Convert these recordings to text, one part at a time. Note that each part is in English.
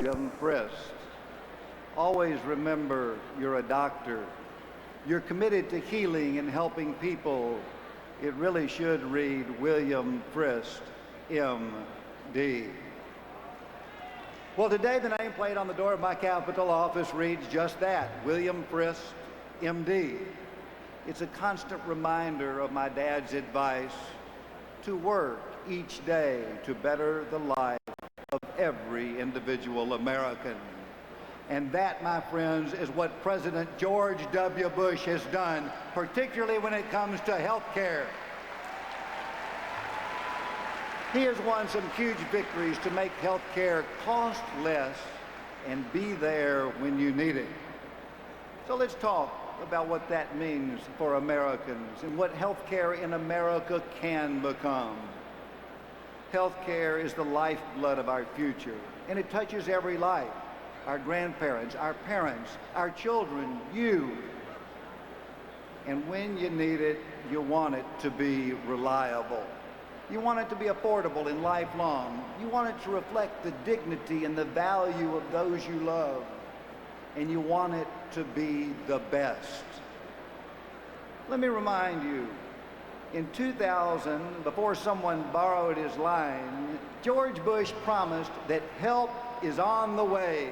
William Frist. Always remember you're a doctor. You're committed to healing and helping people. It really should read William Frist, M.D. Well, today the nameplate on the door of my Capitol office reads just that, William Frist, M.D. It's a constant reminder of my dad's advice to work each day to better the life of every individual American. And that, my friends, is what President George W. Bush has done, particularly when it comes to health care. He has won some huge victories to make health care cost less and be there when you need it. So let's talk about what that means for Americans and what health care in America can become. Health care is the lifeblood of our future, and it touches every life. Our grandparents, our parents, our children, you. And when you need it, you want it to be reliable. You want it to be affordable and lifelong. You want it to reflect the dignity and the value of those you love. And you want it to be the best. Let me remind you, in 2000, before someone borrowed his line, George Bush promised that help is on the way.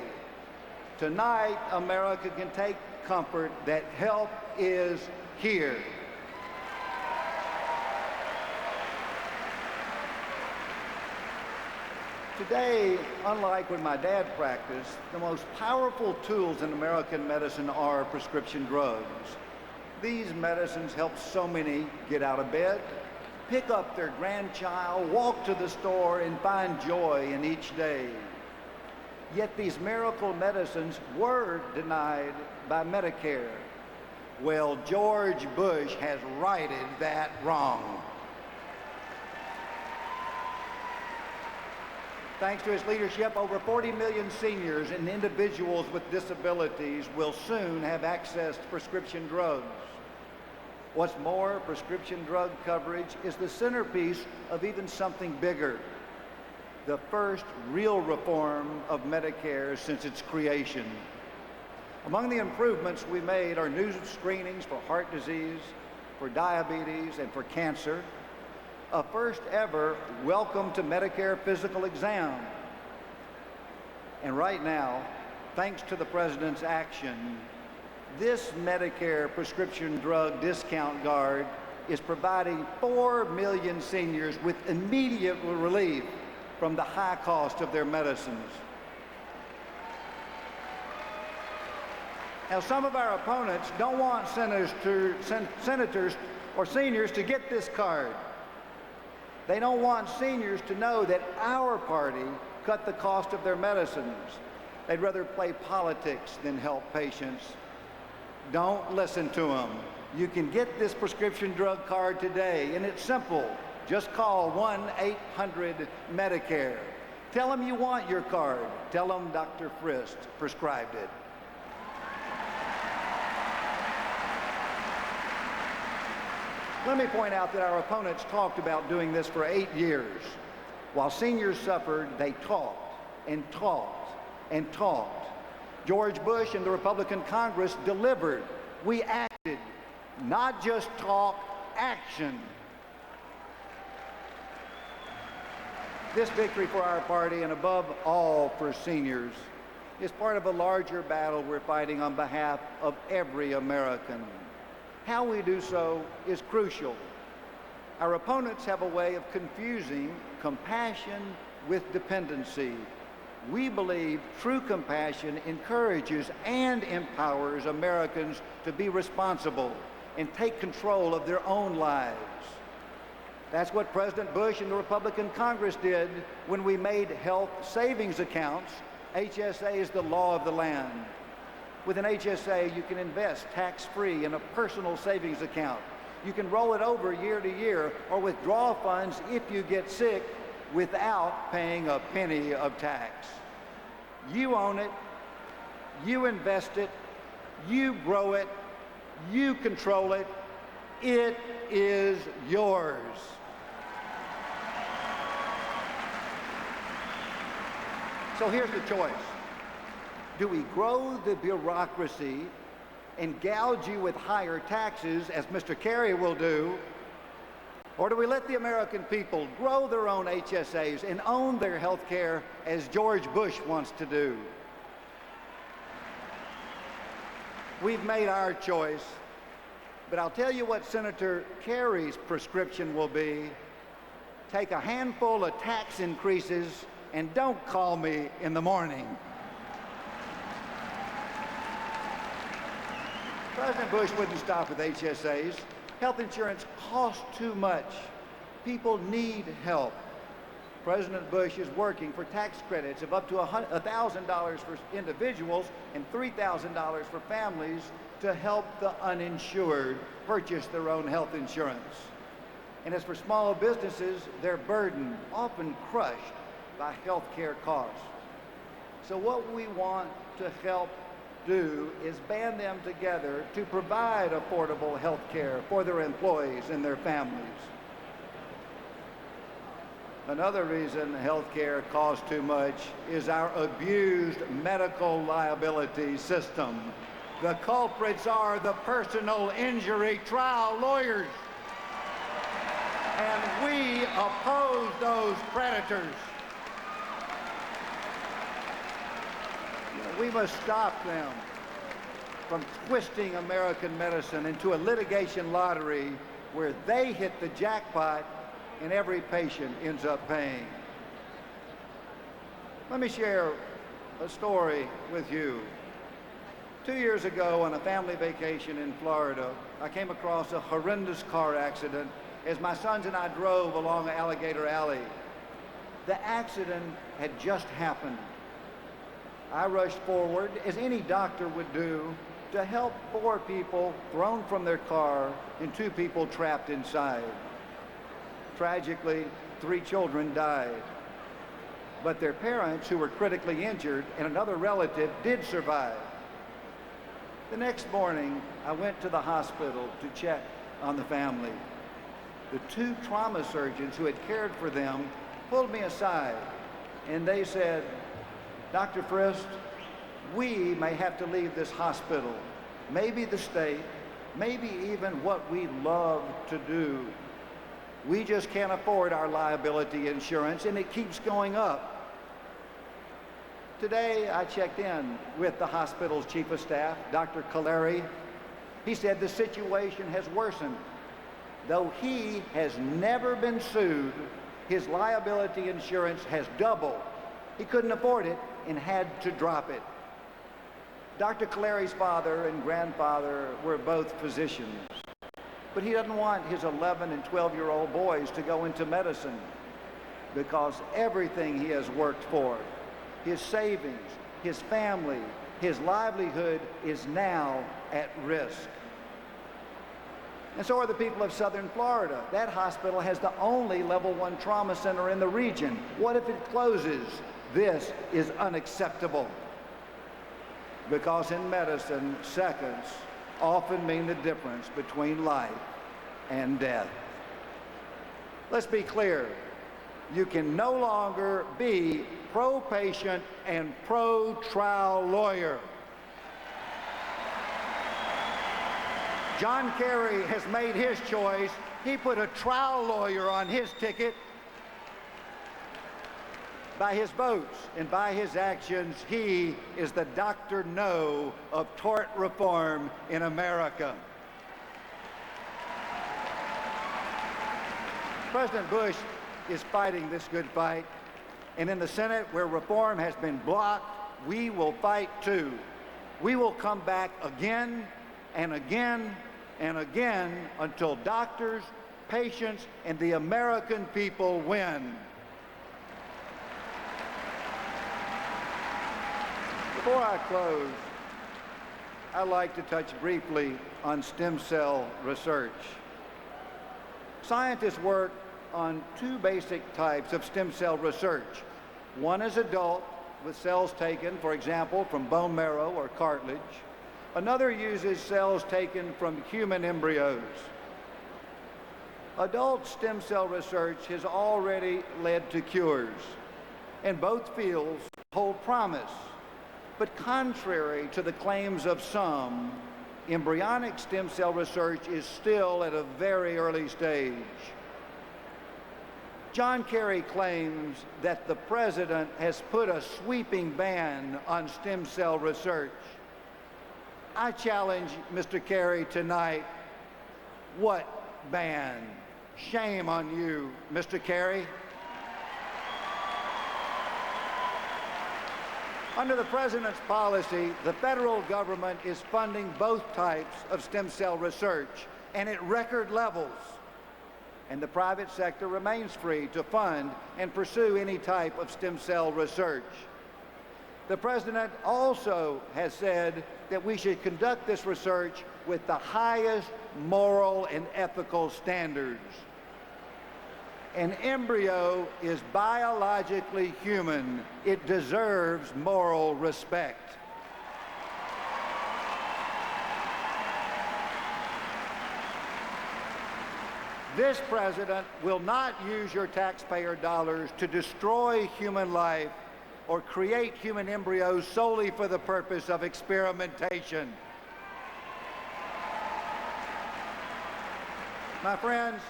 Tonight, America can take comfort that help is here. Today, unlike when my dad practiced, the most powerful tools in American medicine are prescription drugs. These medicines help so many get out of bed, pick up their grandchild, walk to the store, and find joy in each day. Yet these miracle medicines were denied by Medicare. Well, George Bush has righted that wrong. Thanks to his leadership, over 40 million seniors and individuals with disabilities will soon have access to prescription drugs. What's more, prescription drug coverage is the centerpiece of even something bigger. The first real reform of Medicare since its creation. Among the improvements we made are new screenings for heart disease, for diabetes, and for cancer. A first ever welcome to Medicare physical exam. And right now, thanks to the President's action, this Medicare prescription drug discount card is providing 4 million seniors with immediate relief from the high cost of their medicines. Now, some of our opponents don't want senators or seniors to get this card. They don't want seniors to know that our party cut the cost of their medicines. They'd rather play politics than help patients. Don't listen to them. You can get this prescription drug card today, and it's simple. Just call 1-800-MEDICARE. Tell them you want your card. Tell them Dr. Frist prescribed it. Let me point out that our opponents talked about doing this for 8 years. While seniors suffered, they talked and talked and talked. George Bush and the Republican Congress delivered. We acted, not just talk, action. This victory for our party, and above all for seniors, is part of a larger battle we're fighting on behalf of every American. How we do so is crucial. Our opponents have a way of confusing compassion with dependency. We believe true compassion encourages and empowers Americans to be responsible and take control of their own lives. That's what President Bush and the Republican Congress did when we made health savings accounts. HSA is the law of the land. With an HSA, you can invest tax-free in a personal savings account. You can roll it over year to year or withdraw funds if you get sick without paying a penny of tax. You own it, you invest it, you grow it, you control it. It is yours. So here's the choice. Do we grow the bureaucracy and gouge you with higher taxes, as Mr. Kerry will do? Or do we let the American people grow their own HSAs and own their health care as George Bush wants to do? We've made our choice, but I'll tell you what Senator Kerry's prescription will be. Take a handful of tax increases and don't call me in the morning. President Bush wouldn't stop with HSAs. Health insurance costs too much. People need help. President Bush is working for tax credits of up to $1,000 for individuals and $3,000 for families to help the uninsured purchase their own health insurance. And as for small businesses, they're burdened, often crushed by health care costs. So what we want to help do is band them together to provide affordable health care for their employees and their families. Another reason health care costs too much is our abused medical liability system. The culprits are the personal injury trial lawyers. And we oppose those predators. We must stop them from twisting American medicine into a litigation lottery where they hit the jackpot and every patient ends up paying. Let me share a story with you. 2 years ago on a family vacation in Florida, I came across a horrendous car accident as my sons and I drove along Alligator Alley. The accident had just happened. I rushed forward, as any doctor would do, to help 4 people thrown from their car and 2 people trapped inside. Tragically, 3 children died. But their parents, who were critically injured, and another relative did survive. The next morning, I went to the hospital to check on the family. The 2 trauma surgeons who had cared for them pulled me aside, and they said, "Dr. Frist, we may have to leave this hospital, maybe the state, maybe even what we love to do. We just can't afford our liability insurance, and it keeps going up." Today, I checked in with the hospital's chief of staff, Dr. Kaleri. He said the situation has worsened. Though he has never been sued, his liability insurance has doubled. He couldn't afford it and had to drop it. Dr. Kaleri's father and grandfather were both physicians, but he doesn't want his 11 and 12-year-old boys to go into medicine because everything he has worked for, his savings, his family, his livelihood is now at risk. And so are the people of Southern Florida. That hospital has the only level 1 trauma center in the region. What if it closes? This is unacceptable. Because in medicine, seconds often mean the difference between life and death. Let's be clear. You can no longer be pro-patient and pro-trial lawyer. John Kerry has made his choice. He put a trial lawyer on his ticket. By his votes and by his actions, he is the Dr. No of tort reform in America. President Bush is fighting this good fight, and in the Senate, where reform has been blocked, we will fight too. We will come back again and again and again until doctors, patients, and the American people win. Before I close, I'd like to touch briefly on stem cell research. Scientists work on 2 basic types of stem cell research. One is adult, with cells taken, for example, from bone marrow or cartilage. Another uses cells taken from human embryos. Adult stem cell research has already led to cures, and both fields hold promise. But contrary to the claims of some, embryonic stem cell research is still at a very early stage. John Kerry claims that the president has put a sweeping ban on stem cell research. I challenge Mr. Kerry tonight. What ban? Shame on you, Mr. Kerry. Under the president's policy, the federal government is funding both types of stem cell research, and at record levels. And the private sector remains free to fund and pursue any type of stem cell research. The president also has said that we should conduct this research with the highest moral and ethical standards. An embryo is biologically human. It deserves moral respect. This president will not use your taxpayer dollars to destroy human life or create human embryos solely for the purpose of experimentation. My friends,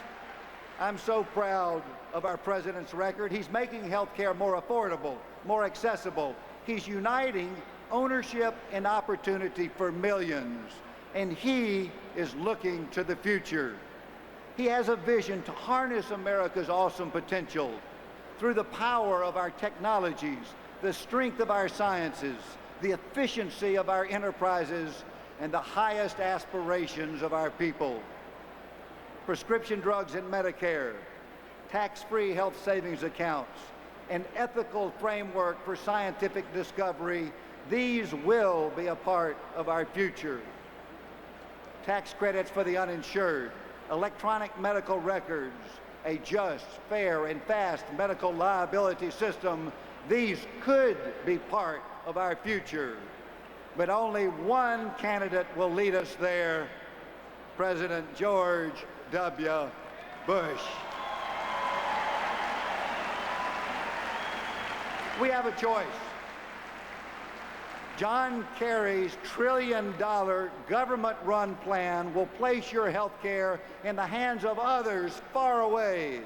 I'm so proud of our president's record. He's making health care more affordable, more accessible. He's uniting ownership and opportunity for millions, and he is looking to the future. He has a vision to harness America's awesome potential through the power of our technologies, the strength of our sciences, the efficiency of our enterprises, and the highest aspirations of our people. Prescription drugs and Medicare, tax-free health savings accounts, an ethical framework for scientific discovery, these will be a part of our future. Tax credits for the uninsured, electronic medical records, a just, fair, and fast medical liability system, these could be part of our future. But only one candidate will lead us there, President George W. Bush. We have a choice. John Kerry's trillion-dollar government-run plan will place your health care in the hands of others far away.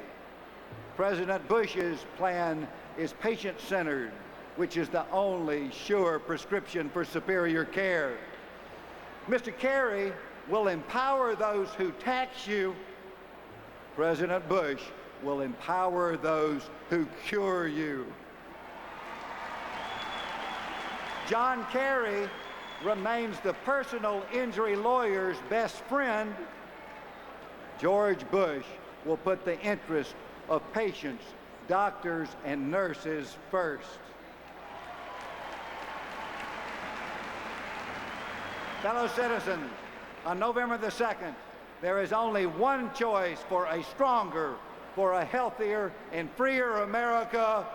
President Bush's plan is patient-centered, which is the only sure prescription for superior care. Mr. Kerry will empower those who tax you. President Bush will empower those who cure you. John Kerry remains the personal injury lawyer's best friend. George Bush will put the interest of patients, doctors, and nurses first. Fellow citizens, on November the 2nd, there is only one choice for a stronger, for a healthier, and freer America: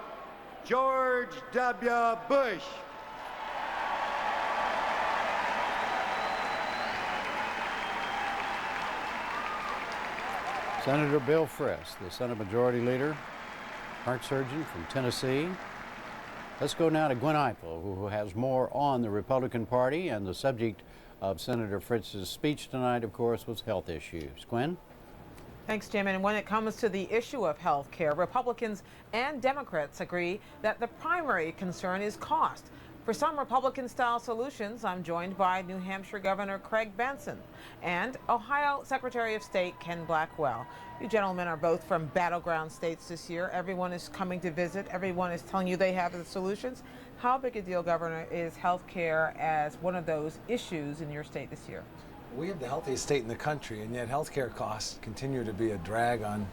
George W. Bush. Senator Bill Frist, the Senate Majority Leader, heart surgeon from Tennessee. Let's go now to Gwen Ifill, who has more on the Republican Party, and the subject of Senator Frist's speech tonight, of course, was health issues. Gwen? Thanks, Jim. And when it comes to the issue of health care, Republicans and Democrats agree that the primary concern is cost. For some Republican-style solutions, I'm joined by New Hampshire Governor Craig Benson and Ohio Secretary of State Ken Blackwell. You gentlemen are both from battleground states this year. Everyone is coming to visit. Everyone is telling you they have the solutions. How big a deal, Governor, is health care as one of those issues in your state this year? We have the healthiest state in the country, and yet health care costs continue to be a drag on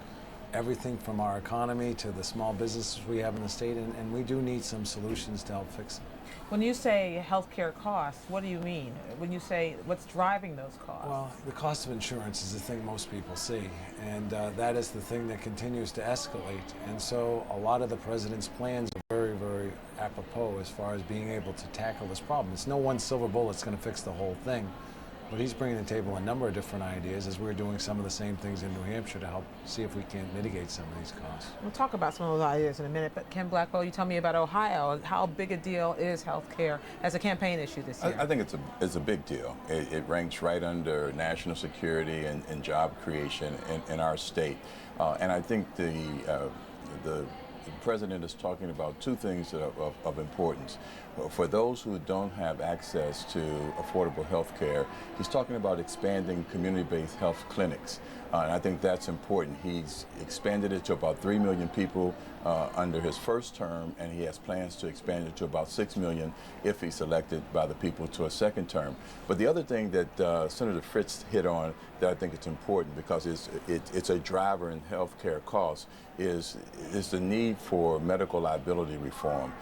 everything from our economy to the small businesses we have in the state, and we do need some solutions to help fix it. When you say healthcare costs, what do you mean? When you say what's driving those costs? Well, the cost of insurance is the thing most people see, and that is the thing that continues to escalate. And so a lot of the president's plans are very, very apropos as far as being able to tackle this problem. It's no one silver bullet that's going to fix the whole thing, But he's bringing to the table a number of different ideas as we're doing some of the same things in New Hampshire to help see if we can mitigate some of these costs. We'll talk about some of those ideas in a minute, but Ken Blackwell, you tell me about Ohio. How big a deal is health care as a campaign issue this year? I think it's a big deal. It ranks right under national security and job creation in our state. And I think the president is talking about two things that are of importance. For those who don't have access to affordable health care, he's talking about expanding community-based health clinics. And I think that's important. He's expanded it to about 3 million people under his first term, and he has plans to expand it to about 6 million if he's elected by the people to a second term. But the other thing that Senator Fritz hit on that I think it's important because it's a driver in health care costs is the need for medical liability reform.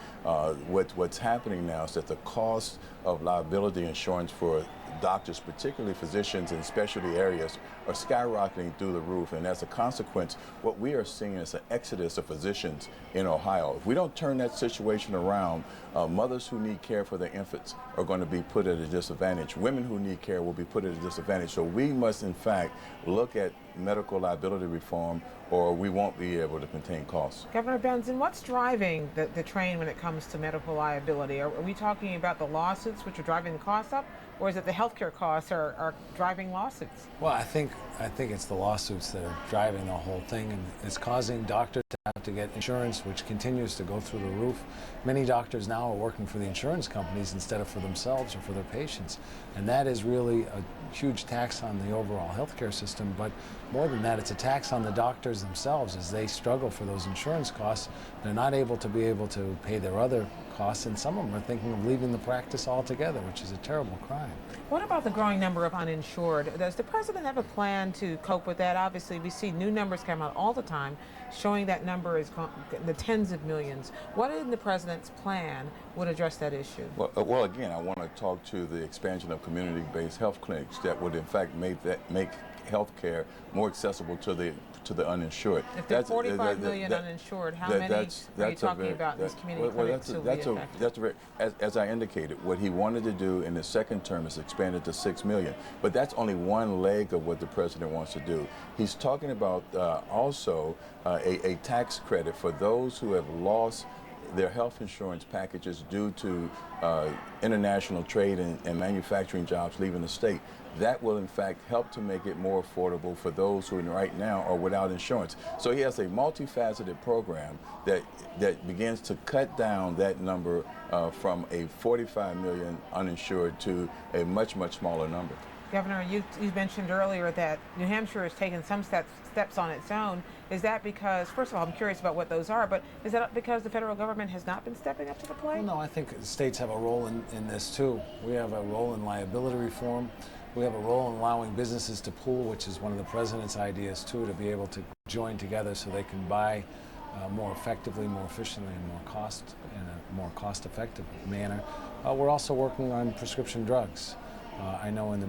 What's happening now is that the cost of liability insurance for doctors, particularly physicians in specialty areas, are skyrocketing through the roof, and as a consequence, what we are seeing is an exodus of physicians in Ohio. If we don't turn that situation around, mothers who need care for their infants are going to be put at a disadvantage. Women who need care will be put at a disadvantage. So we must, in fact, look at medical liability reform, or we won't be able to contain costs. Governor Benson, what's driving the train when it comes to medical liability? Are we talking about the lawsuits which are driving the costs up, or is it the healthcare costs are driving lawsuits? Well, I think it's the lawsuits that are driving the whole thing, and it's causing doctors to have to get insurance, which continues to go through the roof. Many doctors now are working for the insurance companies instead of for themselves or for their patients, and that is really a huge tax on the overall healthcare system. But more than that, it's a tax on the doctors themselves as they struggle for those insurance costs. They're not able to pay their other costs, and some of them are thinking of leaving the practice altogether, which is a terrible crime. What about the growing number of uninsured? Does the president have a plan to cope with that? Obviously, we see new numbers come out all the time showing that number is the tens of millions. What in the president's plan would address that issue? Well, again, I want to talk to the expansion of community-based health clinics that would, in fact, make health care more accessible to the uninsured. If there are 45 million uninsured, how many are you talking about in this community clinics who will be affected? As I indicated, what he wanted to do in his second term is expand it to 6 million. But that's only one leg of what the president wants to do. He's talking about also a tax credit for those who have lost their health insurance packages due to international trade and manufacturing jobs leaving the state. That will, in fact, help to make it more affordable for those who right now are without insurance. So he has a multifaceted program that begins to cut down that number from a 45 million uninsured to a much, much smaller number. Governor, you mentioned earlier that New Hampshire has taken some steps on its own. Is that because, first of all, I'm curious about what those are, but is that because the federal government has not been stepping up to the plate? Well, no, I think the states have a role in this too. We have a role in liability reform. We have a role in allowing businesses to pool, which is one of the president's ideas too, to be able to join together so they can buy more effectively, more efficiently, and in a more cost-effective manner. We're also working on prescription drugs. I know in the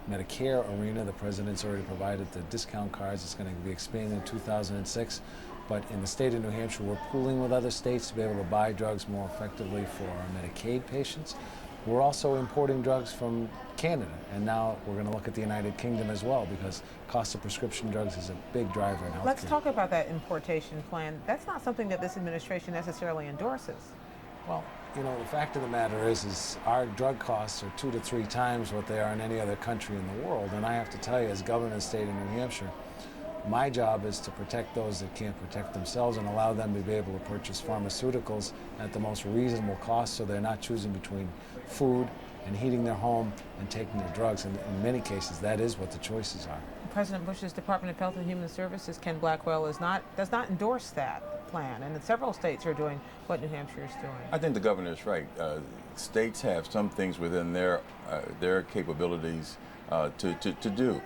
Medicare arena, the president's already provided the discount cards. It's going to be expanded in 2006. But in the state of New Hampshire, we're pooling with other states to be able to buy drugs more effectively for our Medicaid patients. We're also importing drugs from Canada, and now we're going to look at the United Kingdom as well, because cost of prescription drugs is a big driver in healthcare. Let's talk about that importation plan. That's not something that this administration necessarily endorses. Well, you know, the fact of the matter is our drug costs are 2 to 3 times what they are in any other country in the world, and I have to tell you, as governor of the state of New Hampshire, my job is to protect those that can't protect themselves and allow them to be able to purchase pharmaceuticals at the most reasonable cost, so they're not choosing between food and heating their home and taking their drugs. And in many cases, that is what the choices are. President Bush's Department of Health and Human Services, Ken Blackwell, does not endorse that plan, and several states are doing what New Hampshire is doing. I think the governor is right. States have some things within their capabilities to do.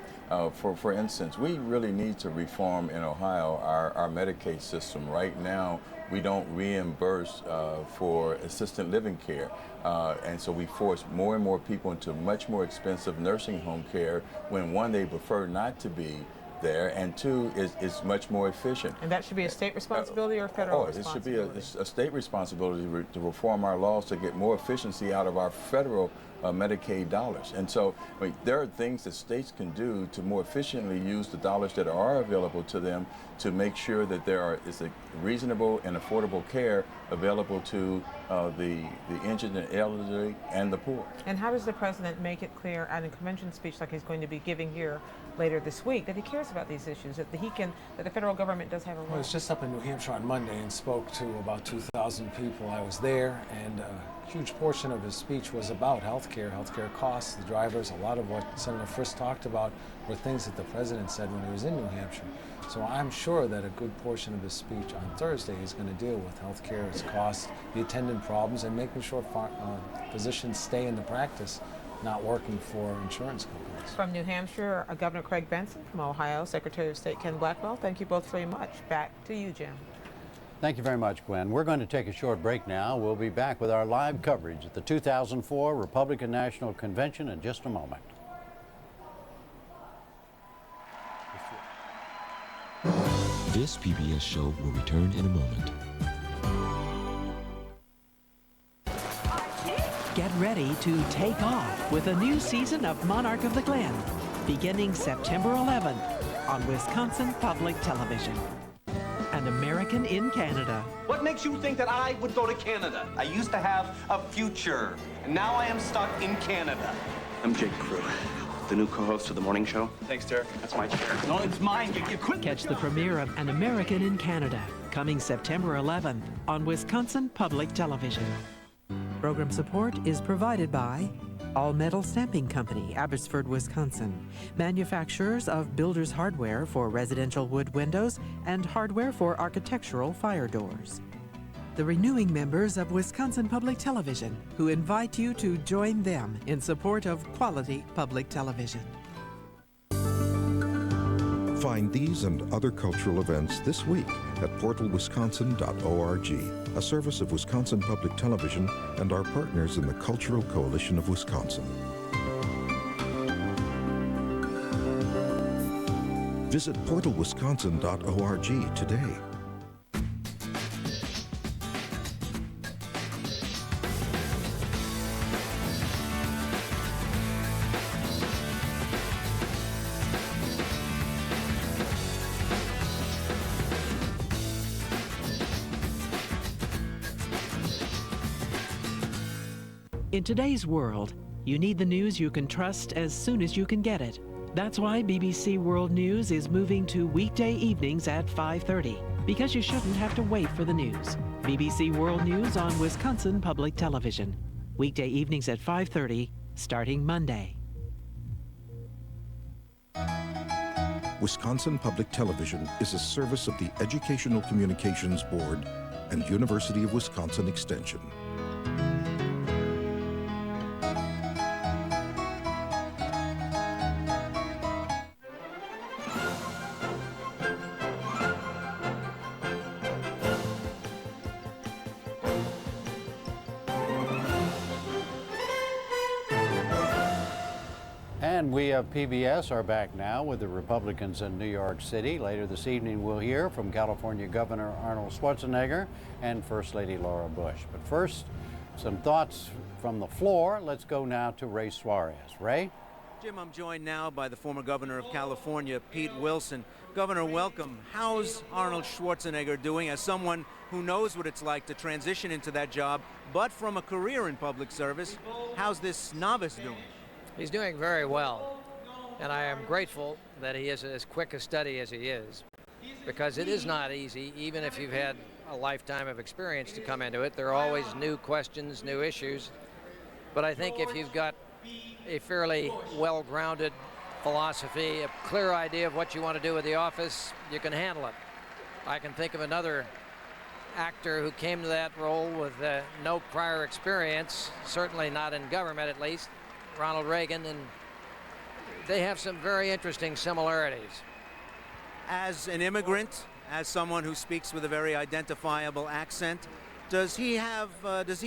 For instance, we really need to reform in Ohio our Medicaid system. Right now, we don't reimburse for assisted living care. And so we force more and more people into much more expensive nursing home care when, one, they prefer not to be there, and two, is much more efficient. And that should be a state responsibility or a federal responsibility? It should be a state responsibility to reform our laws to get more efficiency out of our federal Medicaid dollars. And so there are things that states can do to more efficiently use the dollars that are available to them to make sure that is a reasonable and affordable care available to the injured and elderly and the poor. And how does the president make it clear at a convention speech like he's going to be giving here later this week that he cares about these issues, that that the federal government does have a role? I was just up in New Hampshire on Monday and spoke to about 2,000 people. I was there, and a huge portion of his speech was about healthcare costs, the drivers. A lot of what Senator Frist talked about were things that the president said when he was in New Hampshire. So I'm sure that a good portion of his speech on Thursday is going to deal with healthcare, its costs, the attendant problems, and making sure physicians stay in the practice, not working for insurance companies. From New Hampshire, Governor Craig Benson. From Ohio, Secretary of State Ken Blackwell. Thank you both very much. Back to you, Jim. Thank you very much, Gwen. We're going to take a short break now. We'll be back with our live coverage at the 2004 Republican National Convention in just a moment. This PBS show will return in a moment. Get ready to take off with a new season of Monarch of the Glen, beginning September 11th on Wisconsin Public Television. An American in Canada. What makes you think that I would go to Canada? I used to have a future, and now I am stuck in Canada. I'm Jake Crew, the new co-host of the morning show. Thanks, Derek. That's my chair. No, it's mine. You quit. Catch the premiere of An American in Canada, coming September 11th on Wisconsin Public Television. Program support is provided by All Metal Stamping Company, Abbotsford, Wisconsin. Manufacturers of builders hardware for residential wood windows and hardware for architectural fire doors. The renewing members of Wisconsin Public Television, who invite you to join them in support of quality public television. Find these and other cultural events this week at portalwisconsin.org, a service of Wisconsin Public Television and our partners in the Cultural Coalition of Wisconsin. Visit portalwisconsin.org today. In today's world, you need the news you can trust as soon as you can get it. That's why BBC World News is moving to weekday evenings at 5:30, because you shouldn't have to wait for the news. BBC World News on Wisconsin Public Television. Weekday evenings at 5:30, starting Monday. Wisconsin Public Television is a service of the Educational Communications Board and University of Wisconsin Extension. And we of PBS are back now with the Republicans in New York City. Later this evening, we'll hear from California Governor Arnold Schwarzenegger and First Lady Laura Bush. But first, some thoughts from the floor. Let's go now to Ray Suarez. Ray? Jim, I'm joined now by the former governor of California, Pete Wilson. Governor, welcome. How's Arnold Schwarzenegger doing as someone who knows what it's like to transition into that job, but from a career in public service? How's this novice doing? He's doing very well, and I am grateful that he is as quick a study as he is, because it is not easy, even if you've had a lifetime of experience to come into it. There are always new questions, new issues, but I think if you've got a fairly well-grounded philosophy, a clear idea of what you want to do with the office, you can handle it. I can think of another actor who came to that role with no prior experience, certainly not in government at least, Ronald Reagan, and they have some very interesting similarities. As an immigrant, as someone who speaks with a very identifiable accent, does he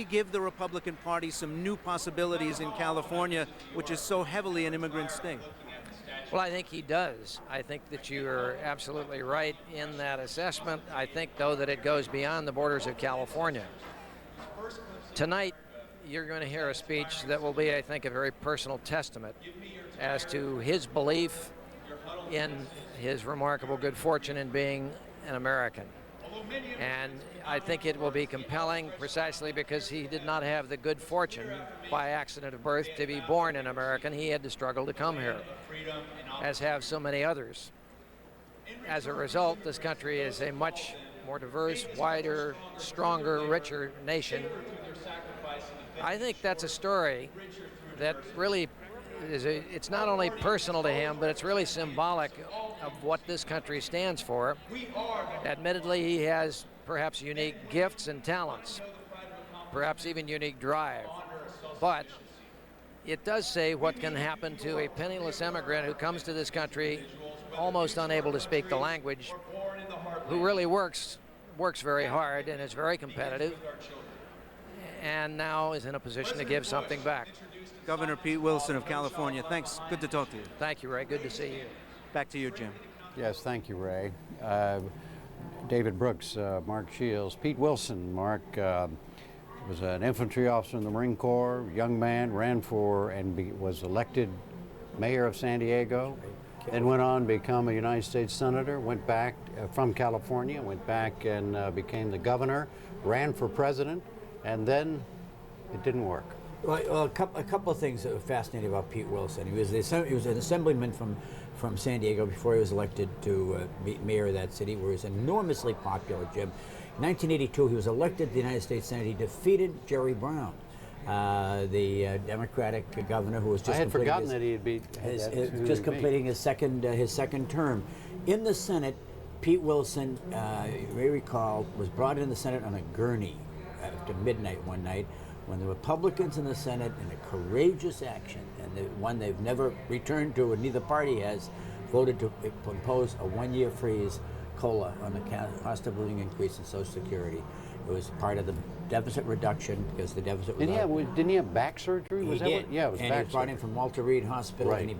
give the Republican Party some new possibilities in California, which is so heavily an immigrant state? Well, I think he does. I think that you are absolutely right in that assessment. I think, though, that it goes beyond the borders of California. Tonight, you're going to hear a speech that will be, I think, a very personal testament as to his belief in his remarkable good fortune in being an American. And I think it will be compelling precisely because he did not have the good fortune by accident of birth to be born an American. He had to struggle to come here, as have so many others. As a result, this country is a much more diverse, wider, stronger, richer nation. I think that's a story that really it's not only personal to him, but it's really symbolic of what this country stands for. Admittedly, he has perhaps unique gifts and talents, perhaps even unique drive. But it does say what can happen to a penniless immigrant who comes to this country almost unable to speak the language, who really works very hard and is very competitive, and now is in a position to give something back. Governor Pete Wilson of California, thanks. Good to talk to you. Thank you, Ray. Good to see you. Back to you, Jim. Yes, thank you, Ray. David Brooks, Mark Shields. Pete Wilson, Mark, was an infantry officer in the Marine Corps, young man, ran for and was elected mayor of San Diego, then went on to become a United States senator, went back from California, went back and became the governor, ran for president, and then it didn't work. Well, a couple of things that were fascinating about Pete Wilson. He was an assemblyman from San Diego before he was elected to be mayor of that city, where he was enormously popular, Jim. In 1982, he was elected to the United States Senate. He defeated Jerry Brown, the Democratic governor who was just completing his second term. In the Senate, Pete Wilson, you may recall, was brought in the Senate on a gurney after midnight one night, when the Republicans in the Senate, in a courageous action, and one they've never returned to, and neither party has, voted to impose a one-year freeze COLA on the cost of living increase in Social Security. It was part of the deficit reduction because the deficit was. Didn't he have back surgery? He did. Yeah, it was and back he was brought in from Walter Reed Hospital, and he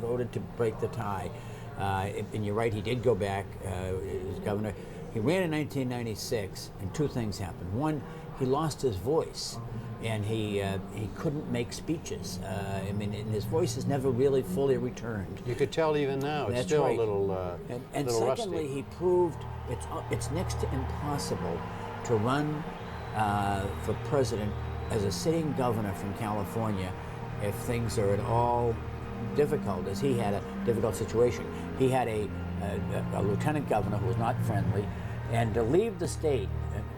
voted to break the tie. And you're right, he did go back as governor. He ran in 1996, and two things happened. One, he lost his voice, and he couldn't make speeches. And his voice has never really fully returned. You could tell even now. It's still right. A little and little secondly, rusty. he proved it's next to impossible to run for president as a sitting governor from California if things are at all difficult, as he had a difficult situation. He had a lieutenant governor who was not friendly, and to leave the state.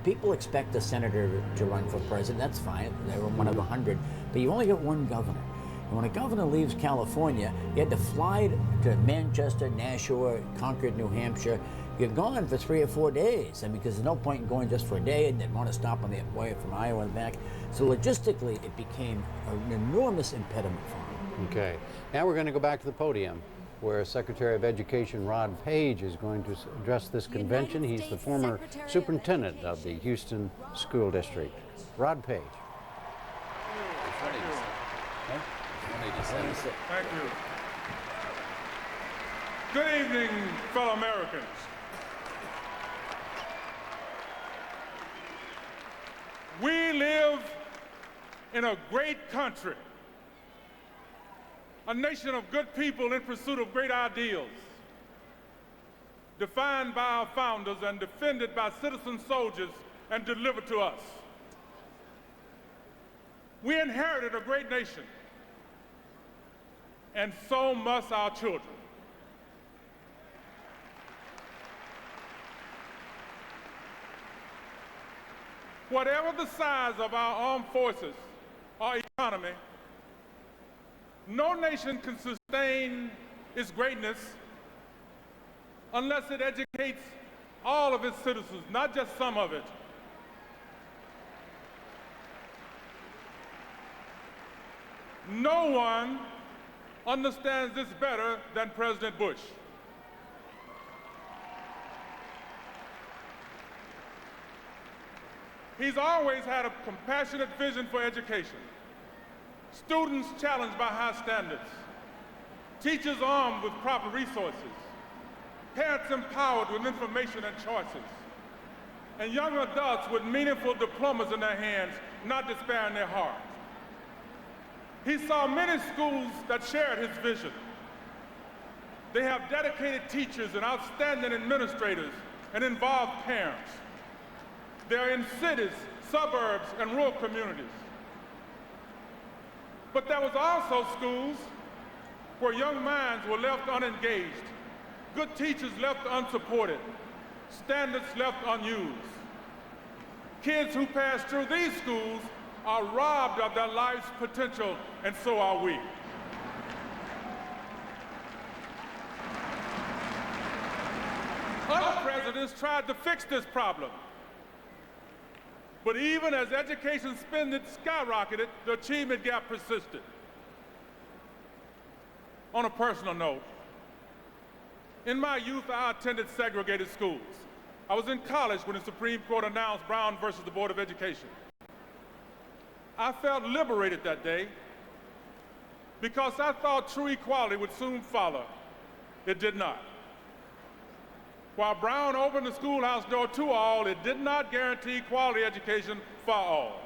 People expect a senator to run for president. That's fine. They were one of 100. But you only get one governor. And when a governor leaves California, you had to fly to Manchester, Nashua, Concord, New Hampshire. You're gone for 3 or 4 days. Because there's no point in going just for a day, and they'd want to stop on the way from Iowa and back. So logistically, it became an enormous impediment for him. Okay. Now we're going to go back to the podium, where Secretary of Education Rod Page is going to address this convention. He's the former superintendent of the Houston School District. Rod Page. Thank you. Good evening, fellow Americans. We live in a great country, a nation of good people in pursuit of great ideals, defined by our founders and defended by citizen soldiers and delivered to us. We inherited a great nation, and so must our children. Whatever the size of our armed forces or economy, no nation can sustain its greatness unless it educates all of its citizens, not just some of it. No one understands this better than President Bush. He's always had a compassionate vision for education. Students challenged by high standards, teachers armed with proper resources, parents empowered with information and choices, and young adults with meaningful diplomas in their hands not despair in their heart. He saw many schools that shared his vision. They have dedicated teachers and outstanding administrators and involved parents. They're in cities, suburbs, and rural communities. But there was also schools where young minds were left unengaged, good teachers left unsupported, standards left unused. Kids who pass through these schools are robbed of their life's potential, and so are we. Other presidents tried to fix this problem. But even as education spending skyrocketed, the achievement gap persisted. On a personal note, in my youth, I attended segregated schools. I was in college when the Supreme Court announced Brown versus the Board of Education. I felt liberated that day because I thought true equality would soon follow. It did not. While Brown opened the schoolhouse door to all, it did not guarantee quality education for all.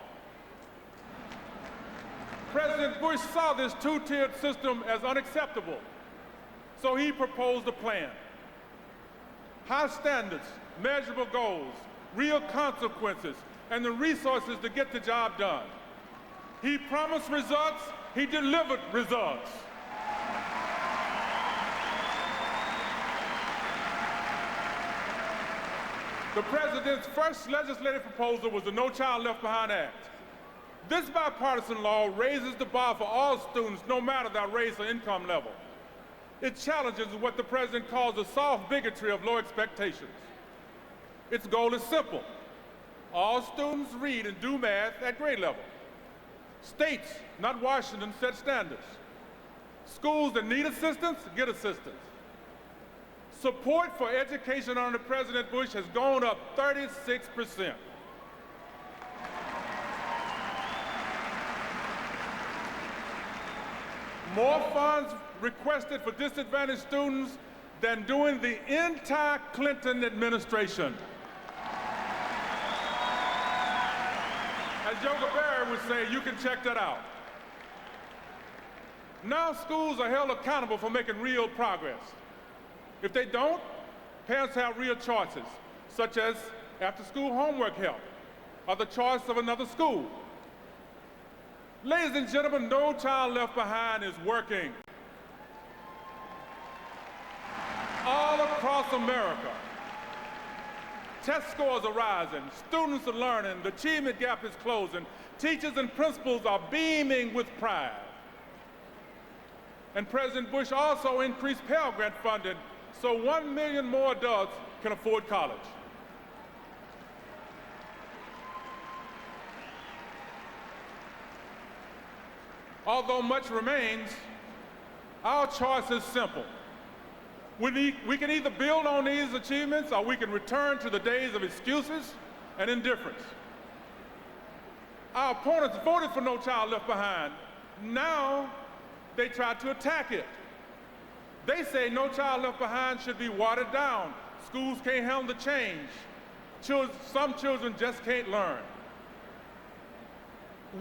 President Bush saw this two-tiered system as unacceptable, so he proposed a plan. High standards, measurable goals, real consequences, and the resources to get the job done. He promised results, he delivered results. The president's first legislative proposal was the No Child Left Behind Act. This bipartisan law raises the bar for all students, no matter their race or income level. It challenges what the president calls the soft bigotry of low expectations. Its goal is simple. All students read and do math at grade level. States, not Washington, set standards. Schools that need assistance, get assistance. Support for education under President Bush has gone up 36%. More funds requested for disadvantaged students than during the entire Clinton administration. As Yoga Berry would say, you can check that out. Now schools are held accountable for making real progress. If they don't, parents have real choices, such as after-school homework help or the choice of another school. Ladies and gentlemen, No Child Left Behind is working. All across America, test scores are rising, students are learning, the achievement gap is closing, teachers and principals are beaming with pride. And President Bush also increased Pell Grant funding so 1 million more adults can afford college. Although much remains, our choice is simple. We can either build on these achievements or we can return to the days of excuses and indifference. Our opponents voted for No Child Left Behind. Now they try to attack it. They say No Child Left Behind should be watered down. Schools can't handle the change. Some children just can't learn.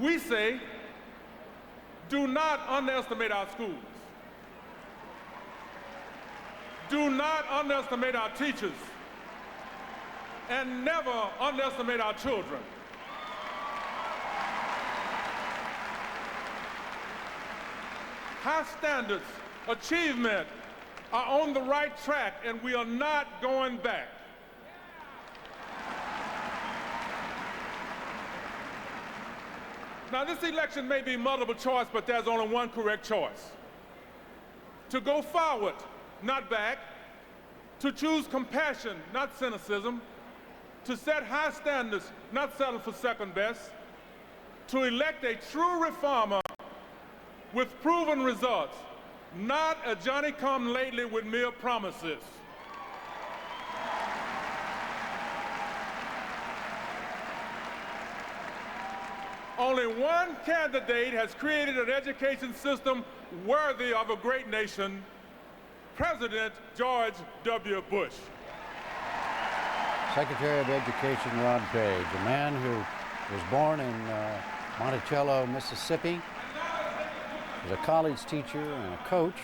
We say, do not underestimate our schools. Do not underestimate our teachers. And never underestimate our children. High standards, achievement are on the right track, and we are not going back. Now, this election may be multiple choice, but there's only one correct choice. To go forward, not back. To choose compassion, not cynicism. To set high standards, not settle for second best. To elect a true reformer with proven results, not a Johnny-come-lately with mere promises. Only one candidate has created an education system worthy of a great nation, President George W. Bush. Secretary of Education Rod Page, a man who was born in Monticello, Mississippi. Was a college teacher and a coach.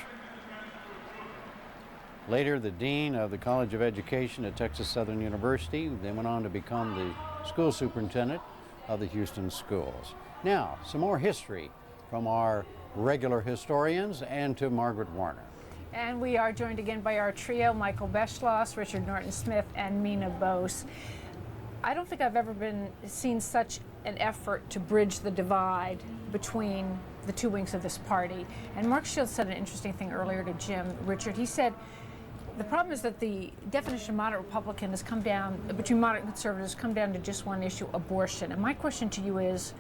Later, the dean of the College of Education at Texas Southern University. Then went on to become the school superintendent of the Houston schools. Now, some more history from our regular historians and to Margaret Warner. And we are joined again by our trio, Michael Beschloss, Richard Norton-Smith, and Mina Bose. I don't think I've ever seen such an effort to bridge the divide between the two wings of this party. And Mark Shields said an interesting thing earlier to Jim. Richard, he said, the problem is that the definition of moderate Republican has come down, between moderate and conservatives, come down to just one issue, abortion. And my question to you is,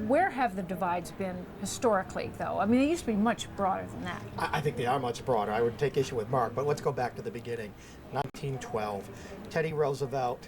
where have the divides been historically, though? I mean, they used to be much broader than that. I think they are much broader. I would take issue with Mark, but let's go back to the beginning. 1912, Teddy Roosevelt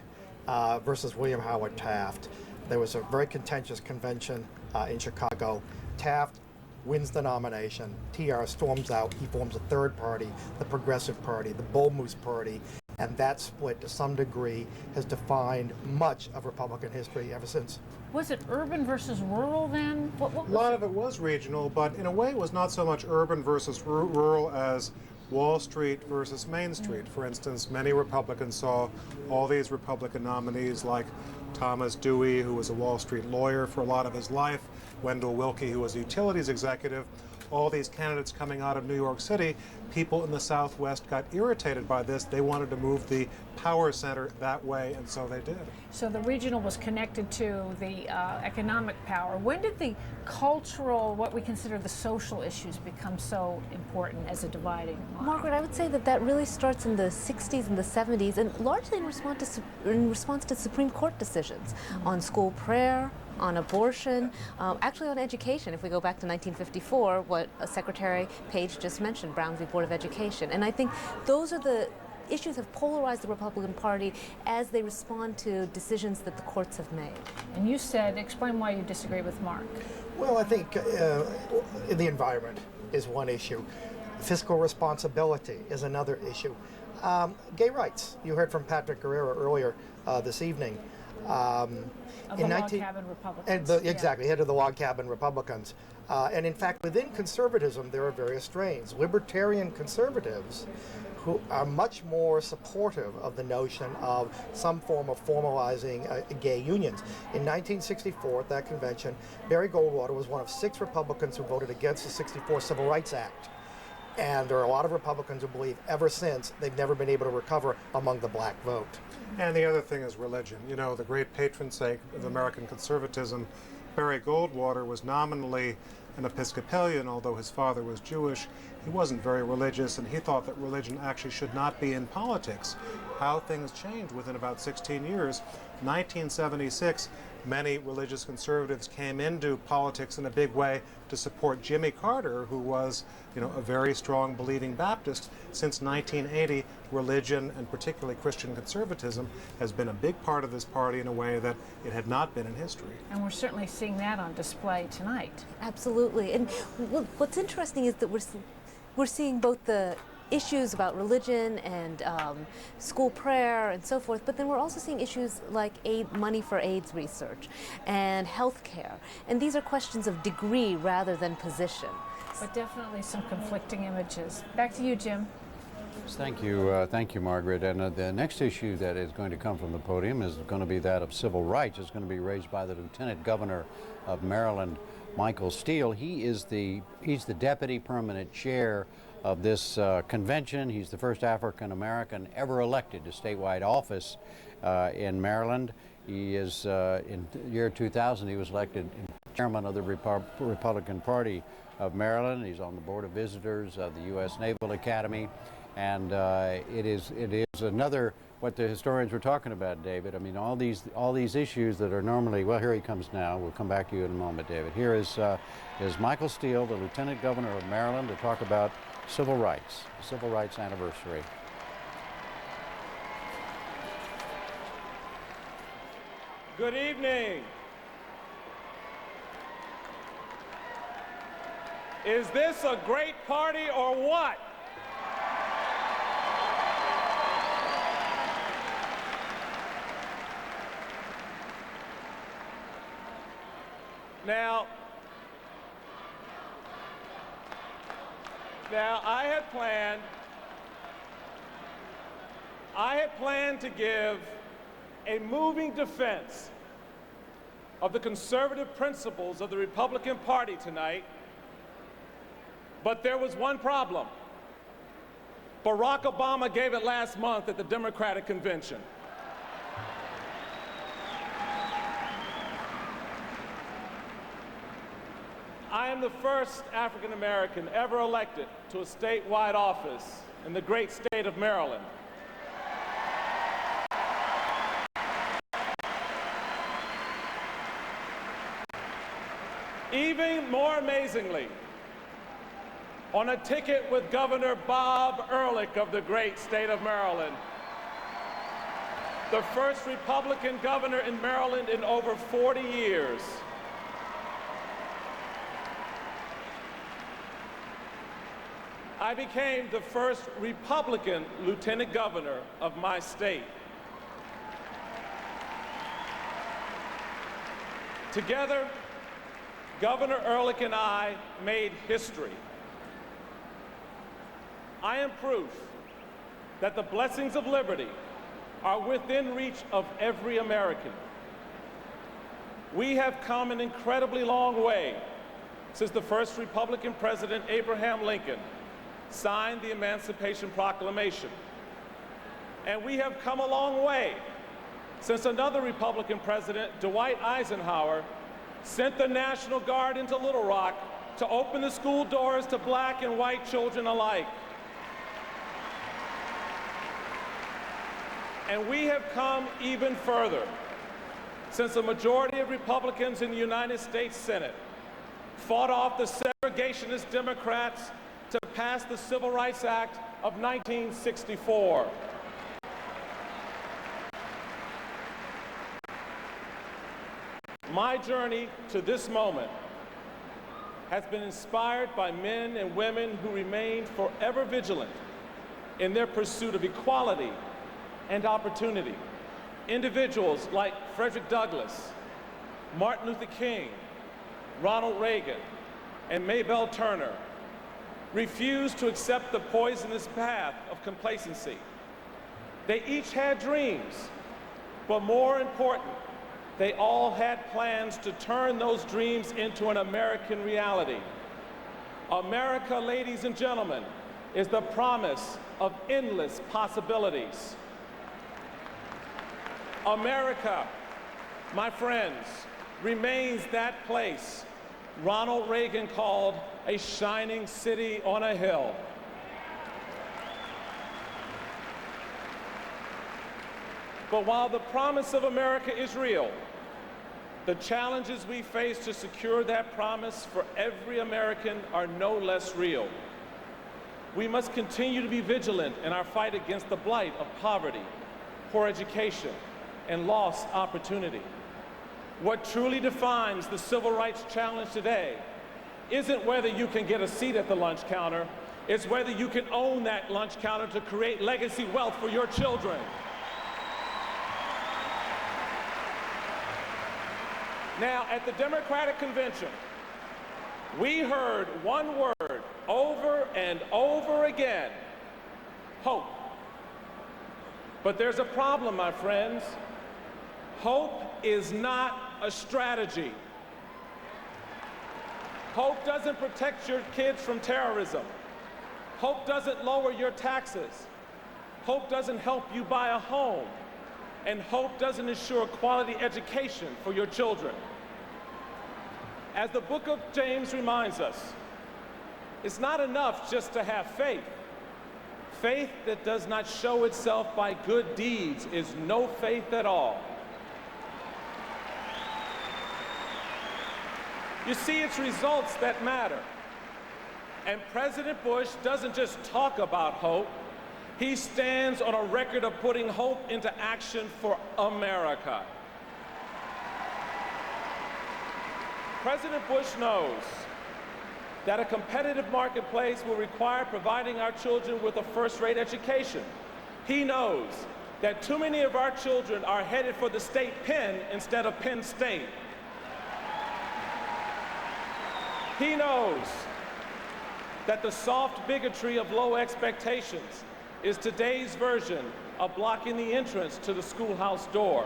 versus William Howard Taft. There was a very contentious convention in Chicago. Taft wins the nomination. TR storms out. He forms a third party, the Progressive Party, the Bull Moose Party, and that split, to some degree, has defined much of Republican history ever since. Was it urban versus rural then? What a lot of it was regional, but in a way it was not so much urban versus rural as Wall Street versus Main Street. For instance, many Republicans saw all these Republican nominees like Thomas Dewey, who was a Wall Street lawyer for a lot of his life, Wendell Willkie, who was a utilities executive, all these candidates coming out of New York City. People in the Southwest got irritated by this. They wanted to move the power center that way, and so they did. So the regional was connected to the economic power. When did the cultural, what we consider the social issues, become so important as a dividing line? Margaret, I would say that really starts in the 60s and the 70s, and largely in response to Supreme Court decisions on school prayer, on abortion, actually on education. If we go back to 1954, what Secretary Page just mentioned, Brown v. Board of Education. And I think those are the issues have polarized the Republican Party as they respond to decisions that the courts have made. And you said, explain why you disagree with Mark. Well, I think the environment is one issue. Fiscal responsibility is another issue. Gay rights. You heard from Patrick Guerrero earlier this evening. Of the log cabin Republicans. Exactly, head of the log cabin Republicans. And in fact, within conservatism, there are various strains. Libertarian conservatives who are much more supportive of the notion of some form of formalizing gay unions. In 1964, at that convention, Barry Goldwater was one of 6 Republicans who voted against the '64 Civil Rights Act. And there are a lot of Republicans who believe ever since they've never been able to recover among the black vote. And the other thing is religion. You know, the great patron saint of American conservatism, Barry Goldwater, was nominally an Episcopalian, although his father was Jewish. He wasn't very religious, and he thought that religion actually should not be in politics. How things changed within about 16 years. 1976, many religious conservatives came into politics in a big way to support Jimmy Carter, who was, a very strong believing Baptist. Since 1980, religion, and particularly Christian conservatism, has been a big part of this party in a way that it had not been in history. And we're certainly seeing that on display tonight. Absolutely. And what's interesting is that we're seeing both the issues about religion and school prayer and so forth, but then we're also seeing issues like money for AIDS research and health care. And these are questions of degree rather than position. But definitely some conflicting images. Back to you, Jim. Thank you, Margaret. And the next issue that is going to come from the podium is going to be that of civil rights. It's going to be raised by the Lieutenant Governor of Maryland, Michael Steele. He's the deputy permanent chair of this convention. He's the first African American ever elected to statewide office in Maryland. He is, in the year 2000, he was elected chairman of the Republican Party of Maryland. He's on the Board of Visitors of the U.S. Naval Academy. And it is another, what the historians were talking about, David. I mean, all these issues that are normally, well, here he comes now. We'll come back to you in a moment, David. Here is Michael Steele, the Lieutenant Governor of Maryland, to talk about civil rights, the Civil Rights Anniversary. Good evening. Is this a great party or what? Now, I had planned to give a moving defense of the conservative principles of the Republican Party tonight, but there was one problem. Barack Obama gave it last month at the Democratic Convention. I am the first African American ever elected to a statewide office in the great state of Maryland. Even more amazingly, on a ticket with Governor Bob Ehrlich of the great state of Maryland, the first Republican governor in Maryland in over 40 years. I became the first Republican lieutenant governor of my state. Together, Governor Ehrlich and I made history. I am proof that the blessings of liberty are within reach of every American. We have come an incredibly long way since the first Republican president, Abraham Lincoln, signed the Emancipation Proclamation. And we have come a long way since another Republican president, Dwight Eisenhower, sent the National Guard into Little Rock to open the school doors to black and white children alike. And we have come even further since a majority of Republicans in the United States Senate fought off the segregationist Democrats to pass the Civil Rights Act of 1964. My journey to this moment has been inspired by men and women who remain forever vigilant in their pursuit of equality and opportunity. Individuals like Frederick Douglass, Martin Luther King, Ronald Reagan, and Maybelle Turner refused to accept the poisonous path of complacency. They each had dreams, but more important, they all had plans to turn those dreams into an American reality. America, ladies and gentlemen, is the promise of endless possibilities. America, my friends, remains that place Ronald Reagan called a shining city on a hill. But while the promise of America is real, the challenges we face to secure that promise for every American are no less real. We must continue to be vigilant in our fight against the blight of poverty, poor education, and lost opportunity. What truly defines the civil rights challenge today isn't whether you can get a seat at the lunch counter, it's whether you can own that lunch counter to create legacy wealth for your children. Now, at the Democratic Convention, we heard one word over and over again: hope. But there's a problem, my friends. Hope is not a strategy. Hope doesn't protect your kids from terrorism. Hope doesn't lower your taxes. Hope doesn't help you buy a home. And hope doesn't ensure quality education for your children. As the book of James reminds us, it's not enough just to have faith. Faith that does not show itself by good deeds is no faith at all. You see, it's results that matter. And President Bush doesn't just talk about hope. He stands on a record of putting hope into action for America. President Bush knows that a competitive marketplace will require providing our children with a first-rate education. He knows that too many of our children are headed for the state pen instead of Penn State. He knows that the soft bigotry of low expectations is today's version of blocking the entrance to the schoolhouse door.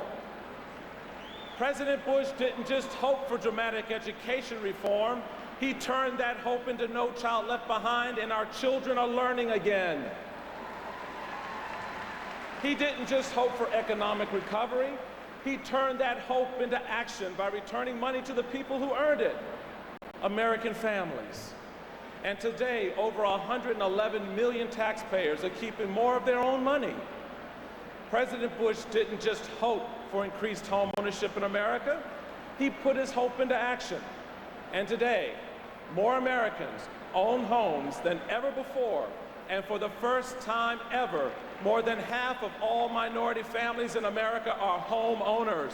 President Bush didn't just hope for dramatic education reform, he turned that hope into No Child Left Behind, and our children are learning again. He didn't just hope for economic recovery, he turned that hope into action by returning money to the people who earned it, American families. And today, over 111 million taxpayers are keeping more of their own money. President Bush didn't just hope for increased home ownership in America, he put his hope into action. And today, more Americans own homes than ever before, and for the first time ever, more than half of all minority families in America are homeowners.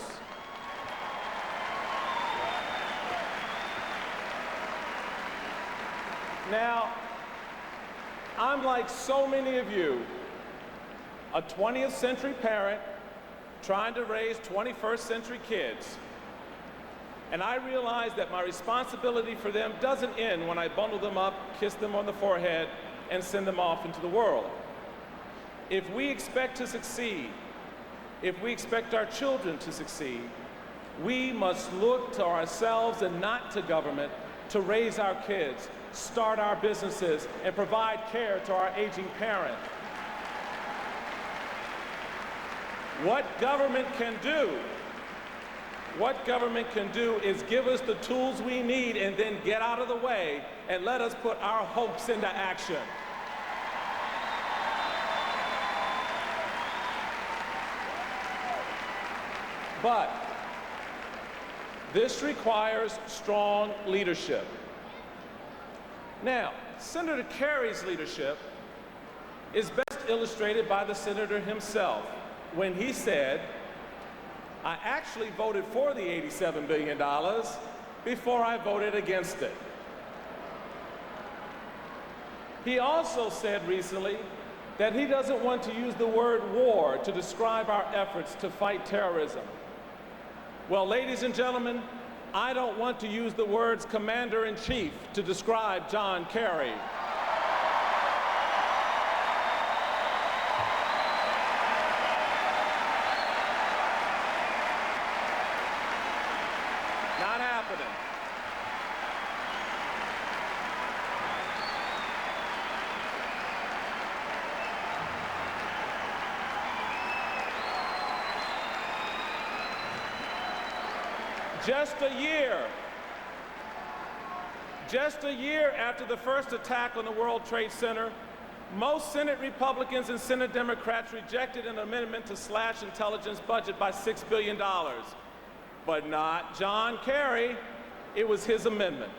Now, I'm like so many of you, a 20th century parent trying to raise 21st century kids. And I realize that my responsibility for them doesn't end when I bundle them up, kiss them on the forehead, and send them off into the world. If we expect to succeed, if we expect our children to succeed, we must look to ourselves and not to government to raise our kids, start our businesses, and provide care to our aging parent. What government can do is give us the tools we need and then get out of the way and let us put our hopes into action. But this requires strong leadership. Now, Senator Kerry's leadership is best illustrated by the senator himself when he said, I actually voted for the $87 billion before I voted against it. He also said recently that he doesn't want to use the word war to describe our efforts to fight terrorism. Well, ladies and gentlemen, I don't want to use the words commander-in-chief to describe John Kerry. Not happening. Just a year after the first attack on the World Trade Center, most Senate Republicans and Senate Democrats rejected an amendment to slash intelligence budget by $6 billion. But not John Kerry. It was his amendment.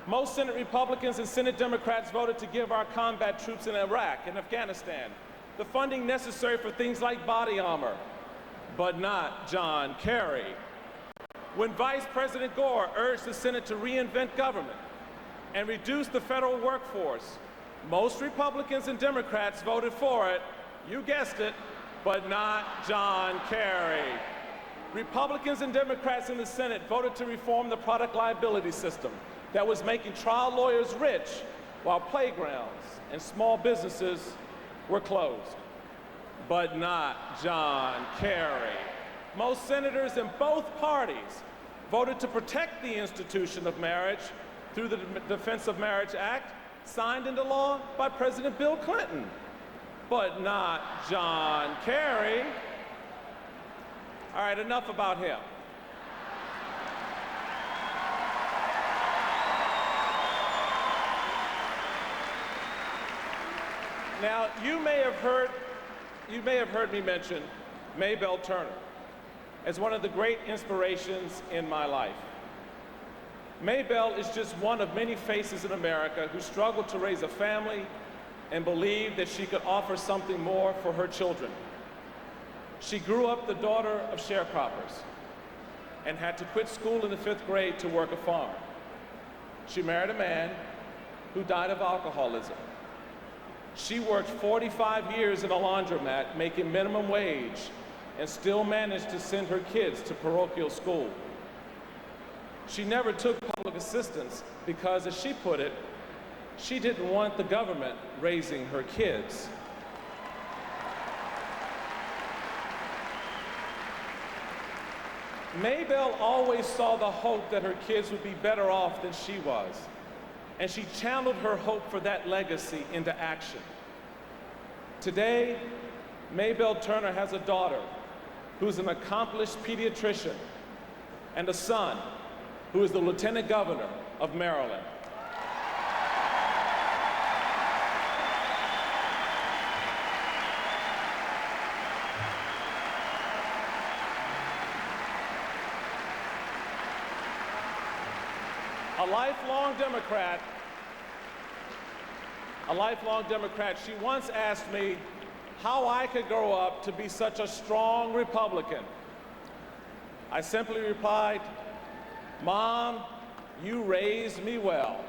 Most Senate Republicans and Senate Democrats voted to give our combat troops in Iraq and Afghanistan the funding necessary for things like body armor. But not John Kerry. When Vice President Gore urged the Senate to reinvent government and reduce the federal workforce, most Republicans and Democrats voted for it, you guessed it, but not John Kerry. Republicans and Democrats in the Senate voted to reform the product liability system that was making trial lawyers rich while playgrounds and small businesses were closed. But not John Kerry. Most senators in both parties voted to protect the institution of marriage through the Defense of Marriage Act, signed into law by President Bill Clinton. But not John Kerry. All right, enough about him. Now, you may have heard me mention Maybelle Turner as one of the great inspirations in my life. Maybelle is just one of many faces in America who struggled to raise a family and believed that she could offer something more for her children. She grew up the daughter of sharecroppers and had to quit school in the 5th grade to work a farm. She married a man who died of alcoholism. She worked 45 years in a laundromat making minimum wage and still managed to send her kids to parochial school. She never took public assistance because, as she put it, she didn't want the government raising her kids. Maybelle always saw the hope that her kids would be better off than she was, and she channeled her hope for that legacy into action. Today, Maybelle Turner has a daughter who's an accomplished pediatrician and a son who is the Lieutenant Governor of Maryland. A lifelong Democrat, she once asked me how I could grow up to be such a strong Republican. I simply replied, "Mom, you raised me well."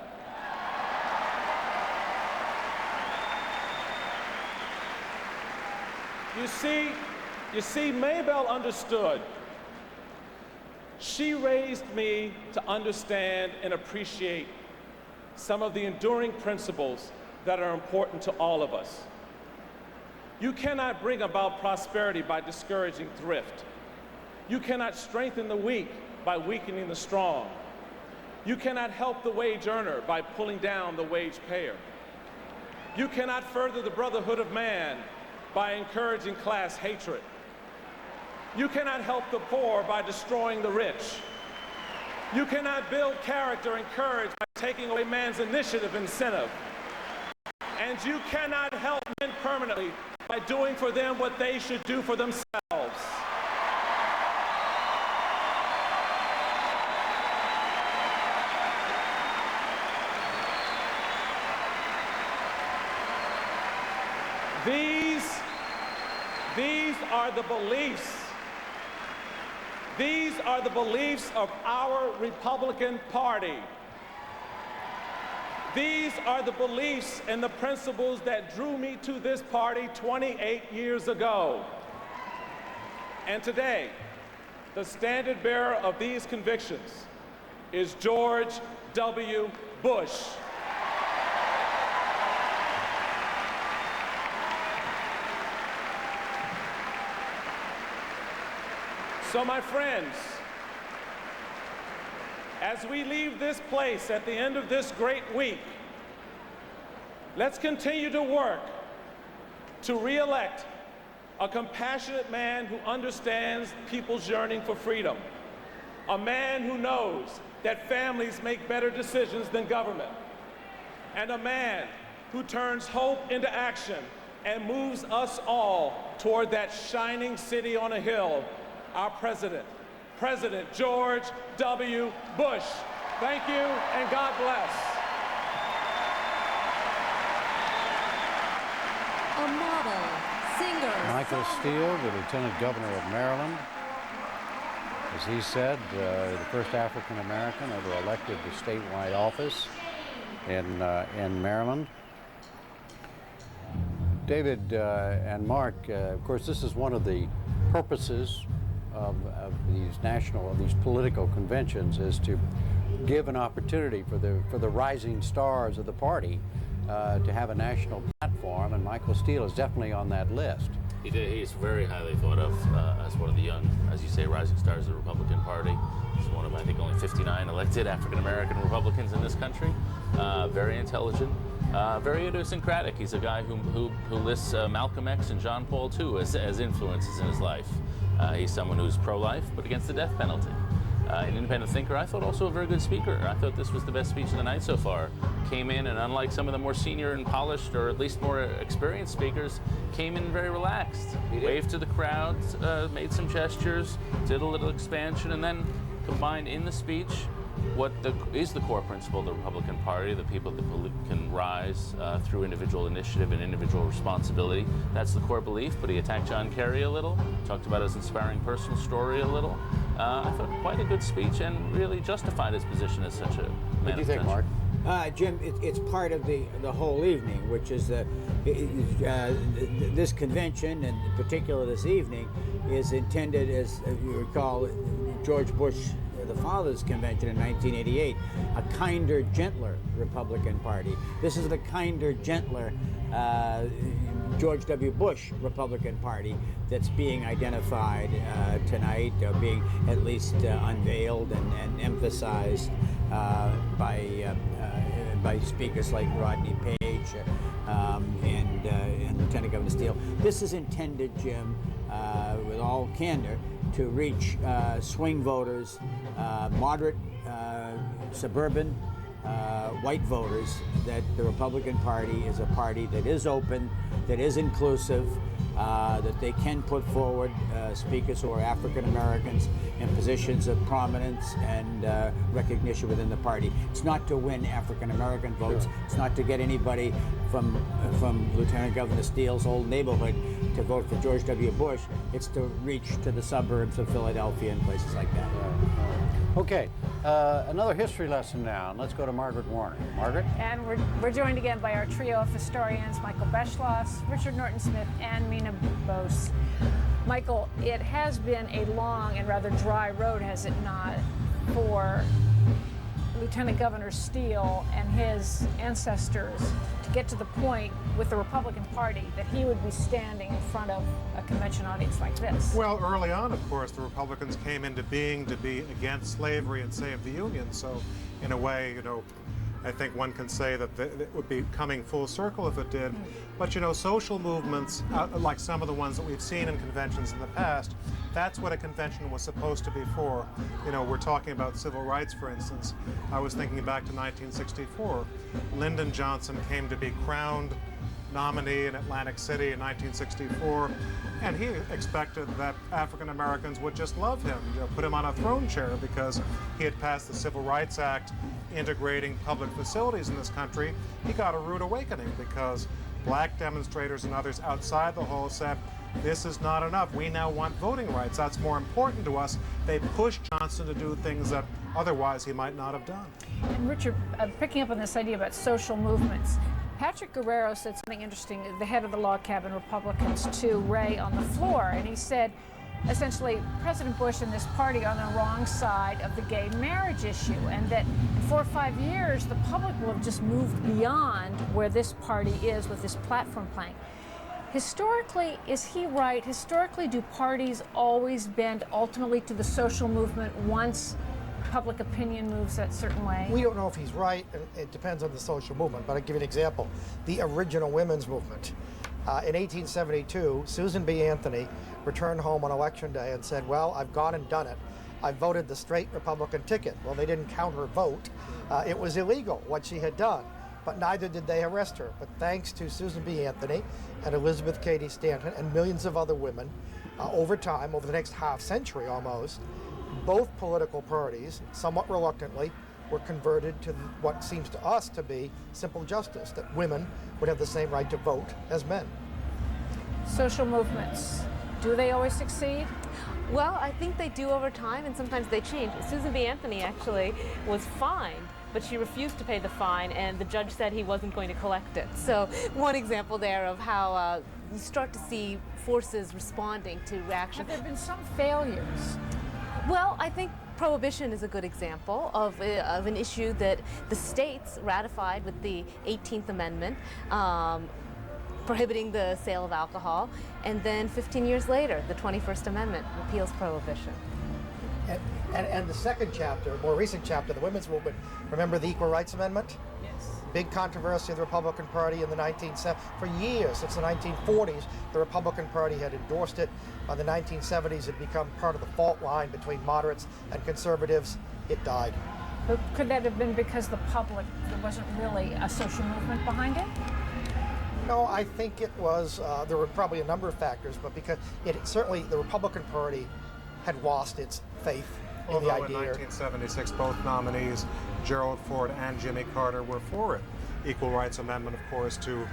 You see, Maybelle understood. She raised me to understand and appreciate some of the enduring principles that are important to all of us. You cannot bring about prosperity by discouraging thrift. You cannot strengthen the weak by weakening the strong. You cannot help the wage earner by pulling down the wage payer. You cannot further the brotherhood of man by encouraging class hatred. You cannot help the poor by destroying the rich. You cannot build character and courage by taking away man's initiative and incentive. And you cannot help men permanently by doing for them what they should do for themselves. These are the beliefs. These are the beliefs of our Republican Party. These are the beliefs and the principles that drew me to this party 28 years ago. And today, the standard bearer of these convictions is George W. Bush. So, my friends, as we leave this place at the end of this great week, let's continue to work to re-elect a compassionate man who understands people's yearning for freedom, a man who knows that families make better decisions than government, and a man who turns hope into action and moves us all toward that shining city on a hill, our president, President George W. Bush. Thank you, and God bless. A model, singer, Michael Steele, the Lieutenant Governor of Maryland. As he said, the first African American ever elected to statewide office in Maryland. David and Mark, of course, this is one of the purposes of these political conventions, is to give an opportunity for the rising stars of the party to have a national platform, and Michael Steele is definitely on that list. He's very highly thought of as one of the young, as you say, rising stars of the Republican Party. He's one of, I think, only 59 elected African-American Republicans in this country. Very intelligent, very idiosyncratic. He's a guy who lists Malcolm X and John Paul II as influences in his life. He's someone who's pro-life, but against the death penalty. An independent thinker, I thought also a very good speaker. I thought this was the best speech of the night so far. Came in, and unlike some of the more senior and polished, or at least more experienced speakers, came in very relaxed. Waved to the crowd, made some gestures, did a little expansion, and then combined in the speech what is the core principle of the Republican Party, the people that can rise through individual initiative and individual responsibility. That's the core belief, but he attacked John Kerry a little, talked about his inspiring personal story a little. I thought quite a good speech, and really justified his position as such a man. What do you think, Mark? Jim, it's part of the whole evening, which is this convention, and in particular this evening, is intended, as you recall, George Bush the Fathers Convention in 1988, a kinder, gentler Republican Party. This is the kinder, gentler George W. Bush Republican Party that's being identified tonight, or being at least unveiled and emphasized by speakers like Rodney Page and Lieutenant Governor Steele. This is intended, Jim, with all candor, to reach swing voters, moderate, suburban, white voters, that the Republican Party is a party that is open, that is inclusive, that they can put forward speakers who are African Americans in positions of prominence and recognition within the party. It's not to win African American votes. Sure. It's not to get anybody from Lieutenant Governor Steele's old neighborhood to vote for George W. Bush. It's to reach to the suburbs of Philadelphia and places like that. Okay, another history lesson now, and let's go to Margaret Warner. Margaret? And we're joined again by our trio of historians, Michael Beschloss, Richard Norton Smith, and Mina Bose. Michael, it has been a long and rather dry road, has it not, for Lieutenant Governor Steele and his ancestors to get to the point with the Republican Party that he would be standing in front of a convention audience like this. Well, early on, of course, the Republicans came into being to be against slavery and save the Union. So, in a way, I think one can say that it would be coming full circle if it did. But, social movements, like some of the ones that we've seen in conventions in the past, that's what a convention was supposed to be for. We're talking about civil rights, for instance. I was thinking back to 1964. Lyndon Johnson came to be crowned nominee in Atlantic City in 1964, and he expected that African Americans would just love him, put him on a throne chair, because he had passed the Civil Rights Act integrating public facilities in this country. He got a rude awakening because black demonstrators and others outside the hall said, this is not enough. We now want voting rights. That's more important to us. They pushed Johnson to do things that otherwise he might not have done. And Richard, picking up on this idea about social movements, Patrick Guerrero said something interesting, the head of the Log Cabin Republicans, to Ray on the floor, and he said, essentially, President Bush and this party are on the wrong side of the gay marriage issue, and that in 4 or 5 years, the public will have just moved beyond where this party is with this platform playing. Historically, is he right? Historically, do parties always bend ultimately to the social movement once public opinion moves that certain way? We don't know if he's right, and it depends on the social movement, but I'll give you an example. The original women's movement. In 1872, Susan B. Anthony returned home on Election Day and said, well, I've gone and done it. I voted the straight Republican ticket. Well, they didn't count her vote. It was illegal, what she had done, but neither did they arrest her. But thanks to Susan B. Anthony and Elizabeth Cady Stanton and millions of other women, over time, over the next half century almost, both political parties, somewhat reluctantly, were converted to what seems to us to be simple justice, that women would have the same right to vote as men. Social movements, do they always succeed? Well, I think they do over time, and sometimes they change. Susan B. Anthony actually was fined, but she refused to pay the fine, and the judge said he wasn't going to collect it. So one example there of how you start to see forces responding to reaction. Have there been some failures? Well, I think prohibition is a good example of an issue that the states ratified with the 18th Amendment, prohibiting the sale of alcohol, and then 15 years later, the 21st Amendment repeals prohibition. And the second chapter, more recent chapter, the women's movement, remember the Equal Rights Amendment? Yes. Big controversy of the Republican Party in the 1970s. For years, since the 1940s, the Republican Party had endorsed it. By the 1970s, it had become part of the fault line between moderates and conservatives. It died. But could that have been because the public, there wasn't really a social movement behind it? No, I think it was, there were probably a number of factors, but because certainly the Republican Party had lost its faith in the idea. In 1976, both nominees, Gerald Ford and Jimmy Carter, were for it. Equal Rights Amendment, of course, to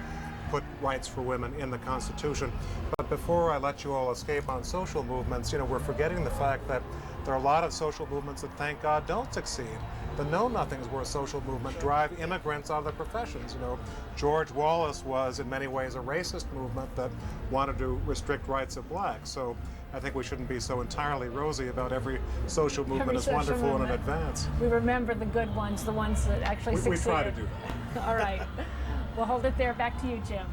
put rights for women in the Constitution. But before I let you all escape on social movements, we're forgetting the fact that there are a lot of social movements that, thank God, don't succeed. The Know Nothings were a social movement, drive immigrants out of the professions. George Wallace was, in many ways, a racist movement that wanted to restrict rights of blacks. So I think we shouldn't be so entirely rosy about every social movement Every as social wonderful and an movement. advance. We remember the good ones, the ones that actually We succeeded. try to do that. All right. We'll hold it there. Back to you, Jim.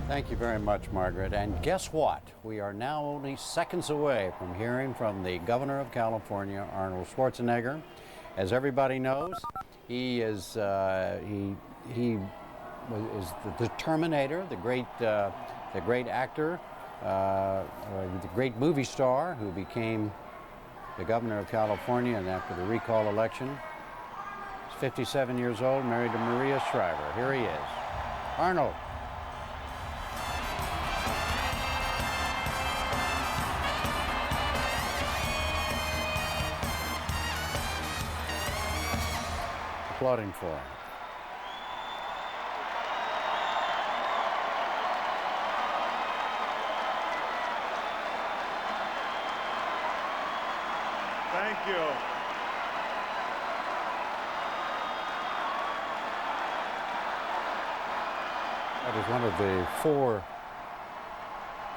Thank you very much, Margaret. And guess what? We are now only seconds away from hearing from the governor of California, Arnold Schwarzenegger. As everybody knows, he is the Terminator, the great actor, the great movie star who became the governor of California and after the recall election. He's 57 years old, married to Maria Shriver. Here he is. Arnold. Applauding for him. Thank you. That is one of the 4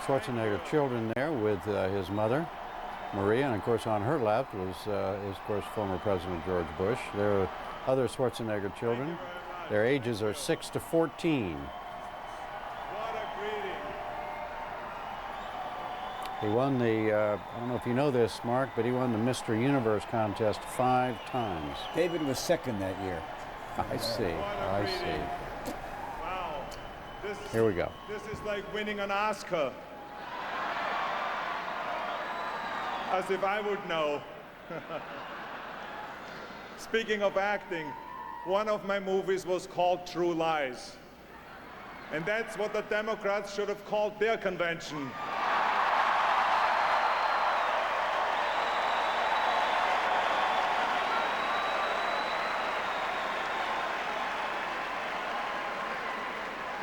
Schwarzenegger children there with his mother, Maria, and of course on her left was, of course, former President George Bush. There are other Schwarzenegger children. Their ages are 6 to 14. What a greeting. He won the, I don't know if you know this, Mark, but he won the Mr. Universe contest 5 times. David was second that year. I see, I see. Wow. Here we go. This is like winning an Oscar. As if I would know. Speaking of acting, one of my movies was called True Lies. And that's what the Democrats should have called their convention.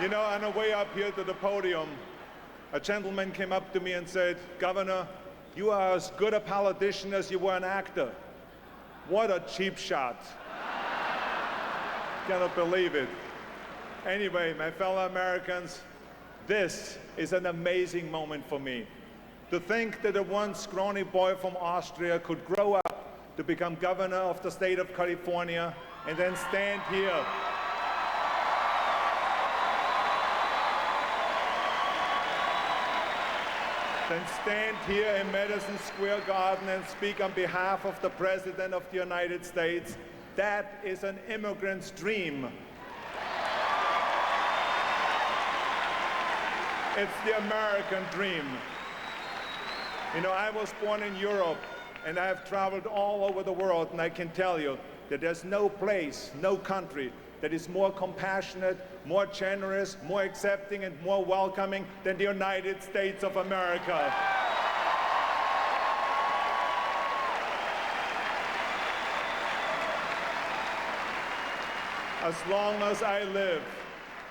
You know, on the way up here to the podium, a gentleman came up to me and said, "Governor, you are as good a politician as you were an actor." What a cheap shot. Cannot believe it. Anyway, my fellow Americans, this is an amazing moment for me. To think that a once scrawny boy from Austria could grow up to become governor of the state of California and then stand here in Madison Square Garden and speak on behalf of the President of the United States. That is an immigrant's dream. It's the American dream. You know, I was born in Europe and I have traveled all over the world, and I can tell you that there's no place, no country that is more compassionate, more generous, more accepting, and more welcoming than the United States of America. As long as I live,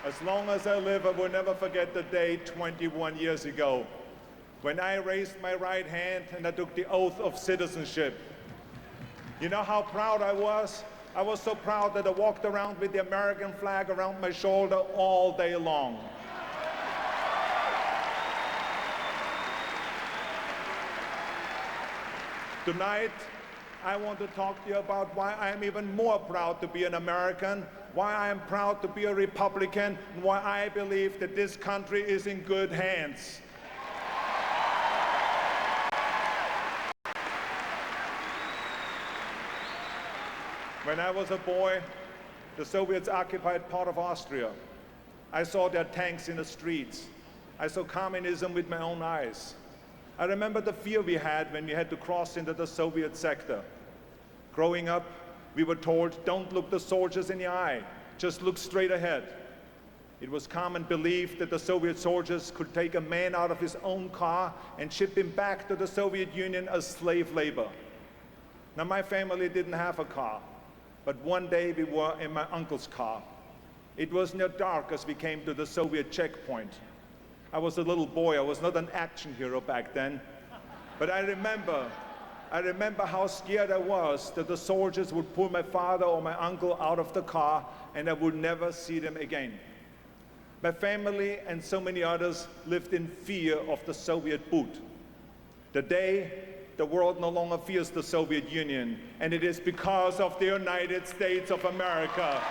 I will never forget the day 21 years ago when I raised my right hand and I took the oath of citizenship. You know how proud I was? I was so proud that I walked around with the American flag around my shoulder all day long. Tonight, I want to talk to you about why I am even more proud to be an American, why I am proud to be a Republican, and why I believe that this country is in good hands. When I was a boy, the Soviets occupied part of Austria. I saw their tanks in the streets. I saw communism with my own eyes. I remember the fear we had when we had to cross into the Soviet sector. Growing up, we were told, don't look the soldiers in the eye, just look straight ahead. It was common belief that the Soviet soldiers could take a man out of his own car and ship him back to the Soviet Union as slave labor. Now, my family didn't have a car, but one day we were in my uncle's car. It was near dark as we came to the Soviet checkpoint. I was a little boy. I was not an action hero back then. But I remember how scared I was that the soldiers would pull my father or my uncle out of the car and I would never see them again. My family and so many others lived in fear of the Soviet boot. The day the world no longer fears the Soviet Union, and it is because of the United States of America.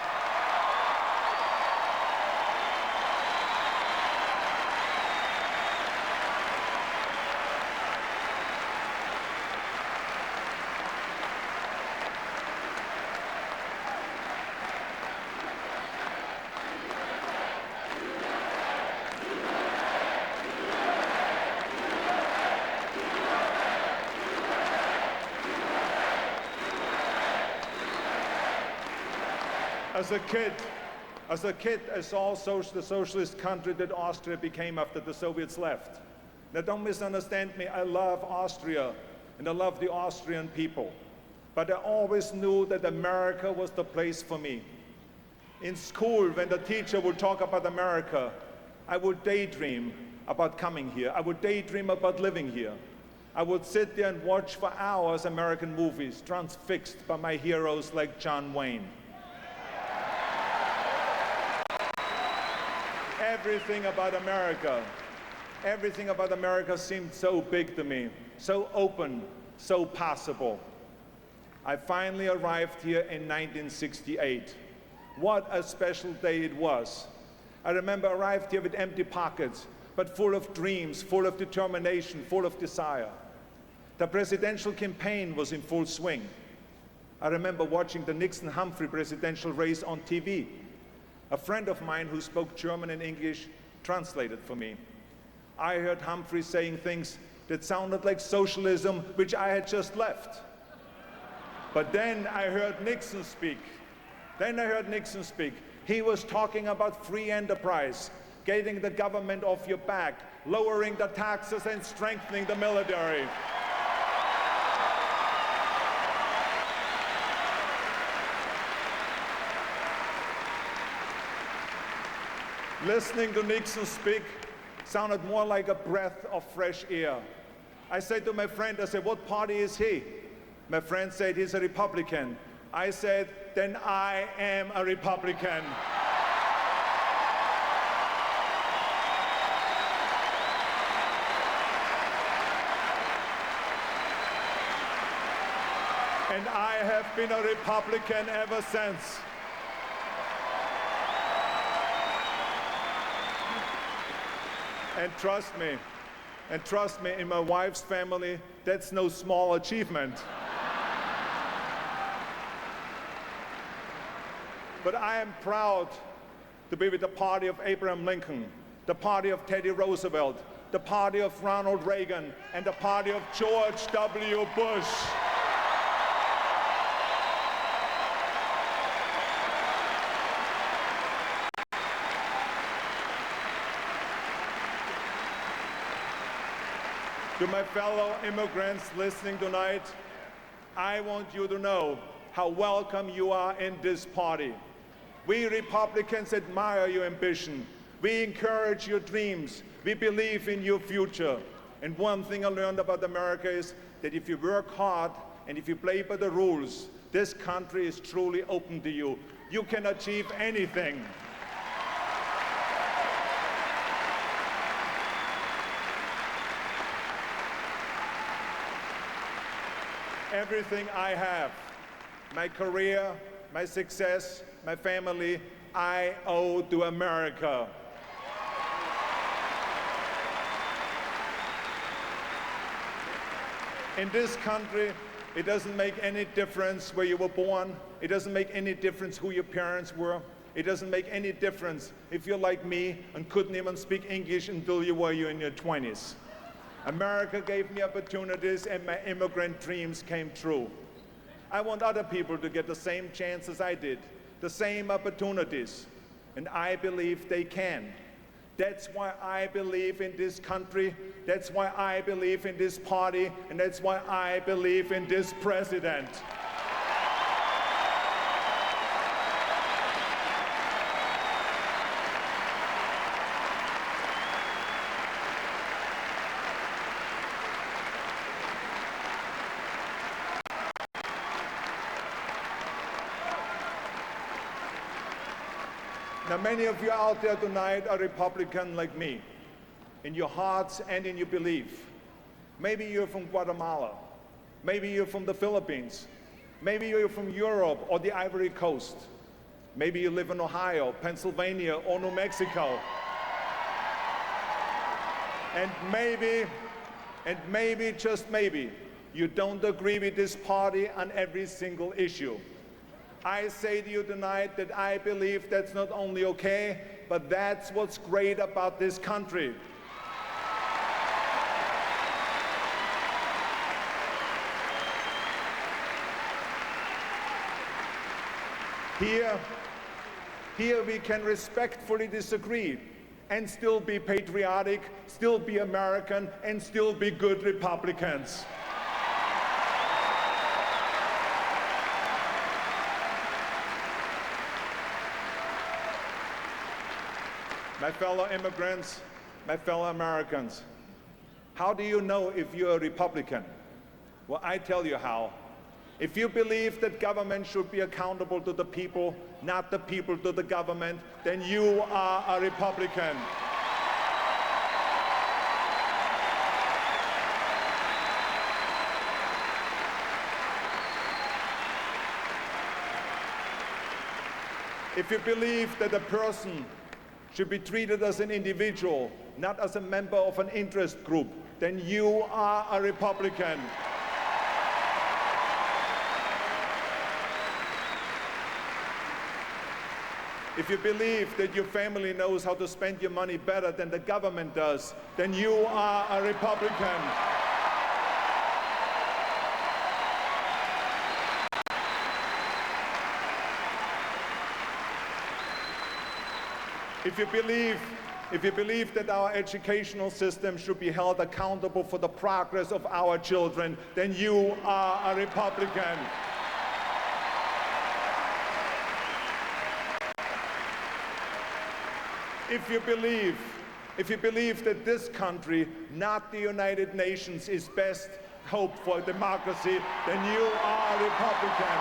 As a kid, I saw the socialist country that Austria became after the Soviets left. Now don't misunderstand me, I love Austria and I love the Austrian people. But I always knew that America was the place for me. In school, when the teacher would talk about America, I would daydream about coming here. I would daydream about living here. I would sit there and watch for hours American movies, transfixed by my heroes like John Wayne. Everything about America seemed so big to me, so open, so possible. I finally arrived here in 1968. What a special day it was. I remember I arrived here with empty pockets, but full of dreams, full of determination, full of desire. The presidential campaign was in full swing. I remember watching the Nixon-Humphrey presidential race on TV. A friend of mine who spoke German and English translated for me. I heard Humphrey saying things that sounded like socialism, which I had just left. But then I heard Nixon speak. He was talking about free enterprise, getting the government off your back, lowering the taxes and strengthening the military. Listening to Nixon speak sounded more like a breath of fresh air. I said to my friend, I said, what party is he? My friend said, he's a Republican. I said, then I am a Republican. And I have been a Republican ever since. And trust me, in my wife's family, that's no small achievement. But I am proud to be with the party of Abraham Lincoln, the party of Teddy Roosevelt, the party of Ronald Reagan, and the party of George W. Bush. To my fellow immigrants listening tonight, I want you to know how welcome you are in this party. We Republicans admire your ambition. We encourage your dreams. We believe in your future. And one thing I learned about America is that if you work hard and if you play by the rules, this country is truly open to you. You can achieve anything. Everything I have, my career, my success, my family, I owe to America. In this country, it doesn't make any difference where you were born. It doesn't make any difference who your parents were. It doesn't make any difference if you're like me and couldn't even speak English until you were in your 20s. America gave me opportunities and my immigrant dreams came true. I want other people to get the same chances I did, the same opportunities, and I believe they can. That's why I believe in this country, that's why I believe in this party, and that's why I believe in this president. Now, many of you out there tonight are Republican like me, in your hearts and in your belief. Maybe you're from Guatemala. Maybe you're from the Philippines. Maybe you're from Europe or the Ivory Coast. Maybe you live in Ohio, Pennsylvania, or New Mexico. And maybe, just maybe, you don't agree with this party on every single issue. I say to you tonight that I believe that's not only okay, but that's what's great about this country. Here we can respectfully disagree and still be patriotic, still be American, and still be good Republicans. My fellow immigrants, my fellow Americans, how do you know if you're a Republican? Well, I tell you how. If you believe that government should be accountable to the people, not the people to the government, then you are a Republican. If you believe that a person should be treated as an individual, not as a member of an interest group, then you are a Republican. If you believe that your family knows how to spend your money better than the government does, then you are a Republican. If you believe that our educational system should be held accountable for the progress of our children, then you are a Republican. If you believe that this country, not the United Nations, is best hope for democracy, then you are a Republican.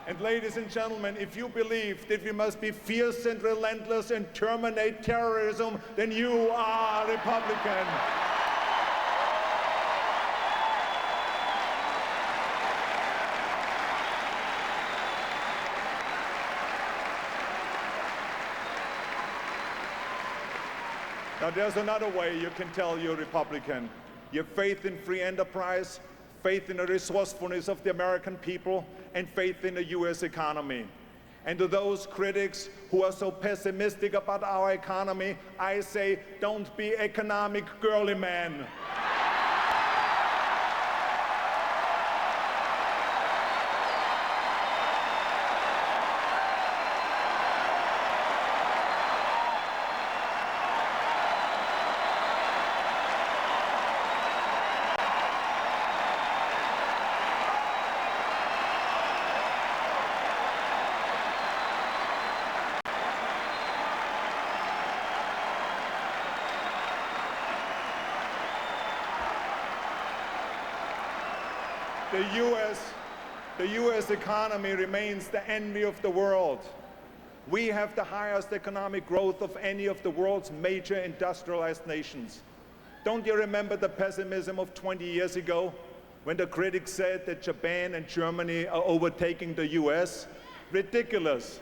And ladies and gentlemen, if you believe that we must be fierce and relentless and terminate terrorism, then you are a Republican. Now there's another way you can tell you're a Republican. Your faith in free enterprise, faith in the resourcefulness of the American people, and faith in the U.S. economy. And to those critics who are so pessimistic about our economy, I say, don't be economic girly man. The U.S. economy remains the envy of the world. We have the highest economic growth of any of the world's major industrialized nations. Don't you remember the pessimism of 20 years ago when the critics said that Japan and Germany are overtaking the U.S.? Ridiculous.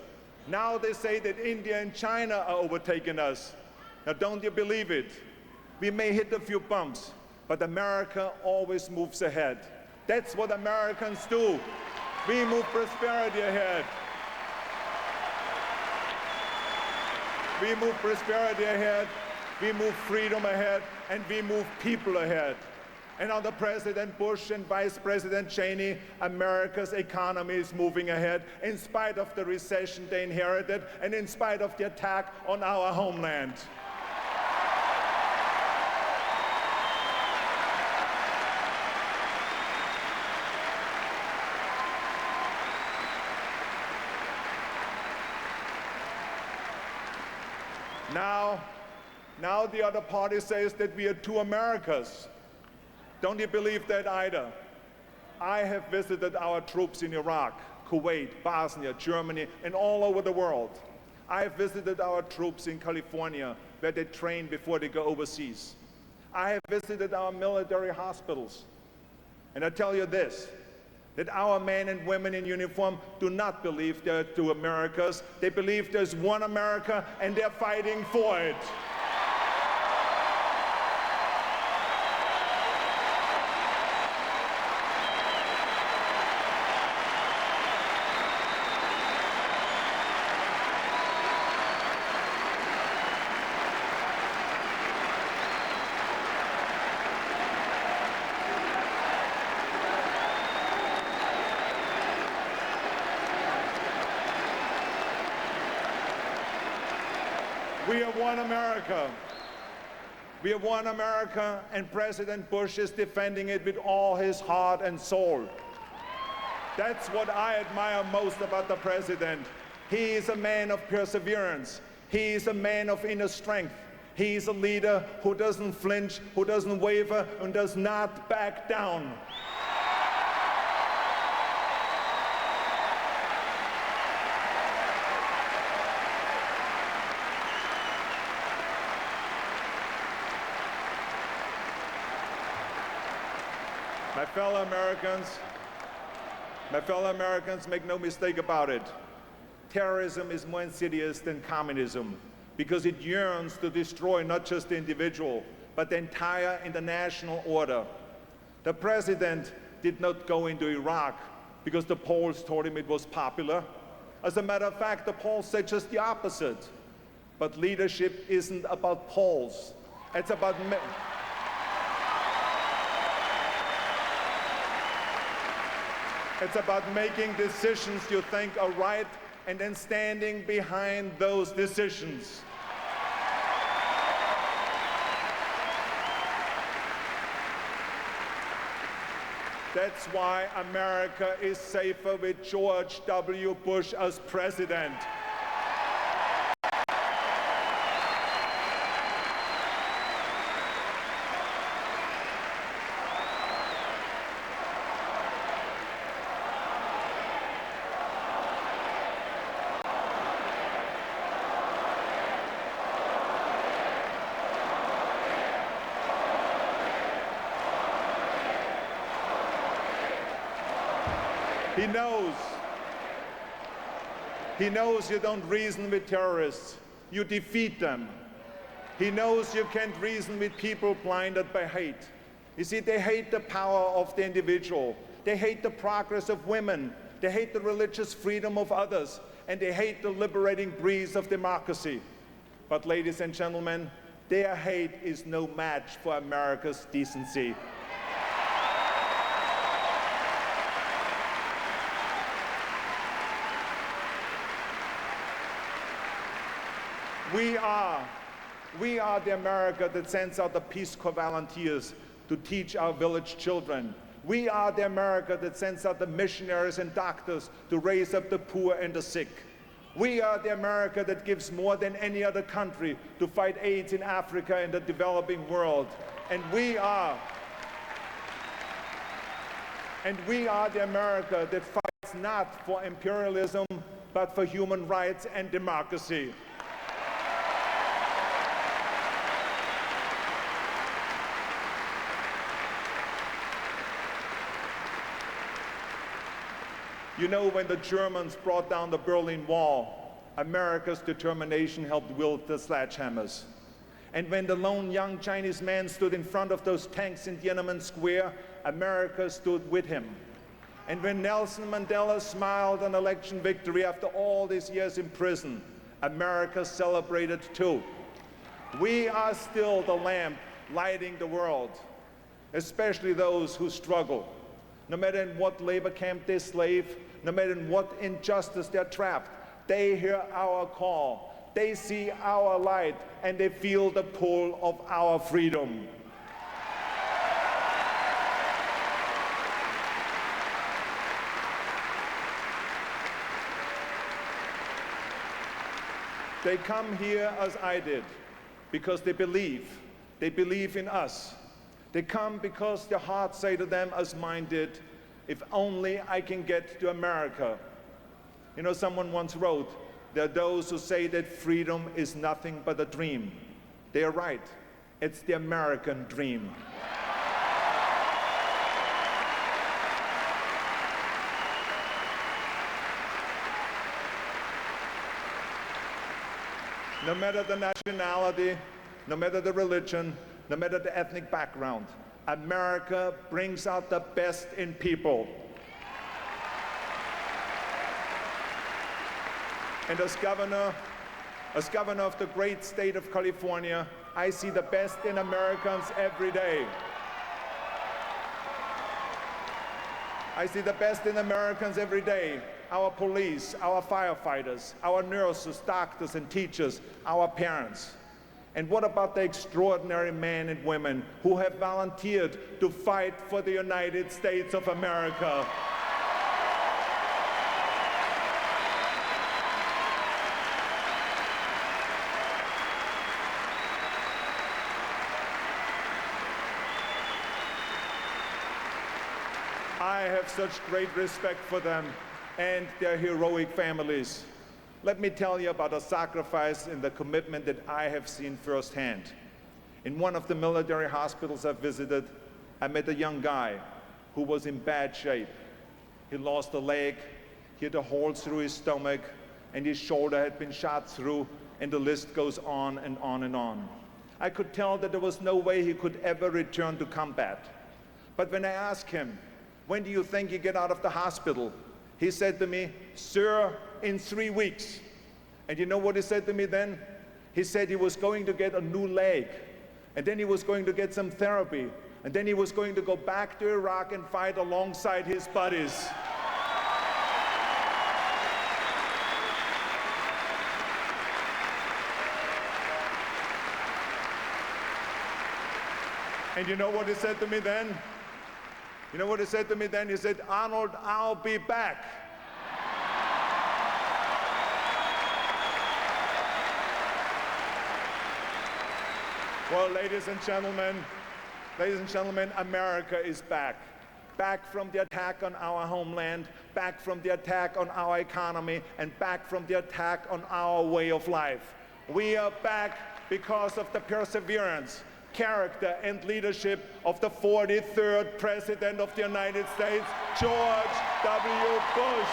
Now they say that India and China are overtaking us. Now don't you believe it? We may hit a few bumps, but America always moves ahead. That's what Americans do. We move prosperity ahead. We move prosperity ahead, we move freedom ahead, and we move people ahead. And under President Bush and Vice President Cheney, America's economy is moving ahead in spite of the recession they inherited and in spite of the attack on our homeland. Now the other party says that we are two Americas. Don't you believe that either? I have visited our troops in Iraq, Kuwait, Bosnia, Germany, and all over the world. I have visited our troops in California, where they train before they go overseas. I have visited our military hospitals. And I tell you this, that our men and women in uniform do not believe there are two Americas. They believe there's one America, and they're fighting for it. We are one America. We are one America, and President Bush is defending it with all his heart and soul. That's what I admire most about the president. He is a man of perseverance. He is a man of inner strength. He is a leader who doesn't flinch, who doesn't waver, and does not back down. My fellow Americans, make no mistake about it. Terrorism is more insidious than communism because it yearns to destroy not just the individual, but the entire international order. The president did not go into Iraq because the Poles told him it was popular. As a matter of fact, the Poles said just the opposite. But leadership isn't about polls. It's about It's about making decisions you think are right and then standing behind those decisions. That's why America is safer with George W. Bush as president. He knows you don't reason with terrorists, you defeat them. He knows you can't reason with people blinded by hate. You see, they hate the power of the individual. They hate the progress of women. They hate the religious freedom of others. And they hate the liberating breeze of democracy. But ladies and gentlemen, their hate is no match for America's decency. We are the America that sends out the Peace Corps volunteers to teach our village children. We are the America that sends out the missionaries and doctors to raise up the poor and the sick. We are the America that gives more than any other country to fight AIDS in Africa and the developing world. And we are the America that fights not for imperialism, but for human rights and democracy. You know, when the Germans brought down the Berlin Wall, America's determination helped wield the sledgehammers. And when the lone young Chinese man stood in front of those tanks in Tiananmen Square, America stood with him. And when Nelson Mandela smiled on election victory after all these years in prison, America celebrated too. We are still the lamp lighting the world, especially those who struggle. No matter in what labor camp they slave, no matter in what injustice they're trapped, they hear our call, they see our light, and they feel the pull of our freedom. They come here as I did, because they believe. They believe in us. They come because their hearts say to them, as mine did, if only I can get to America. You know, someone once wrote, there are those who say that freedom is nothing but a dream. They are right. It's the American dream. No matter the nationality, no matter the religion, no matter the ethnic background, America brings out the best in people. And as governor of the great state of California, I see the best in Americans every day. I see the best in Americans every day. Our police, our firefighters, our nurses, doctors and teachers, our parents. And what about the extraordinary men and women who have volunteered to fight for the United States of America? I have such great respect for them and their heroic families. Let me tell you about a sacrifice and the commitment that I have seen firsthand. In one of the military hospitals I visited, I met a young guy who was in bad shape. He lost a leg, he had a hole through his stomach, and his shoulder had been shot through, and the list goes on and on and on. I could tell that there was no way he could ever return to combat. But when I asked him, when do you think you get out of the hospital? He said to me, sir, in 3 weeks. And you know what he said to me then? He said he was going to get a new leg, and then he was going to get some therapy, and then he was going to go back to Iraq and fight alongside his buddies. And you know what he said to me then? You know what he said to me then? He said, Arnold, I'll be back. Well, ladies and gentlemen, America is back. Back from the attack on our homeland, back from the attack on our economy, and back from the attack on our way of life. We are back because of the perseverance, character, and leadership of the 43rd President of the United States, George W. Bush.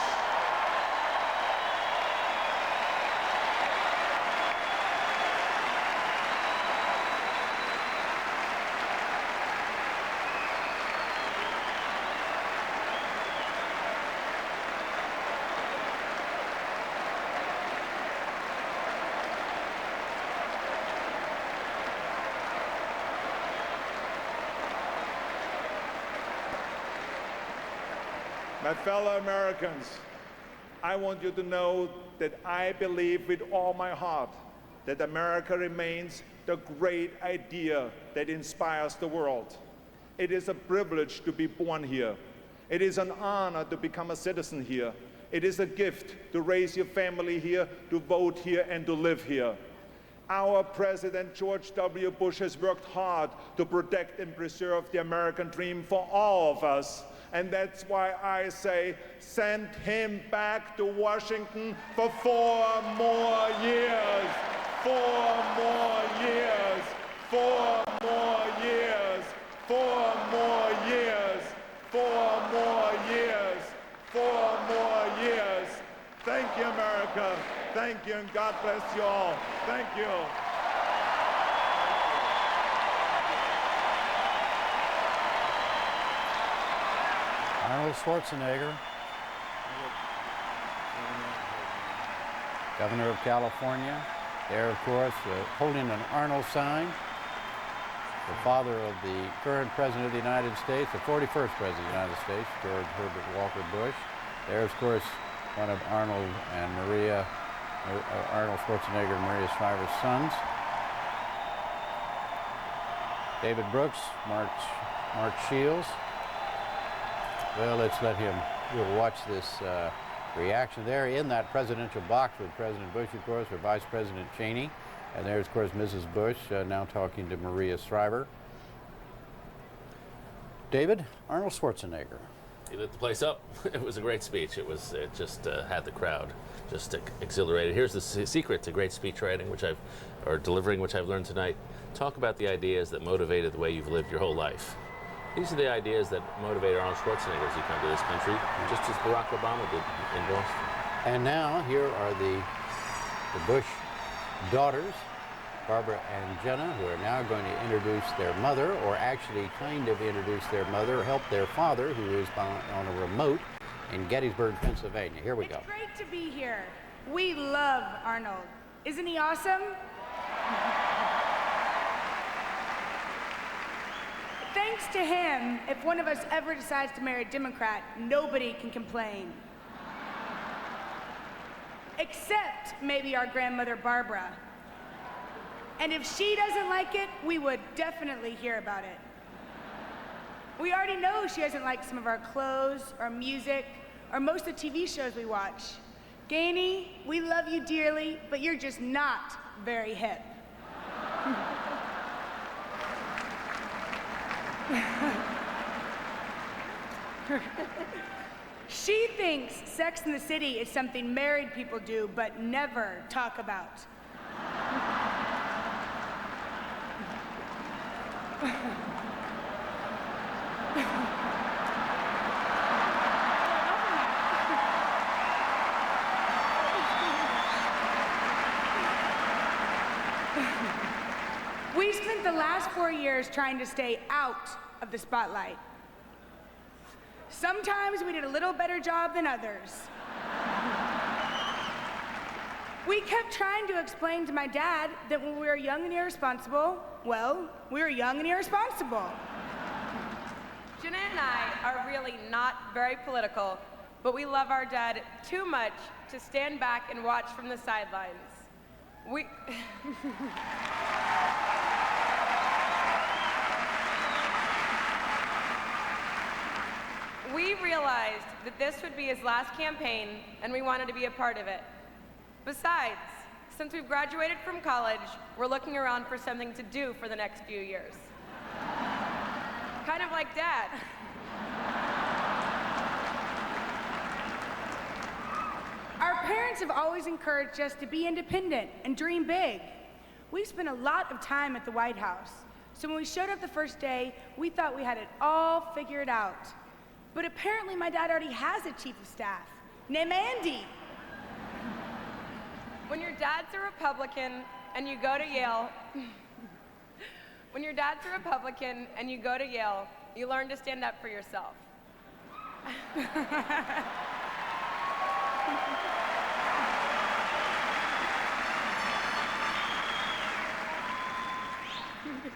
My fellow Americans, I want you to know that I believe with all my heart that America remains the great idea that inspires the world. It is a privilege to be born here. It is an honor to become a citizen here. It is a gift to raise your family here, to vote here, and to live here. Our President, George W. Bush, has worked hard to protect and preserve the American dream for all of us. And that's why I say, send him back to Washington for 4 more years. 4 more years. 4 more years. 4 more years. 4 more years. 4 more years. Thank you, America. Thank you, and God bless you all. Thank you. Arnold Schwarzenegger, Governor of California, there, of course, holding an Arnold sign, the father of the current President of the United States, the 41st President of the United States, George Herbert Walker Bush. There, of course, one of Arnold Schwarzenegger and Maria Shriver's sons. David Brooks, Mark Shields. Well, let's let him. We'll watch this reaction there in that presidential box with President Bush, of course, or Vice President Cheney. And there's, of course, Mrs. Bush now talking to Maria Shriver. David, Arnold Schwarzenegger. He lit the place up. It was a great speech. It just had the crowd just exhilarated. Here's the secret to great speech writing, or delivering, which I've learned tonight. Talk about the ideas that motivated the way you've lived your whole life. These are the ideas that motivated Arnold Schwarzenegger as he came to this country, just as Barack Obama did in Boston. And now here are the Bush daughters, Barbara and Jenna, who are now going to introduce their mother, or actually kind of introduce their mother, help their father, who is on a remote in Gettysburg, Pennsylvania. Here we go. It's great to be here. We love Arnold. Isn't he awesome? Thanks to him, if one of us ever decides to marry a Democrat, nobody can complain. Except maybe our grandmother Barbara. And if she doesn't like it, we would definitely hear about it. We already know she doesn't like some of our clothes, our music, or most of the TV shows we watch. Gainey, we love you dearly, but you're just not very hip. She thinks Sex in the City is something married people do, but never talk about. We spent the last 4 years trying to stay out of the spotlight. Sometimes we did a little better job than others. We kept trying to explain to my dad that when we were young and irresponsible, well, we were young and irresponsible. Jenna and I are really not very political, but we love our dad too much to stand back and watch from the sidelines. We realized that this would be his last campaign, and we wanted to be a part of it. Besides, since we've graduated from college, we're looking around for something to do for the next few years. Kind of like Dad. Our parents have always encouraged us to be independent and dream big. We've spent a lot of time at the White House, so when we showed up the first day, we thought we had it all figured out. But apparently my dad already has a chief of staff named Andy. When your dad's a Republican and you go to Yale, you learn to stand up for yourself.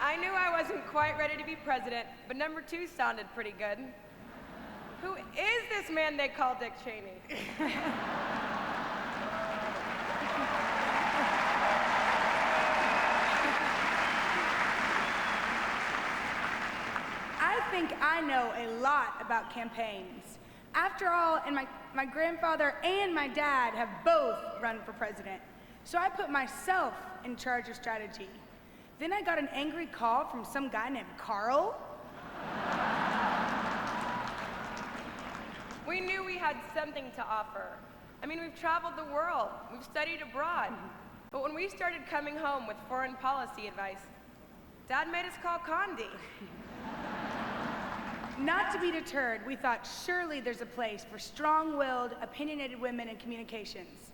I knew I wasn't quite ready to be president, but number 2 sounded pretty good. Who is this man they call Dick Cheney? I think I know a lot about campaigns. After all, and my grandfather and my dad have both run for president. So I put myself in charge of strategy. Then I got an angry call from some guy named Carl. We knew we had something to offer. I mean, we've traveled the world, we've studied abroad. But when we started coming home with foreign policy advice, Dad made us call Condi. Not to be deterred, we thought surely there's a place for strong-willed, opinionated women in communications.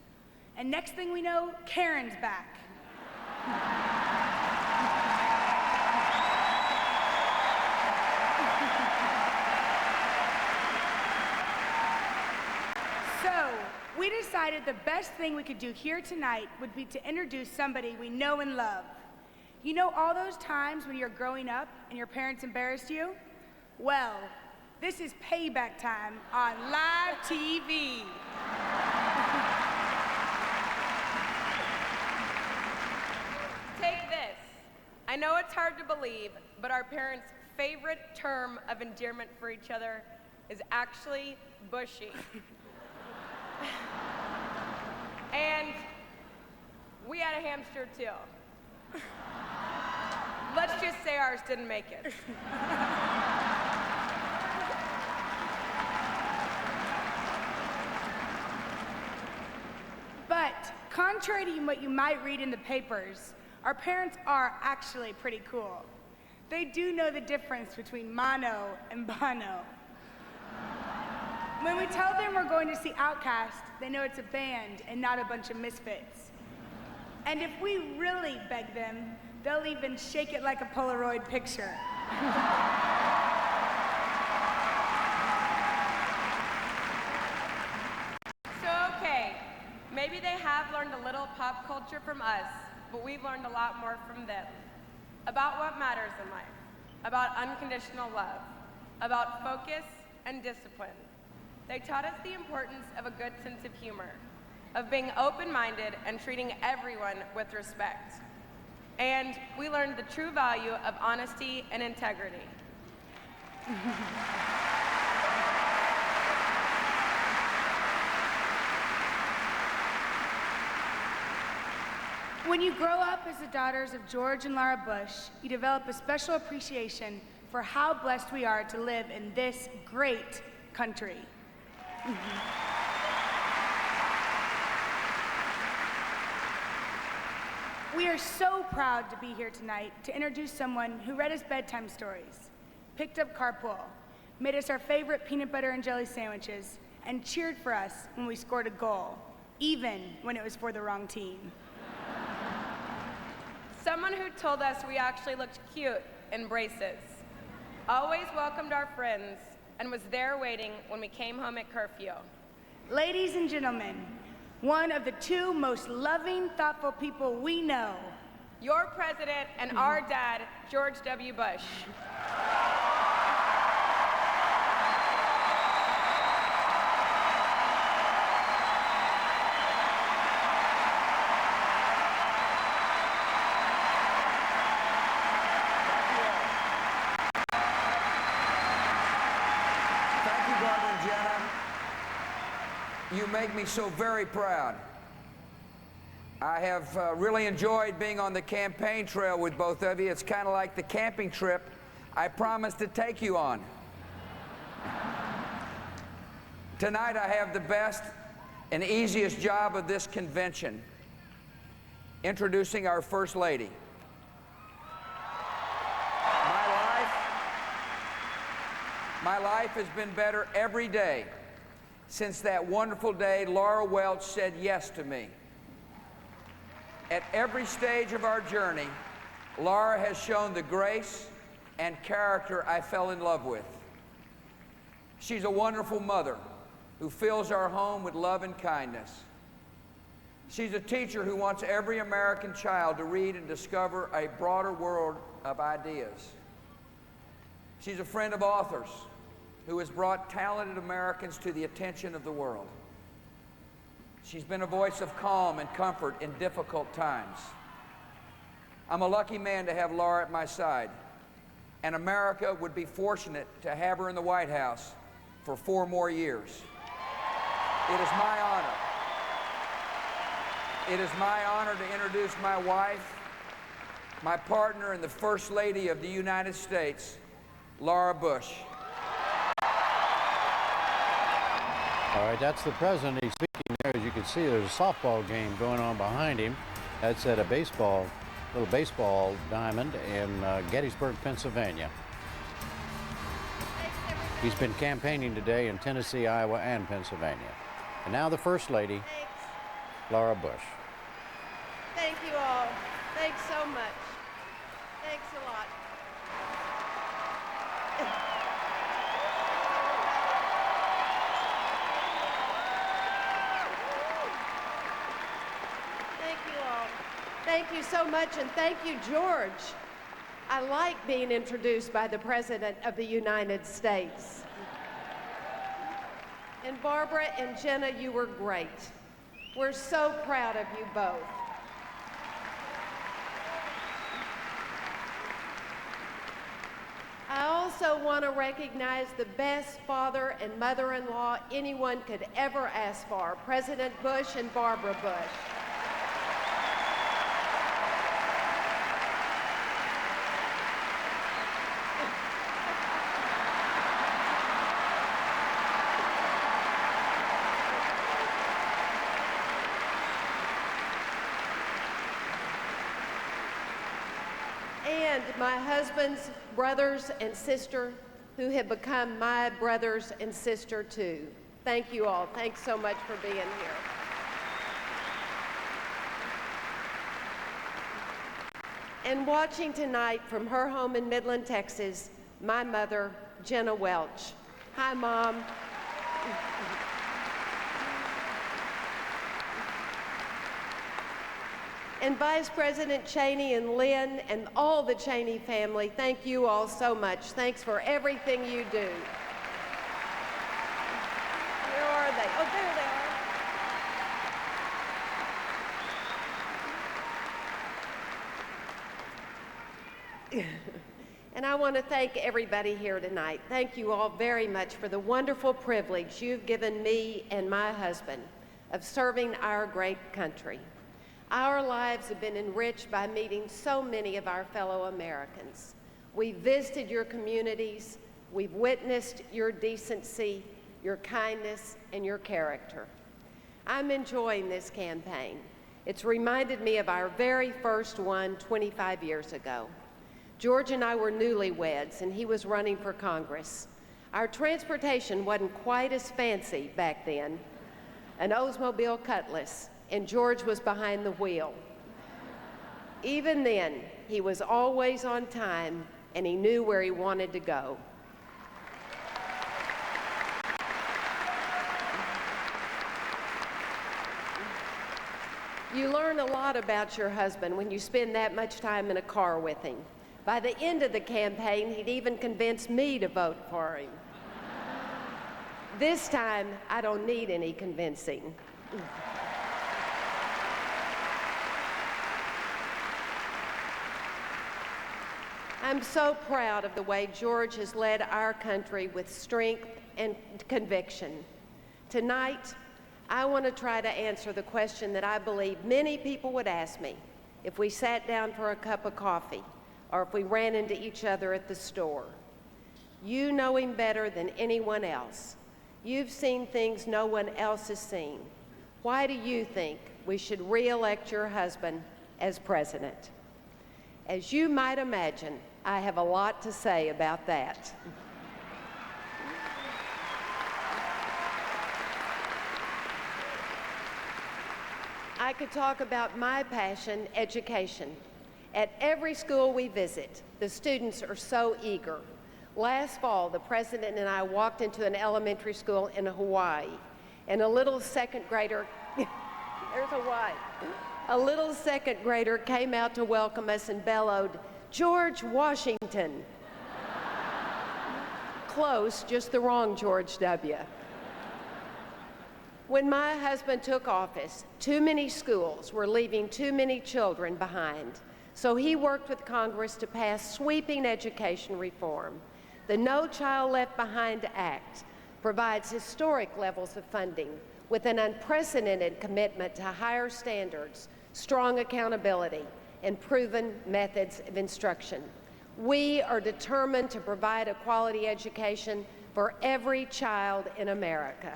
And next thing we know, Karen's back. So, we decided the best thing we could do here tonight would be to introduce somebody we know and love. You know all those times when you're growing up and your parents embarrassed you? Well, this is payback time on live TV. Take this. I know it's hard to believe, but our parents' favorite term of endearment for each other is actually bushy. hamster too. Let's just say ours didn't make it. But contrary to what you might read in the papers, our parents are actually pretty cool. They do know the difference between mono and bono. When we tell them we're going to see Outkast, they know it's a band and not a bunch of misfits. And if we really beg them, they'll even shake it like a Polaroid picture. So, okay, maybe they have learned a little pop culture from us, but we've learned a lot more from them. About what matters in life, about unconditional love, about focus and discipline. They taught us the importance of a good sense of humor, of being open-minded and treating everyone with respect. And we learned the true value of honesty and integrity. When you grow up as the daughters of George and Laura Bush, you develop a special appreciation for how blessed we are to live in this great country. We are so proud to be here tonight to introduce someone who read us bedtime stories, picked up carpool, made us our favorite peanut butter and jelly sandwiches, and cheered for us when we scored a goal, even when it was for the wrong team. Someone who told us we actually looked cute in braces, always welcomed our friends, and was there waiting when we came home at curfew. Ladies and gentlemen, one of the two most loving, thoughtful people we know. Your president and our dad, George W. Bush. You make me so very proud. I have really enjoyed being on the campaign trail with both of you. It's kind of like the camping trip I promised to take you on. Tonight I have the best and easiest job of this convention, introducing our First Lady. My life has been better every day since that wonderful day Laura Welch said yes to me. At every stage of our journey, Laura has shown the grace and character I fell in love with. She's a wonderful mother who fills our home with love and kindness. She's a teacher who wants every American child to read and discover a broader world of ideas. She's a friend of authors who has brought talented Americans to the attention of the world. She's been a voice of calm and comfort in difficult times. I'm a lucky man to have Laura at my side, and America would be fortunate to have her in the White House for 4 more years. It is my honor. It is my honor to introduce my wife, my partner and the First Lady of the United States, Laura Bush. All right, that's the president. He's speaking there. As you can see, there's a softball game going on behind him. That's at a little baseball diamond in Gettysburg, Pennsylvania. He's been campaigning today in Tennessee, Iowa, and Pennsylvania. And now the First Lady, Laura Bush. Thank you all. Thanks so much. Thanks a lot. Thank you so much, and thank you, George. I like being introduced by the President of the United States. And Barbara and Jenna, you were great. We're so proud of you both. I also want to recognize the best father and mother-in-law anyone could ever ask for, President Bush and Barbara Bush. and my husband's brothers and sister who have become my brothers and sister too. Thank you all. Thanks so much for being here. And watching tonight from her home in Midland, Texas, my mother, Jenna Welch. Hi, Mom. And Vice President Cheney and Lynn and all the Cheney family, thank you all so much. Thanks for everything you do. Where are they? Oh, there they are. And I want to thank everybody here tonight. Thank you all very much for the wonderful privilege you've given me and my husband of serving our great country. Our lives have been enriched by meeting so many of our fellow Americans. We've visited your communities, we've witnessed your decency, your kindness, and your character. I'm enjoying this campaign. It's reminded me of our very first one 25 years ago. George and I were newlyweds, and he was running for Congress. Our transportation wasn't quite as fancy back then, an Oldsmobile Cutlass, and George was behind the wheel. Even then, he was always on time, and he knew where he wanted to go. You learn a lot about your husband when you spend that much time in a car with him. By the end of the campaign, he'd even convinced me to vote for him. This time, I don't need any convincing. I'm so proud of the way George has led our country with strength and conviction. Tonight, I want to try to answer the question that I believe many people would ask me if we sat down for a cup of coffee or if we ran into each other at the store. You know him better than anyone else. You've seen things no one else has seen. Why do you think we should re-elect your husband as president? As you might imagine, I have a lot to say about that. I could talk about my passion, education. At every school we visit, the students are so eager. Last fall, the president and I walked into an elementary school in Hawaii, and a little second grader, there's Hawaii, a little second grader came out to welcome us and bellowed, "George Washington." Close, just the wrong George W. When my husband took office, too many schools were leaving too many children behind. So he worked with Congress to pass sweeping education reform. The No Child Left Behind Act provides historic levels of funding with an unprecedented commitment to higher standards, strong accountability, and proven methods of instruction. We are determined to provide a quality education for every child in America.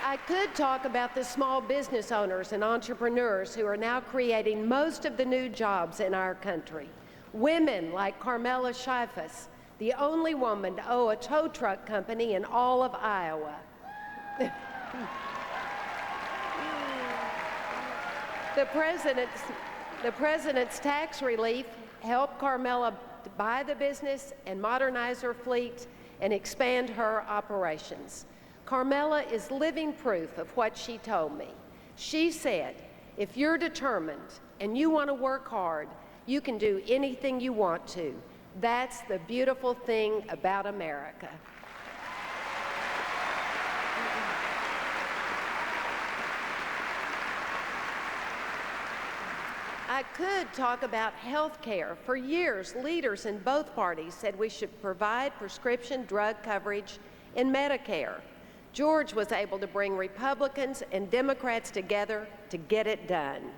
I could talk about the small business owners and entrepreneurs who are now creating most of the new jobs in our country. Women like Carmela Scheifus, the only woman to own a tow truck company in all of Iowa. The president's tax relief helped Carmela buy the business and modernize her fleet and expand her operations. Carmela is living proof of what she told me. She said, if you're determined and you want to work hard, you can do anything you want to. That's the beautiful thing about America. I could talk about health care. For years, leaders in both parties said we should provide prescription drug coverage in Medicare. George was able to bring Republicans and Democrats together to get it done.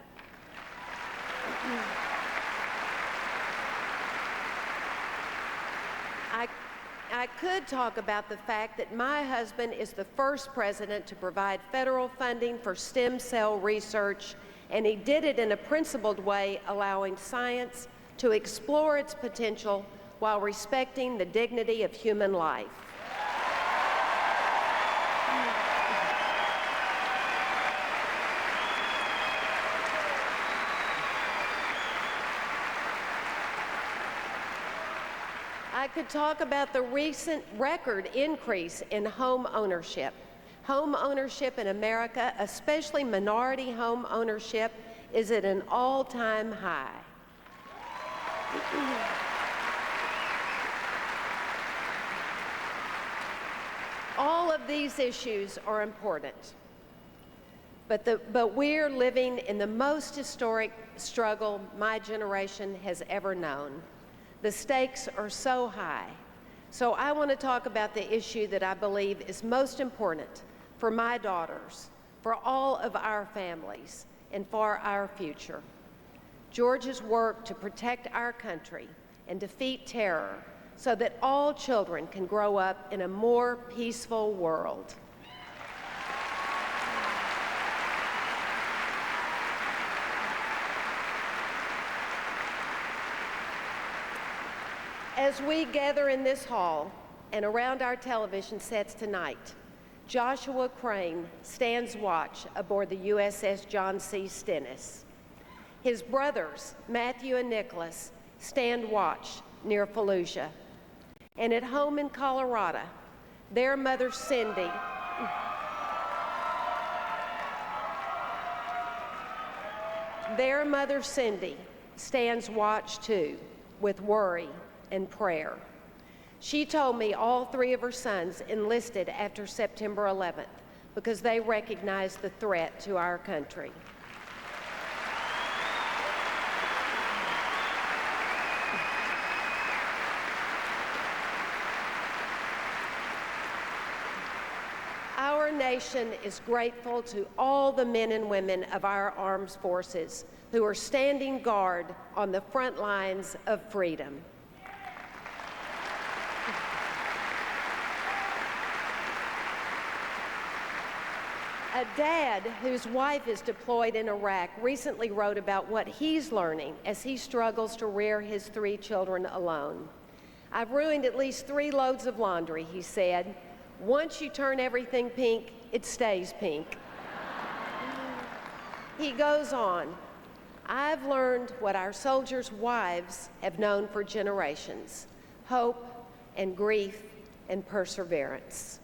I could talk about the fact that my husband is the first president to provide federal funding for stem cell research, and he did it in a principled way, allowing science to explore its potential while respecting the dignity of human life. I could talk about the recent record increase in home ownership. Home ownership in America, especially minority home ownership, is at an all-time high. All of these issues are important, but we're living in the most historic struggle my generation has ever known. The stakes are so high. So I want to talk about the issue that I believe is most important for my daughters, for all of our families, and for our future. George's work to protect our country and defeat terror so that all children can grow up in a more peaceful world. As we gather in this hall and around our television sets tonight, Joshua Crane stands watch aboard the USS John C. Stennis. His brothers, Matthew and Nicholas, stand watch near Fallujah. And at home in Colorado, their mother, Cindy, stands watch too, with worry and prayer. She told me all three of her sons enlisted after September 11th because they recognized the threat to our country. Our nation is grateful to all the men and women of our armed forces who are standing guard on the front lines of freedom. A dad whose wife is deployed in Iraq recently wrote about what he's learning as he struggles to rear his 3 children alone. "I've ruined at least 3 loads of laundry," he said. "Once you turn everything pink, it stays pink." He goes on, "I've learned what our soldiers' wives have known for generations: hope and grief and perseverance."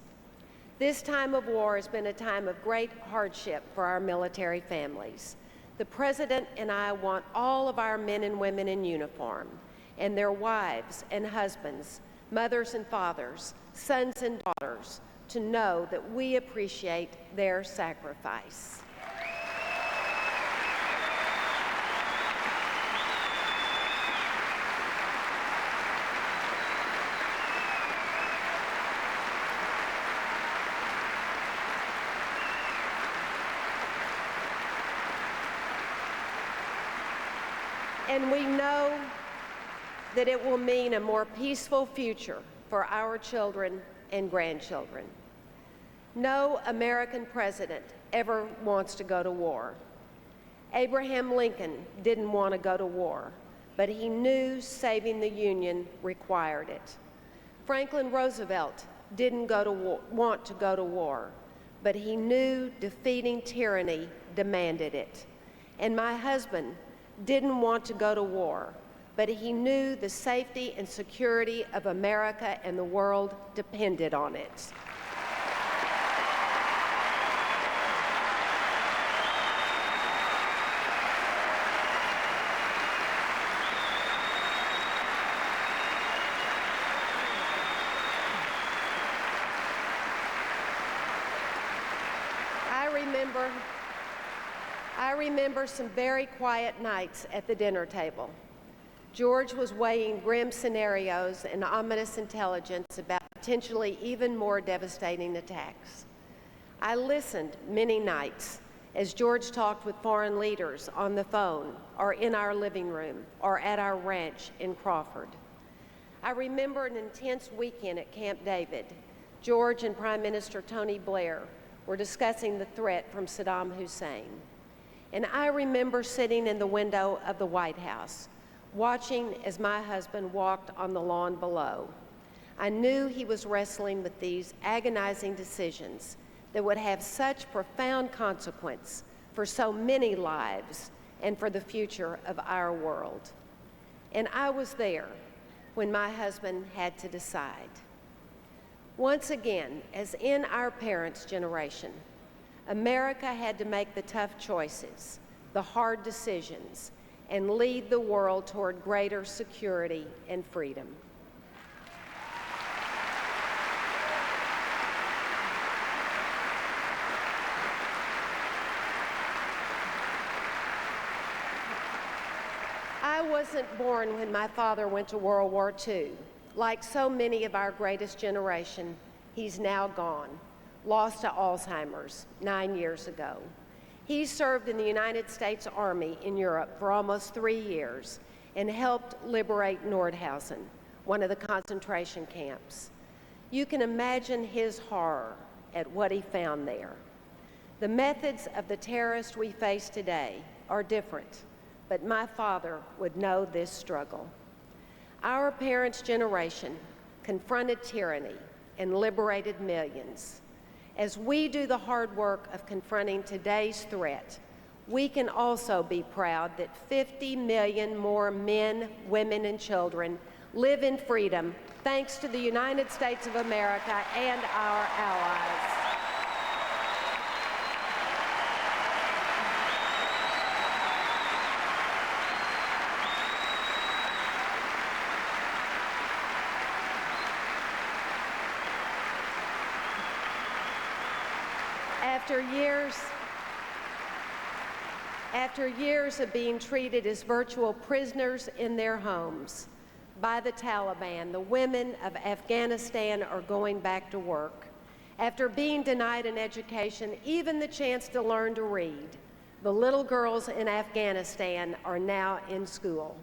This time of war has been a time of great hardship for our military families. The President and I want all of our men and women in uniform and their wives and husbands, mothers and fathers, sons and daughters, to know that we appreciate their sacrifice. And we know that it will mean a more peaceful future for our children and grandchildren. No American president ever wants to go to war. Abraham Lincoln didn't want to go to war, but he knew saving the Union required it. Franklin Roosevelt didn't want to go to war, but he knew defeating tyranny demanded it. And my husband didn't want to go to war, but he knew the safety and security of America and the world depended on it. I remember some very quiet nights at the dinner table. George was weighing grim scenarios and ominous intelligence about potentially even more devastating attacks. I listened many nights as George talked with foreign leaders on the phone or in our living room or at our ranch in Crawford. I remember an intense weekend at Camp David. George and Prime Minister Tony Blair were discussing the threat from Saddam Hussein. And I remember sitting in the window of the White House, watching as my husband walked on the lawn below. I knew he was wrestling with these agonizing decisions that would have such profound consequence for so many lives and for the future of our world. And I was there when my husband had to decide. Once again, as in our parents' generation, America had to make the tough choices, the hard decisions, and lead the world toward greater security and freedom. I wasn't born when my father went to World War II. Like so many of our greatest generation, he's now gone, lost to Alzheimer's 9 years ago. He served in the United States Army in Europe for almost 3 years and helped liberate Nordhausen, one of the concentration camps. You can imagine his horror at what he found there. The methods of the terrorists we face today are different, but my father would know this struggle. Our parents' generation confronted tyranny and liberated millions. As we do the hard work of confronting today's threat, we can also be proud that 50 million more men, women, and children live in freedom thanks to the United States of America and our allies. After years of being treated as virtual prisoners in their homes by the Taliban, the women of Afghanistan are going back to work. After being denied an education, even the chance to learn to read, the little girls in Afghanistan are now in school.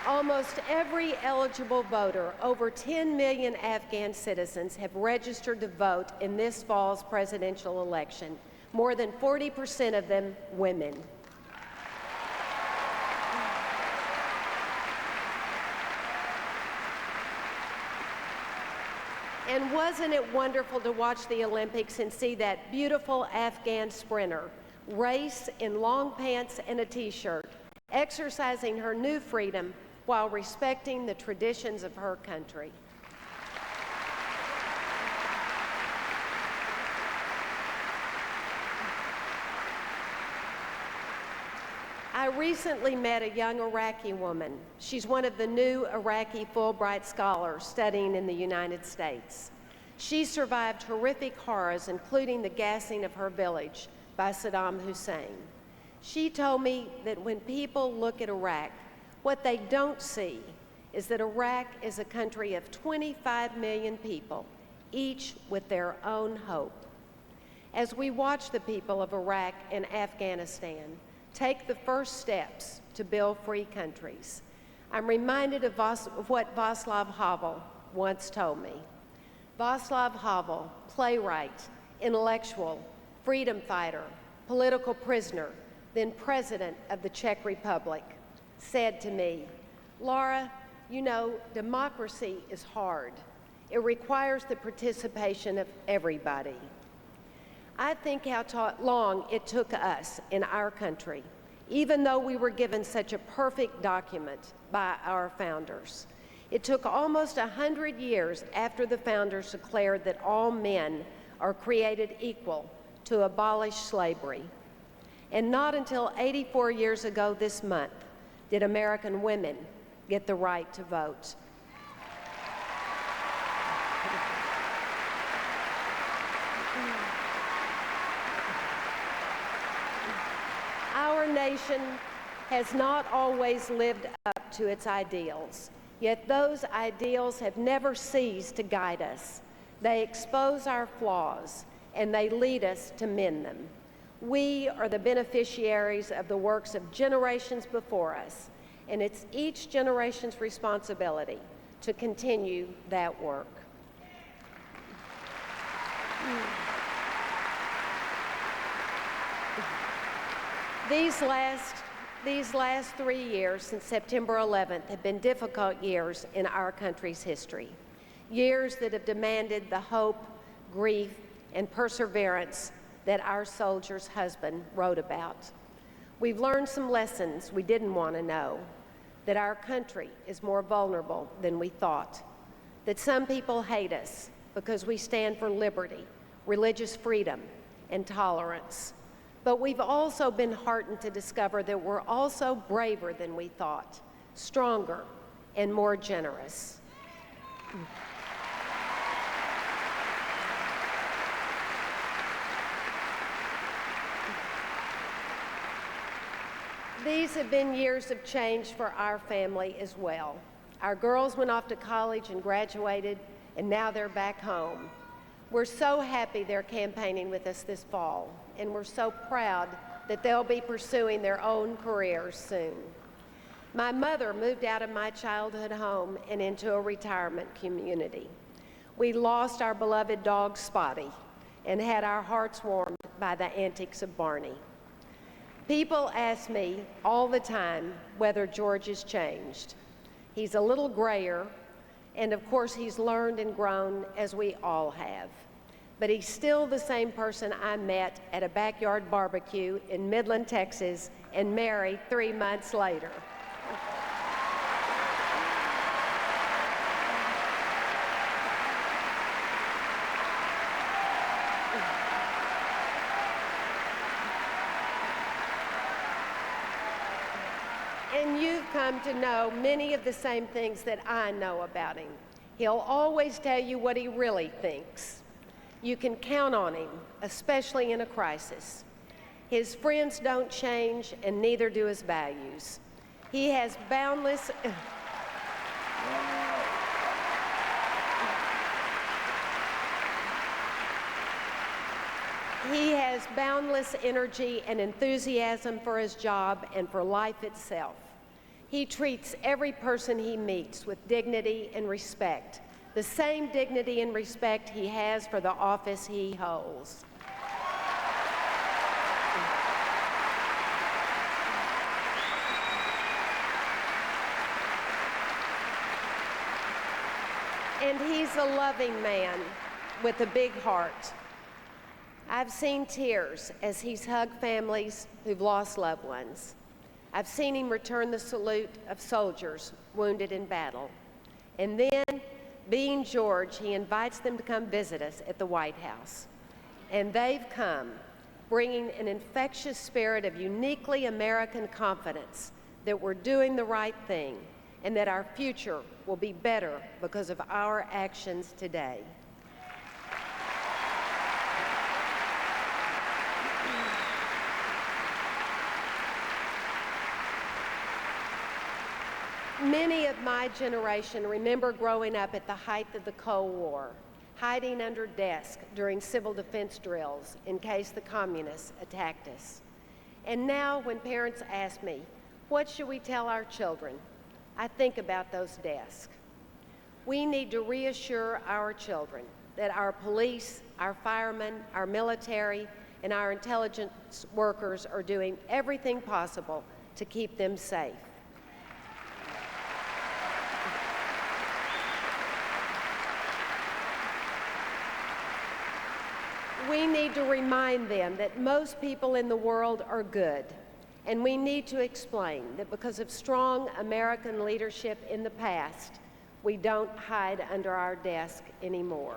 Almost every eligible voter, over 10 million Afghan citizens, have registered to vote in this fall's presidential election, more than 40% of them women. And wasn't it wonderful to watch the Olympics and see that beautiful Afghan sprinter race in long pants and a t-shirt, exercising her new freedom while respecting the traditions of her country. I recently met a young Iraqi woman. She's one of the new Iraqi Fulbright scholars studying in the United States. She survived horrific horrors, including the gassing of her village by Saddam Hussein. She told me that when people look at Iraq, what they don't see is that Iraq is a country of 25 million people, each with their own hope. As we watch the people of Iraq and Afghanistan take the first steps to build free countries, I'm reminded of what Václav Havel once told me. Václav Havel, playwright, intellectual, freedom fighter, political prisoner, then president of the Czech Republic, said to me, "Laura, you know, democracy is hard. It requires the participation of everybody." I think how long it took us in our country, even though we were given such a perfect document by our founders. It took almost 100 years after the founders declared that all men are created equal to abolish slavery. And not until 84 years ago this month did American women get the right to vote. Our nation has not always lived up to its ideals, yet those ideals have never ceased to guide us. They expose our flaws, and they lead us to mend them. We are the beneficiaries of the works of generations before us, and it's each generation's responsibility to continue that work. These last 3 years since September 11th have been difficult years in our country's history. Years that have demanded the hope, grief, and perseverance that our soldiers' husband wrote about. We've learned some lessons we didn't want to know, that our country is more vulnerable than we thought, that some people hate us because we stand for liberty, religious freedom, and tolerance. But we've also been heartened to discover that we're also braver than we thought, stronger, and more generous. These have been years of change for our family as well. Our girls went off to college and graduated, and now they're back home. We're so happy they're campaigning with us this fall, and we're so proud that they'll be pursuing their own careers soon. My mother moved out of my childhood home and into a retirement community. We lost our beloved dog Spotty and had our hearts warmed by the antics of Barney. People ask me all the time whether George has changed. He's a little grayer, and of course he's learned and grown as we all have. But he's still the same person I met at a backyard barbecue in Midland, Texas, and married 3 months later. And you've come to know many of the same things that I know about him. He'll always tell you what he really thinks. You can count on him, especially in a crisis. His friends don't change, and neither do his values. He has boundless... He has boundless energy and enthusiasm for his job and for life itself. He treats every person he meets with dignity and respect, the same dignity and respect he has for the office he holds. And he's a loving man with a big heart. I've seen tears as he's hugged families who've lost loved ones. I've seen him return the salute of soldiers wounded in battle. And then, being George, he invites them to come visit us at the White House. And they've come, bringing an infectious spirit of uniquely American confidence that we're doing the right thing and that our future will be better because of our actions today. Many of my generation remember growing up at the height of the Cold War, hiding under desks during civil defense drills in case the communists attacked us. And now when parents ask me, what should we tell our children? I think about those desks. We need to reassure our children that our police, our firemen, our military, and our intelligence workers are doing everything possible to keep them safe. We need to remind them that most people in the world are good, and we need to explain that because of strong American leadership in the past, we don't hide under our desk anymore.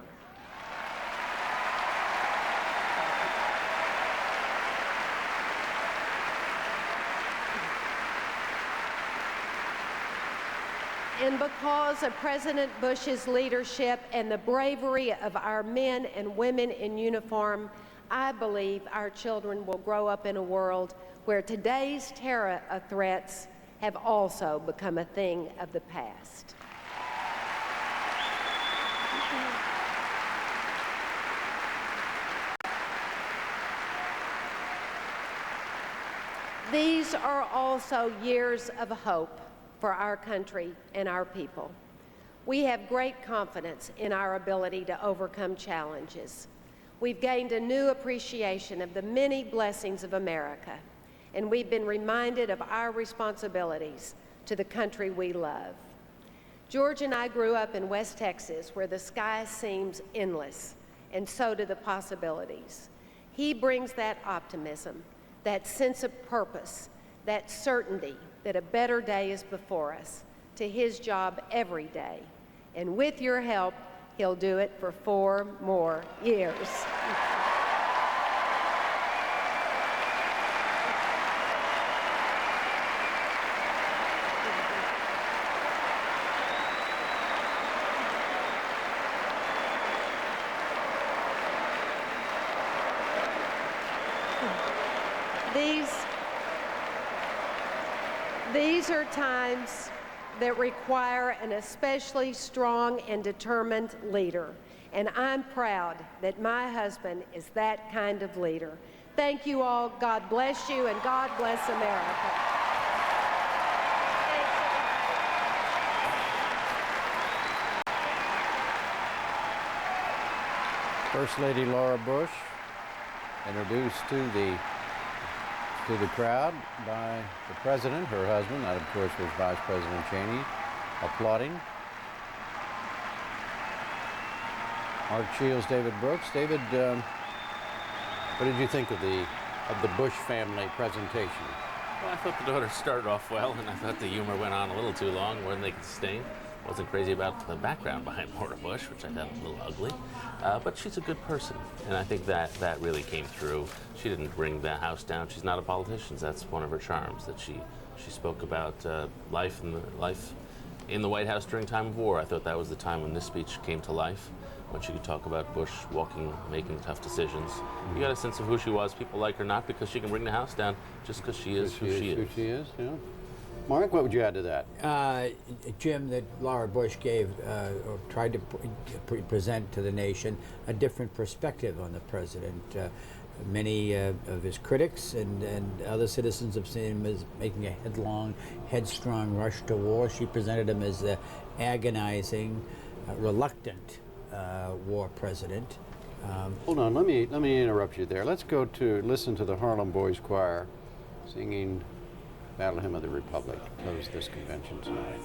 And because of President Bush's leadership and the bravery of our men and women in uniform, I believe our children will grow up in a world where today's terror threats have also become a thing of the past. These are also years of hope for our country and our people. We have great confidence in our ability to overcome challenges. We've gained a new appreciation of the many blessings of America, and we've been reminded of our responsibilities to the country we love. George and I grew up in West Texas, where the sky seems endless, and so do the possibilities. He brings that optimism, that sense of purpose, that certainty that a better day is before us, to his job every day. And with your help, he'll do it for 4 more years. These are times that require an especially strong and determined leader, and I'm proud that my husband is that kind of leader. Thank you all. God bless you, and God bless America. First Lady Laura Bush, introduced to the crowd by the President, her husband. That, of course, was Vice President Cheney, applauding. Mark Shields, David Brooks. David, what did you think of the Bush family presentation? Well, I thought the daughter started off well, and I thought the humor went on a little too long, more than they could sustain. Wasn't crazy about the background behind Laura Bush, which I thought a little ugly. But she's a good person, and I think that really came through. She didn't bring the house down. She's not a politician. That's one of her charms, that she spoke about life in the White House during time of war. I thought that was the time when this speech came to life, when she could talk about Bush walking, making tough decisions. You got a sense of who she was. People like her not because she can bring the house down, just because she is who she is. Who she is, yeah. Mark, what would you add to that? Jim, that Laura Bush gave, or tried to present to the nation a different perspective on the president. Many of his critics and other citizens have seen him as making a headstrong rush to war. She presented him as the agonizing, reluctant war president. Hold on, let me interrupt you there. Let's go to listen to the Harlem Boys Choir singing Battle Hymn of the Republic to close this convention tonight.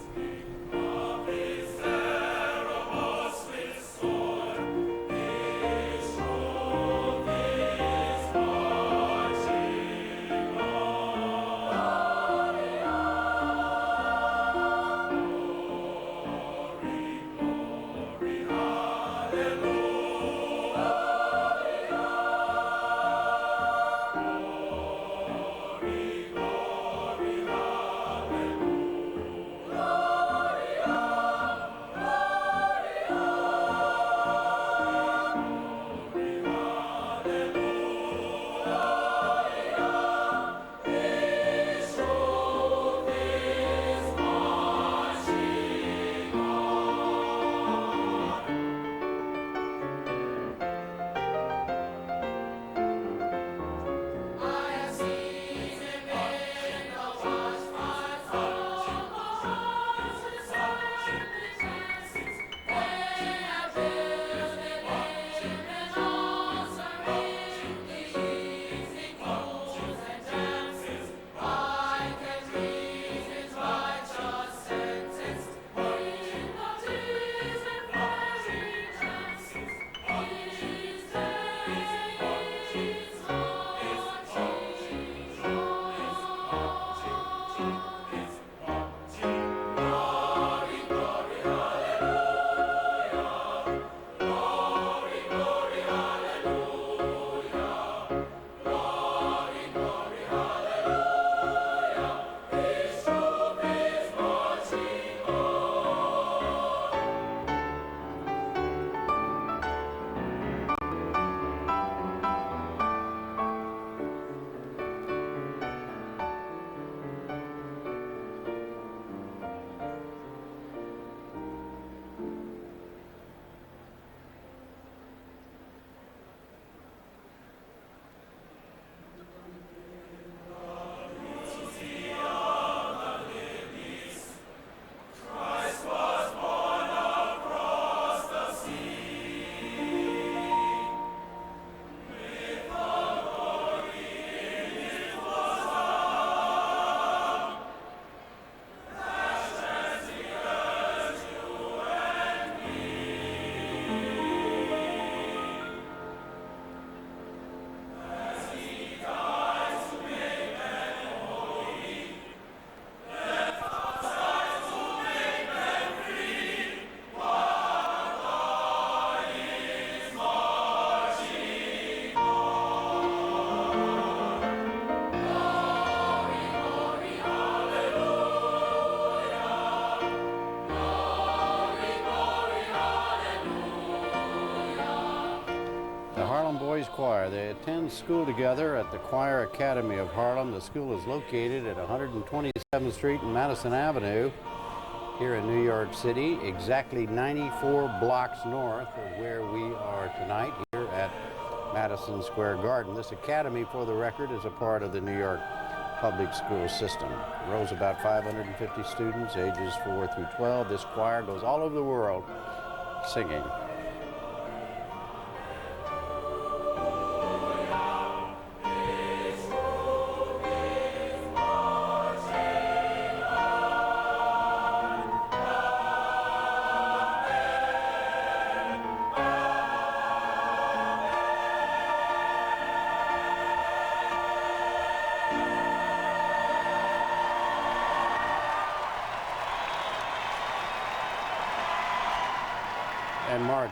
choir. They attend school together at the Choir Academy of Harlem. The school is located at 127th Street and Madison Avenue here in New York City, exactly 94 blocks north of where we are tonight here at Madison Square Garden. This academy, for the record, is a part of the New York public school system. It enrolls about 550 students, ages 4 through 12. This choir goes all over the world singing. And Mark,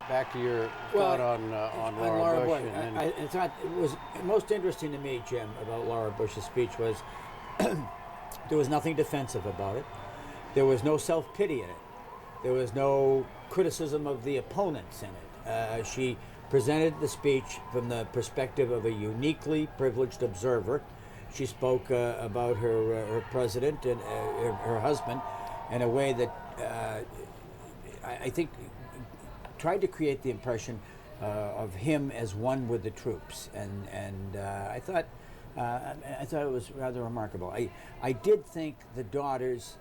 back to your thought on Laura Bush. I thought it was most interesting to me, Jim, about Laura Bush's speech was there was nothing defensive about it. There was no self-pity in it. There was no criticism of the opponents in it. She presented the speech from the perspective of a uniquely privileged observer. She spoke about her president and her husband in a way that I think tried to create the impression of him as one with the troops, and I thought it was rather remarkable. I did think the daughters,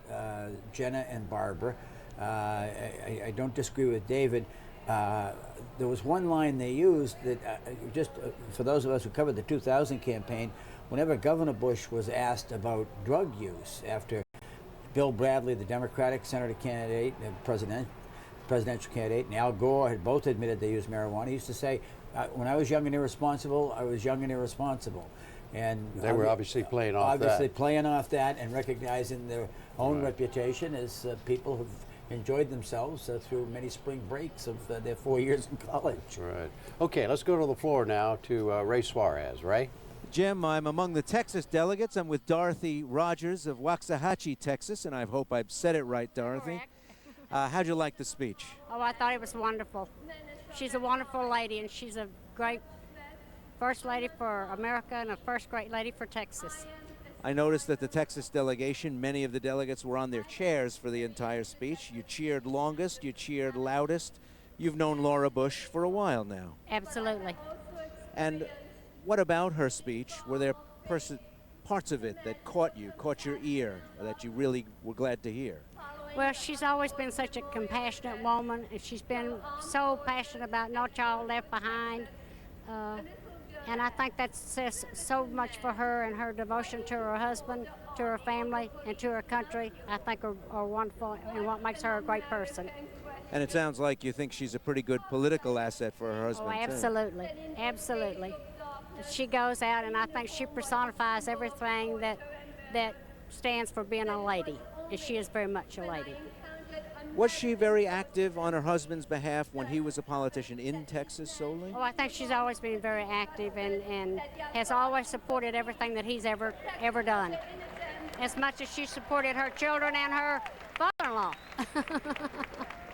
Jenna and Barbara, I don't disagree with David. There was one line they used that just for those of us who covered the 2000 campaign, whenever Governor Bush was asked about drug use after Bill Bradley, the Democratic senator candidate, presidential candidate, and Al Gore had both admitted they used marijuana. He used to say, when I was young and irresponsible, I was young and irresponsible. And they were obviously playing off that and recognizing their own reputation as people who've enjoyed themselves through many spring breaks of their 4 years in college. Right. Okay, let's go to the floor now to Ray Suarez. Ray? Jim, I'm among the Texas delegates. I'm with Dorothy Rogers of Waxahachie, Texas, and I hope I've said it right, Dorothy. How'd you like the speech? Oh, I thought it was wonderful. She's a wonderful lady, and she's a great first lady for America and a first great lady for Texas. I noticed that the Texas delegation, many of the delegates were on their chairs for the entire speech. You cheered longest, you cheered loudest. You've known Laura Bush for a while now. Absolutely. And what about her speech? Were there parts of it that caught your ear, that you really were glad to hear? Well, she's always been such a compassionate woman, and she's been so passionate about no child left behind. And I think that says so much for her, and her devotion to her husband, to her family, and to her country, I think are wonderful, and what makes her a great person. And it sounds like you think she's a pretty good political asset for her husband, Oh, absolutely. too. Absolutely. She goes out, and I think she personifies everything that stands for being a lady. And she is very much a lady. Was she very active on her husband's behalf when he was a politician in Texas solely? Oh, I think she's always been very active and has always supported everything that he's ever done. As much as she supported her children and her father-in-law.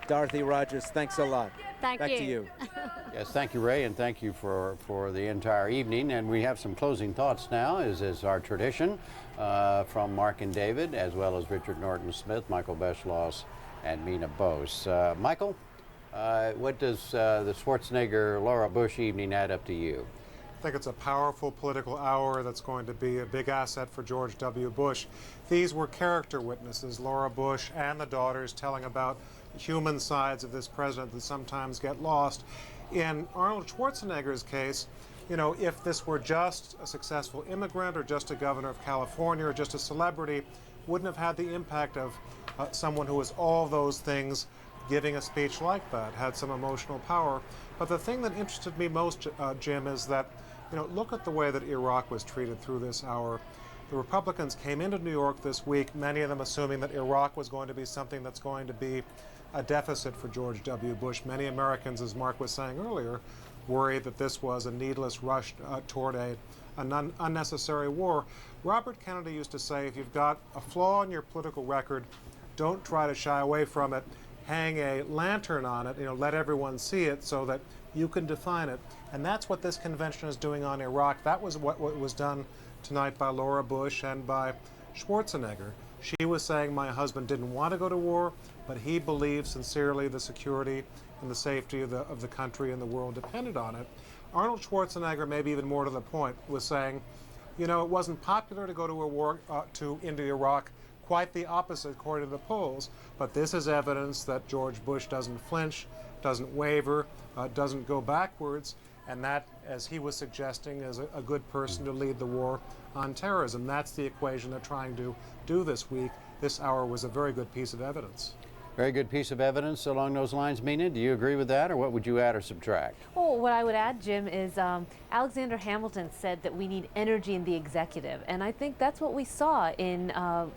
Dorothy Rogers, thanks a lot. Thank Back you. to you. Yes, thank you, Ray, and thank you for the entire evening. And we have some closing thoughts now, as is our tradition, from Mark and David, as well as Richard Norton Smith, Michael Beschloss, and Mina Bose. Michael, what does the Schwarzenegger-Laura Bush evening add up to you? I think it's a powerful political hour that's going to be a big asset for George W. Bush. These were character witnesses, Laura Bush and the daughters, telling about human sides of this president that sometimes get lost. In Arnold Schwarzenegger's case, you know, if this were just a successful immigrant or just a governor of California or just a celebrity, wouldn't have had the impact of someone who was all those things giving a speech like that, had some emotional power. But the thing that interested me most, Jim, is that, you know, look at the way that Iraq was treated through this hour. The Republicans came into New York this week, many of them assuming that Iraq was going to be something that's going to be a deficit for George W. Bush. Many Americans, as Mark was saying earlier, worried that this was a needless rush toward an unnecessary war. Robert Kennedy used to say, if you've got a flaw in your political record, don't try to shy away from it. Hang a lantern on it, you know, let everyone see it so that you can define it. And that's what this convention is doing on Iraq. That was what was done tonight by Laura Bush and by Schwarzenegger. She was saying, my husband didn't want to go to war, but he believed sincerely the security and the safety of the country and the world depended on it. Arnold Schwarzenegger, maybe even more to the point, was saying, you know, it wasn't popular to go to a war into Iraq, quite the opposite according to the polls, but this is evidence that George Bush doesn't flinch, doesn't waver, doesn't go backwards, and that, as he was suggesting, is a good person to lead the war on terrorism. That's the equation they're trying to do this week. This hour was a very good piece of evidence. Very good piece of evidence along those lines, Mina. Do you agree with that, or what would you add or subtract? Well, what I would add, Jim, is Alexander Hamilton said that we need energy in the executive, and I think that's what we saw in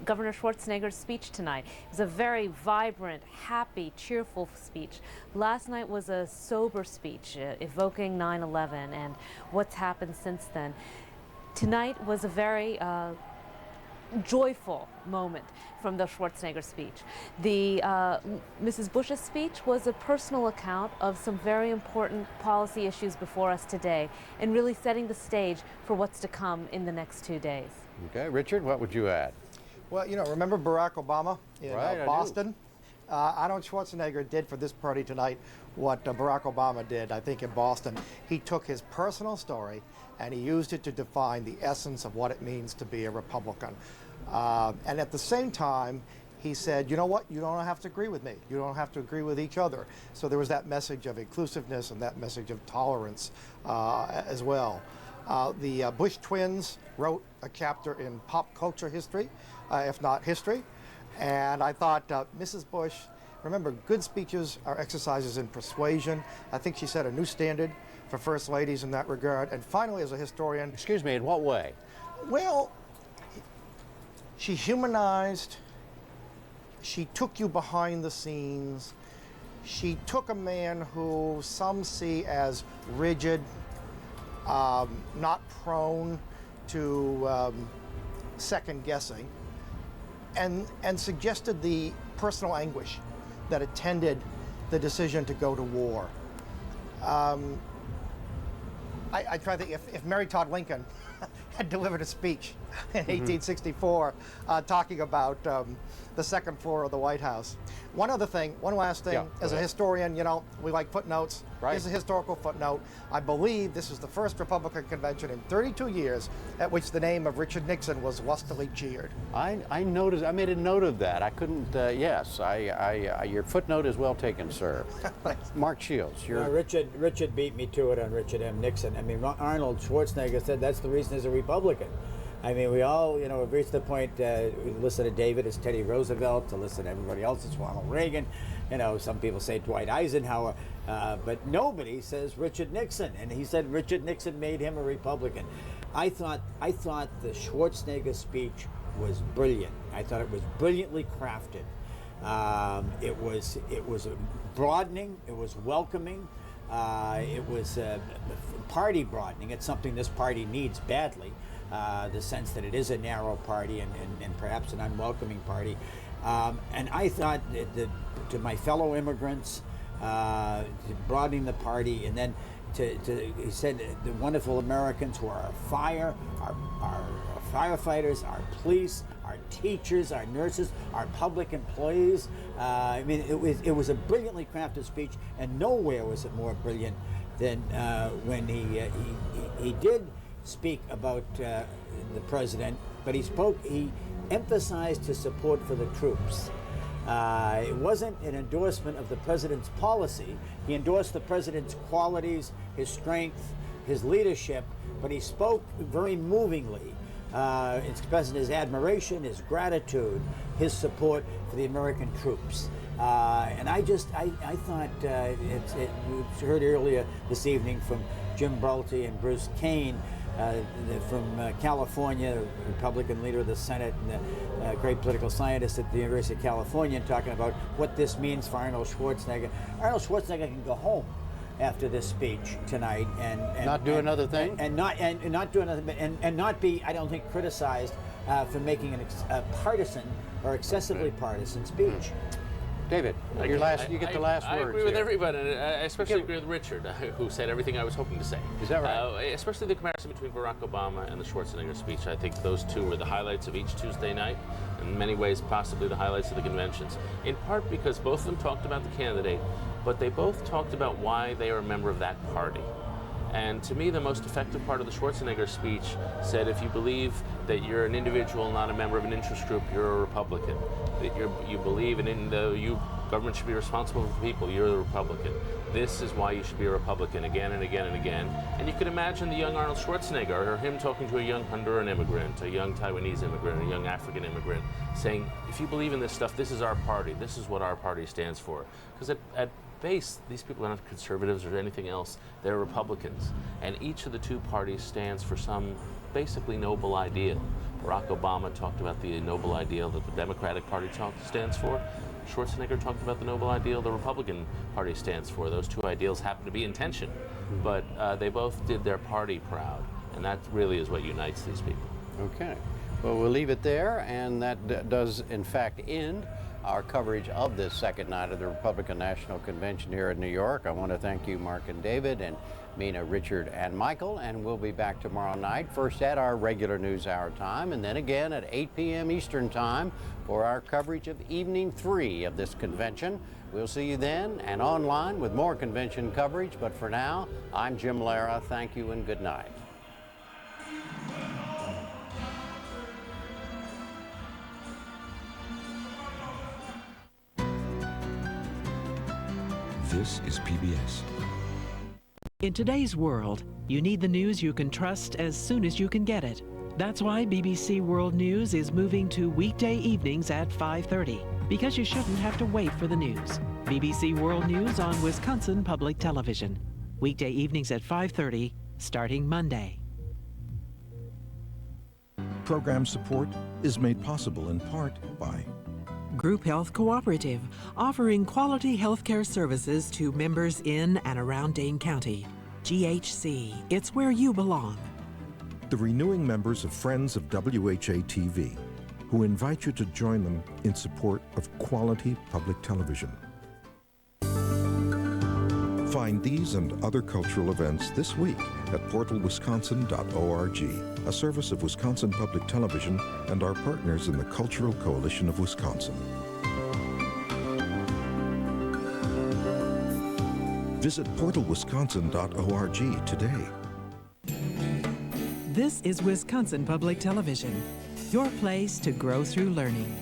Governor Schwarzenegger's speech tonight. It was a very vibrant, happy, cheerful speech. Last night was a sober speech, evoking 9/11 and what's happened since then. Tonight was a very joyful moment from the Schwarzenegger speech. The Mrs. Bush's speech was a personal account of some very important policy issues before us today and really setting the stage for what's to come in the next 2 days. Okay, Richard, what would you add? Well, you know, remember Barack Obama in Right, Boston? Arnold Schwarzenegger did for this party tonight what Barack Obama did, I think, in Boston. He took his personal story and he used it to define the essence of what it means to be a Republican. And at the same time, he said, you know what, you don't have to agree with me. You don't have to agree with each other. So there was that message of inclusiveness and that message of tolerance as well. The Bush twins wrote a chapter in pop culture history, if not history. And I thought, Mrs. Bush, remember, good speeches are exercises in persuasion. I think she set a new standard for first ladies in that regard. And finally, as a historian... Excuse me, in what way? Well, she humanized, she took you behind the scenes, she took a man who some see as rigid, not prone to second guessing, and suggested the personal anguish that attended the decision to go to war. I try to think, if Mary Todd Lincoln had delivered a speech in 1864 talking about the second floor of the White House. One last thing, as a historian, you know, we like footnotes. Right. Here's a historical footnote. I believe this is the first Republican convention in 32 years at which the name of Richard Nixon was lustily cheered. I noticed, I made a note of that. I couldn't, yes, your footnote is well taken, sir. Mark Shields, Richard beat me to it on Richard M. Nixon. I mean, Arnold Schwarzenegger said that's the reason he's a Republican. I mean, we all, you know, have reached the point, we listen to David as Teddy Roosevelt, to listen to everybody else as Ronald Reagan. You know, some people say Dwight Eisenhower, but nobody says Richard Nixon. And he said Richard Nixon made him a Republican. I thought the Schwarzenegger speech was brilliant. I thought it was brilliantly crafted. It was broadening, it was welcoming, it was party broadening. It's something this party needs badly. The sense that it is a narrow party and perhaps an unwelcoming party. And I thought to my fellow immigrants, broadening the party, and then he said the wonderful Americans who are our firefighters, our police, our teachers, our nurses, our public employees. I mean, it was a brilliantly crafted speech, and nowhere was it more brilliant than when he did speak about the president, but he emphasized his support for the troops. It wasn't an endorsement of the president's policy. He endorsed the president's qualities, his strength, his leadership, but he spoke very movingly, expressing his admiration, his gratitude, his support for the American troops. And I thought, we heard earlier this evening from Jim Brulte and Bruce Kane, from California, Republican leader of the Senate and a great political scientist at the University of California, talking about what this means for Arnold Schwarzenegger. Arnold Schwarzenegger can go home after this speech tonight and not do another thing, and not do another, and not be, I don't think, criticized for making a partisan or excessively partisan speech. David, you get the last word. I agree with everybody. I especially agree with Richard, who said everything I was hoping to say. Is that right? Especially the comparison between Barack Obama and the Schwarzenegger speech. I think those two were the highlights of each Tuesday night, in many ways possibly the highlights of the conventions, in part because both of them talked about the candidate, but they both talked about why they are a member of that party. And to me, the most effective part of the Schwarzenegger speech said, if you believe that you're an individual, not a member of an interest group, you're a Republican. That you believe government should be responsible for the people, you're a Republican. This is why you should be a Republican, again and again and again. And you can imagine the young Arnold Schwarzenegger, or him talking to a young Honduran immigrant, a young Taiwanese immigrant, a young African immigrant, saying, if you believe in this stuff, this is our party. This is what our party stands for. Because at base, these people are not conservatives or anything else. They're Republicans. And each of the two parties stands for some basically noble ideal. Barack Obama talked about the noble ideal that the Democratic Party stands for. Schwarzenegger talked about the noble ideal the Republican Party stands for. Those two ideals happen to be in tension, but they both did their party proud, and that really is what unites these people. Okay. Well, we'll leave it there, and that does, in fact, end our coverage of this second night of the Republican National Convention here in New York. I want to thank you, Mark and David, and Mina, Richard, and Michael, and we'll be back tomorrow night, first at our regular news hour time, and then again at 8 p.m. Eastern Time for our coverage of Evening 3 of this convention. We'll see you then and online with more convention coverage, but for now, I'm Jim Lara. Thank you and good night. This is PBS. In today's world, you need the news you can trust as soon as you can get it. That's why BBC World News is moving to weekday evenings at 5:30, because you shouldn't have to wait for the news. BBC World News on Wisconsin Public Television. Weekday evenings at 5:30, starting Monday. Program support is made possible in part by Group Health Cooperative, offering quality healthcare services to members in and around Dane County. GHC, it's where you belong. the renewing members of Friends of WHA-TV, who invite you to join them in support of quality public television. Find these and other cultural events this week at portalwisconsin.org, a service of Wisconsin Public Television and our partners in the Cultural Coalition of Wisconsin. Visit portalwisconsin.org today. This is Wisconsin Public Television, your place to grow through learning.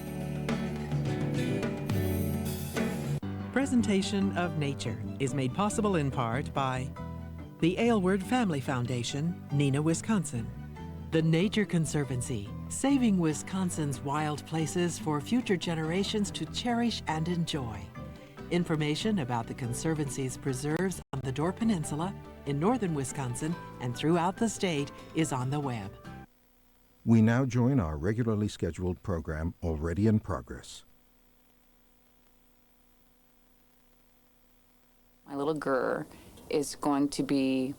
Presentation of Nature is made possible in part by the Aylward Family Foundation, Neenah, Wisconsin. The Nature Conservancy, saving Wisconsin's wild places for future generations to cherish and enjoy. Information about the Conservancy's preserves on the Door Peninsula, in northern Wisconsin, and throughout the state is on the web. We now join our regularly scheduled program already in progress. My little GER is going to be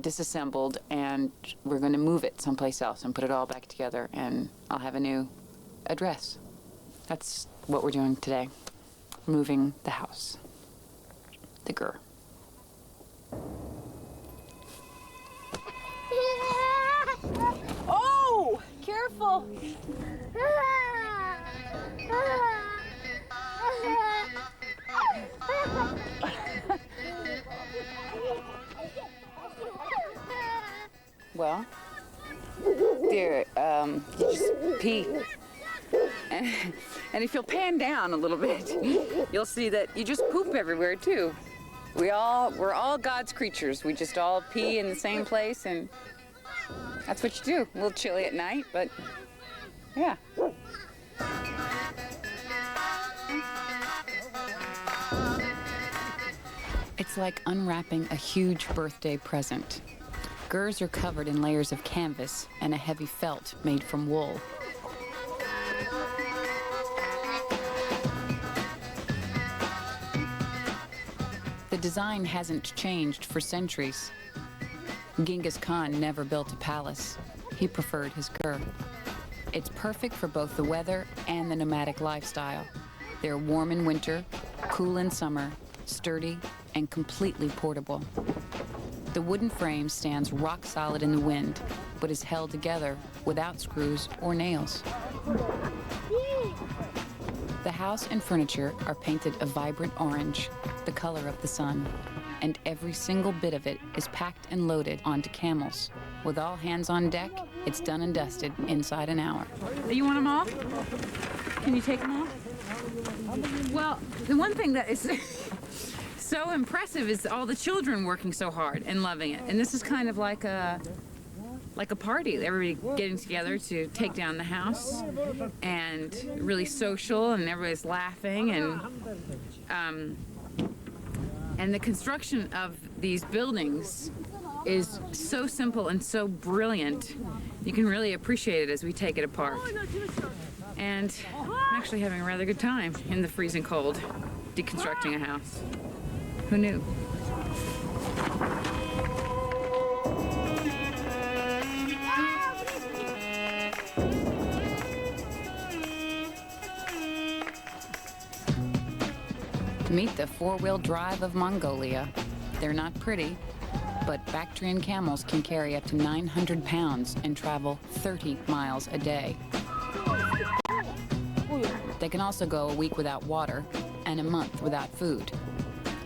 disassembled, and we're going to move it someplace else and put it all back together, and I'll have a new address. That's what we're doing today. Moving the house. The GER. Oh! Careful! Well, dear, you just pee. And if you'll pan down a little bit, you'll see that you just poop everywhere too. We're all God's creatures. We just all pee in the same place, and that's what you do. A little chilly at night, but yeah. It's like unwrapping a huge birthday present. GERs are covered in layers of canvas and a heavy felt made from wool. The design hasn't changed for centuries. Genghis Khan never built a palace. He preferred his GER. It's perfect for both the weather and the nomadic lifestyle. They're warm in winter, cool in summer, sturdy, and completely portable. The wooden frame stands rock solid in the wind, but is held together without screws or nails. The house and furniture are painted a vibrant orange, the color of the sun, and every single bit of it is packed and loaded onto camels. With all hands on deck, it's done and dusted inside an hour. You want them off? Can you take them off? Well, the one thing that is so impressive is all the children working so hard and loving it. And this is kind of like a party, everybody getting together to take down the house, and really social, and everybody's laughing, and the construction of these buildings is so simple and so brilliant. You can really appreciate it as we take it apart. And I'm actually having a rather good time in the freezing cold, deconstructing a house. Who knew? Meet the four-wheel drive of Mongolia. They're not pretty, but Bactrian camels can carry up to 900 pounds and travel 30 miles a day. They can also go a week without water and a month without food.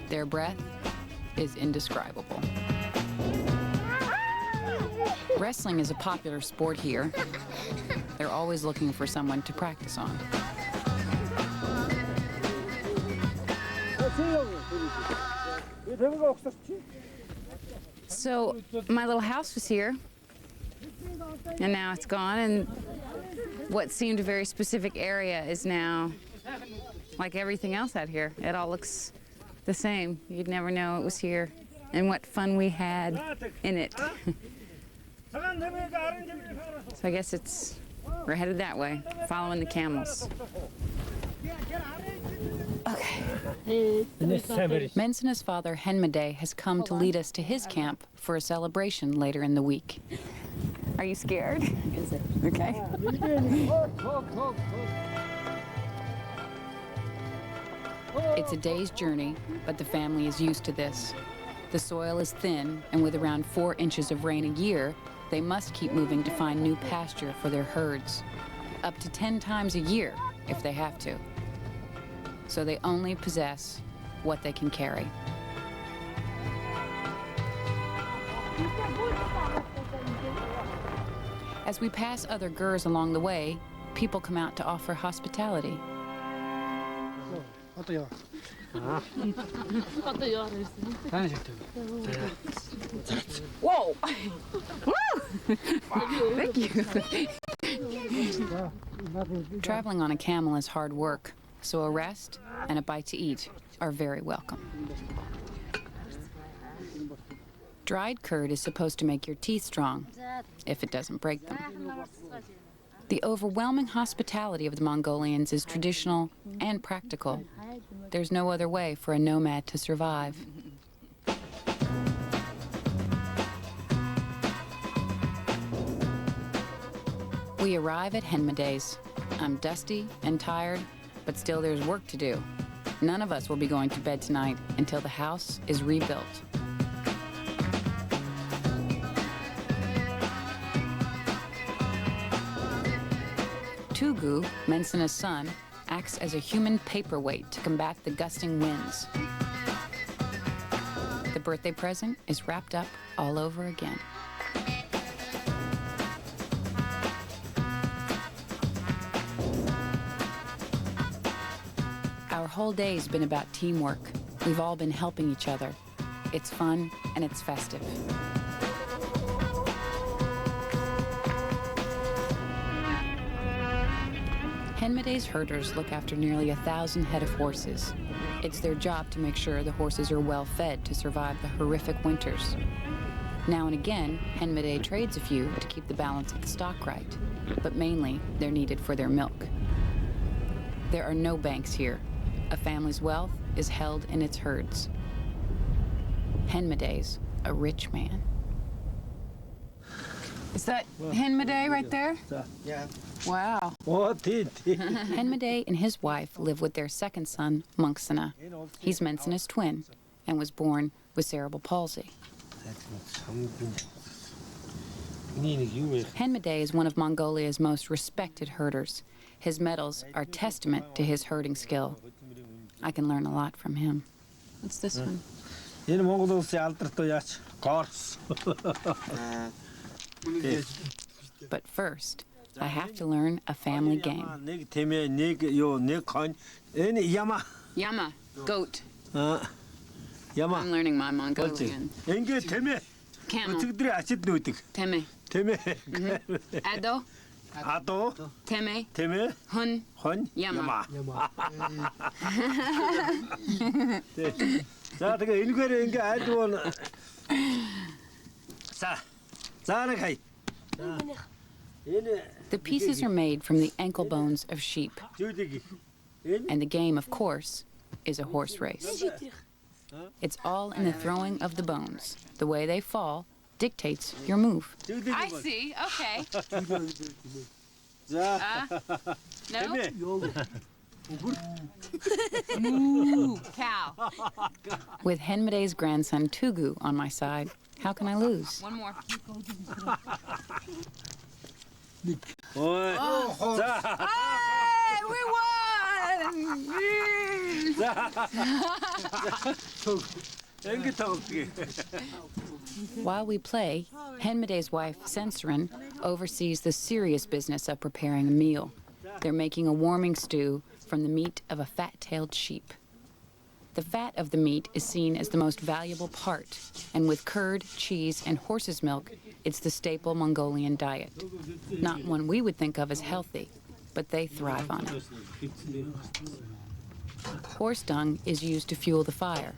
Their breath is indescribable. Wrestling is a popular sport here. They're always looking for someone to practice on. So my little house was here, and now it's gone, and what seemed a very specific area is now like everything else out here. It all looks the same. You'd never know it was here, and what fun we had in it. So I guess we're headed that way, following the camels. Okay. Mensena's father, Henmade, has come to lead us to his camp for a celebration later in the week. Are you scared? Okay. It's a day's journey, but the family is used to this. The soil is thin, and with around 4 inches of rain a year, they must keep moving to find new pasture for their herds. Up to 10 times a year, if they have to. So they only possess what they can carry. As we pass other Gurs along the way, people come out to offer hospitality. Whoa! Woo! Thank you. Traveling on a camel is hard work, so a rest and a bite to eat are very welcome. Dried curd is supposed to make your teeth strong, if it doesn't break them. The overwhelming hospitality of the Mongolians is traditional and practical. There's no other way for a nomad to survive. We arrive at Henmade's. I'm dusty and tired, but still there's work to do. None of us will be going to bed tonight until the house is rebuilt. Tugu, Mensena's son, acts as a human paperweight to combat the gusting winds. The birthday present is wrapped up all over again. Our whole day's been about teamwork. We've all been helping each other. It's fun and it's festive. Henmade's herders look after nearly 1,000 head of horses. It's their job to make sure the horses are well fed to survive the horrific winters. Now and again, Henmade trades a few to keep the balance of the stock right, but mainly they're needed for their milk. There are no banks here. A family's wealth is held in its herds. Henmade's a rich man. Is that Henmade right there? Yeah. Wow. Henmade and his wife live with their second son, Munksana. He's Mensana's twin and was born with cerebral palsy. Henmade is one of Mongolia's most respected herders. His medals are testament to his herding skill. I can learn a lot from him. What's this one? But first, I have to learn a family game. Yama, goat. I'm learning my Mongolian. Camel. Teme. Ado. Teme. Hun. Yama. The pieces are made from the ankle bones of sheep. And the game, of course, is a horse race. It's all in the throwing of the bones. The way they fall dictates your move. I see. Okay. No? Moo, cow. With Henmade's grandson Tugu on my side, how can I lose? One more. Hey, we won! While we play, Henmade's wife, Sensorin, oversees the serious business of preparing a meal. They're making a warming stew from the meat of a fat-tailed sheep. The fat of the meat is seen as the most valuable part, and with curd, cheese, and horse's milk, it's the staple Mongolian diet. Not one we would think of as healthy, but they thrive on it. Horse dung is used to fuel the fire.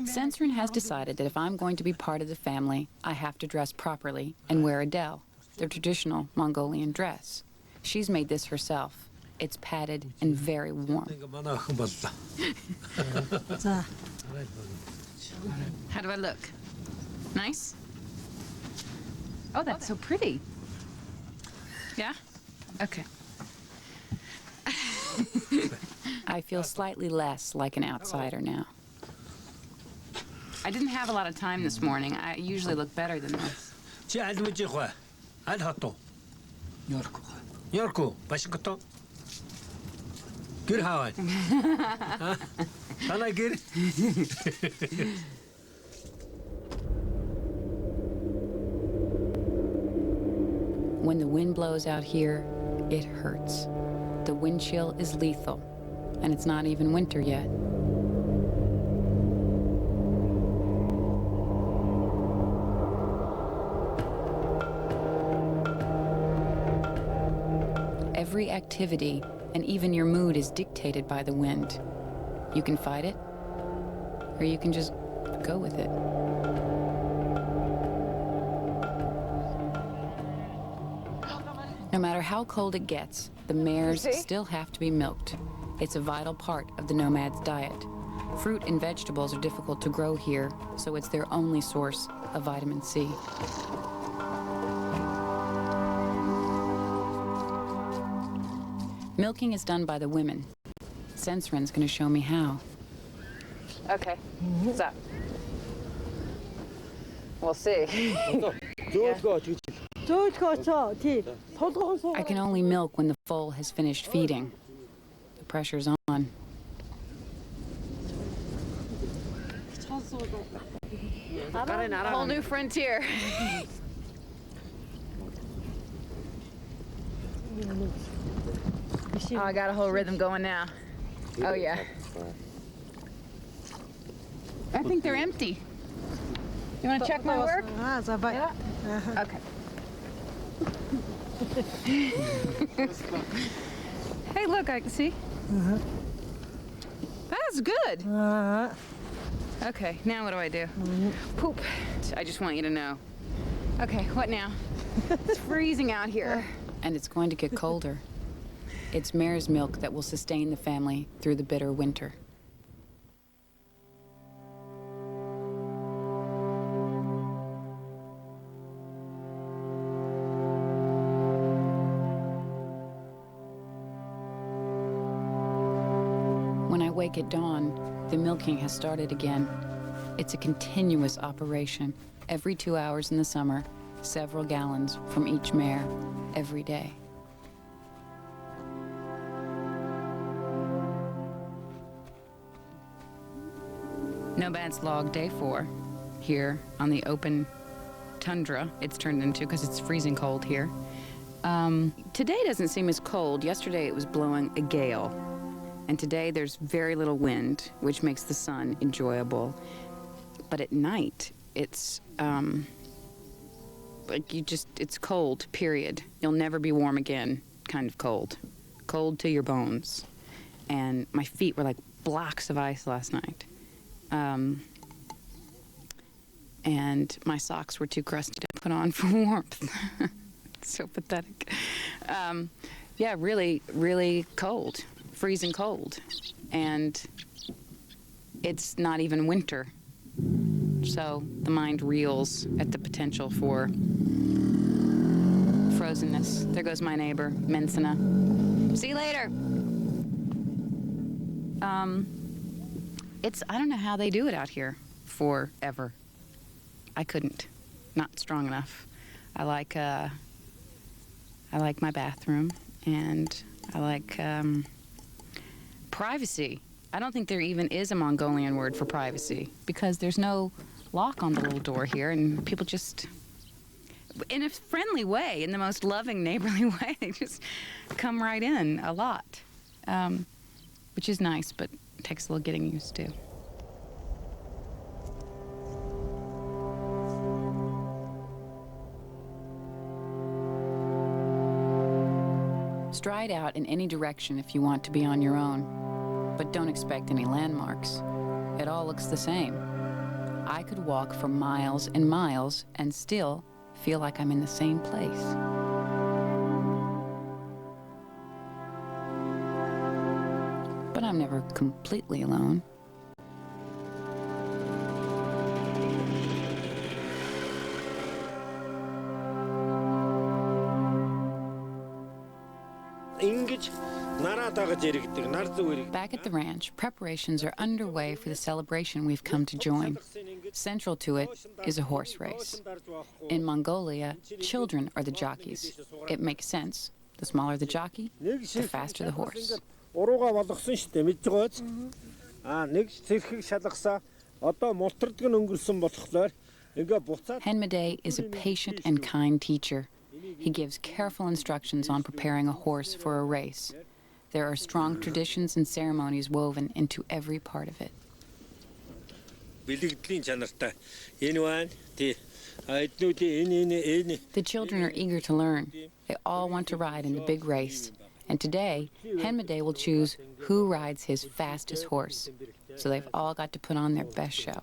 Sensorin has decided that if I'm going to be part of the family, I have to dress properly and wear a del, the traditional Mongolian dress. She's made this herself. It's padded and very warm. How do I look? Nice? Oh, that's so pretty. Yeah? Okay. I feel slightly less like an outsider now. I didn't have a lot of time this morning. I usually look better than this. Good, Howard. I like it. When the wind blows out here, it hurts. The wind chill is lethal, and it's not even winter yet. Every activity and even your mood is dictated by the wind. You can fight it, or you can just go with it. No matter how cold it gets, the mares still have to be milked. It's a vital part of the nomad's diet. Fruit and vegetables are difficult to grow here, so it's their only source of vitamin C. Milking is done by the women. Sensorin's going to show me how. Okay, what's up? We'll see. I can only milk when the foal has finished feeding. The pressure's on. Whole new frontier. Oh, I got a whole rhythm going now. Oh, yeah. I think they're empty. You want to check my work? Yeah. Okay. Hey, look, I can see. That's good. Okay, now what do I do? Poop. I just want you to know. Okay, what now? It's freezing out here. And it's going to get colder. It's mare's milk that will sustain the family through the bitter winter. awake at dawn, the milking has started again. It's a continuous operation. Every 2 hours in the summer, several gallons from each mare, every day. No bad slog, day 4, here on the open tundra it's turned into because it's freezing cold here. Today doesn't seem as cold. Yesterday it was blowing a gale. And today there's very little wind, which makes the sun enjoyable. But at night, it's it's cold, period. You'll never be warm again, kind of cold. Cold to your bones. And my feet were like blocks of ice last night. And my socks were too crusty to put on for warmth. So pathetic. Yeah, really, really cold. Freezing cold. And it's not even winter. So the mind reels at the potential for frozenness. There goes my neighbor, Mensana. See you later. I don't know how they do it out here forever. I couldn't. Not strong enough. I like my bathroom, and I like privacy. I don't think there even is a Mongolian word for privacy, because there's no lock on the little door here, and people just, in a friendly way, in the most loving, neighborly way, they just come right in a lot, which is nice, but it takes a little getting used to. Stride out in any direction if you want to be on your own, but don't expect any landmarks. It all looks the same. I could walk for miles and miles and still feel like I'm in the same place. But I'm never completely alone. Back at the ranch, preparations are underway for the celebration we've come to join. Central to it is a horse race. In Mongolia, children are the jockeys. It makes sense. The smaller the jockey, the faster the horse. Henmade is a patient and kind teacher. He gives careful instructions on preparing a horse for a race. There are strong traditions and ceremonies woven into every part of it. The children are eager to learn. They all want to ride in the big race. And today, Henmade will choose who rides his fastest horse. So they've all got to put on their best show.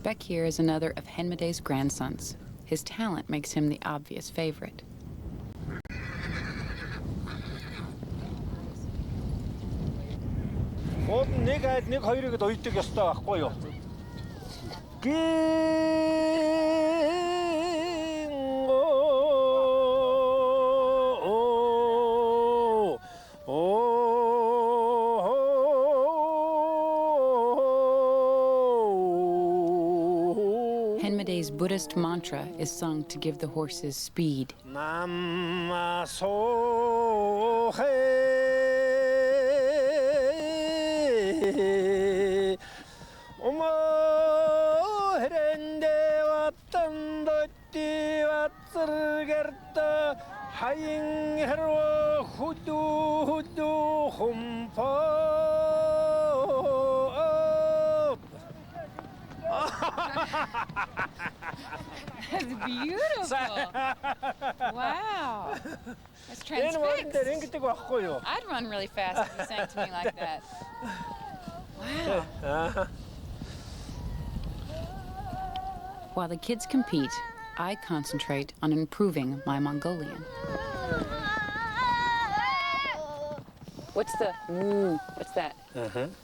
Beck here is another of Henmade's grandsons. His talent makes him the obvious favorite. Henmade's Buddhist mantra is sung to give the horses speed. That's beautiful. Wow. That's transfixed. I'd run really fast if you sang to me like that. Wow. While the kids compete, I concentrate on improving my Mongolian. What's the moo? What's that?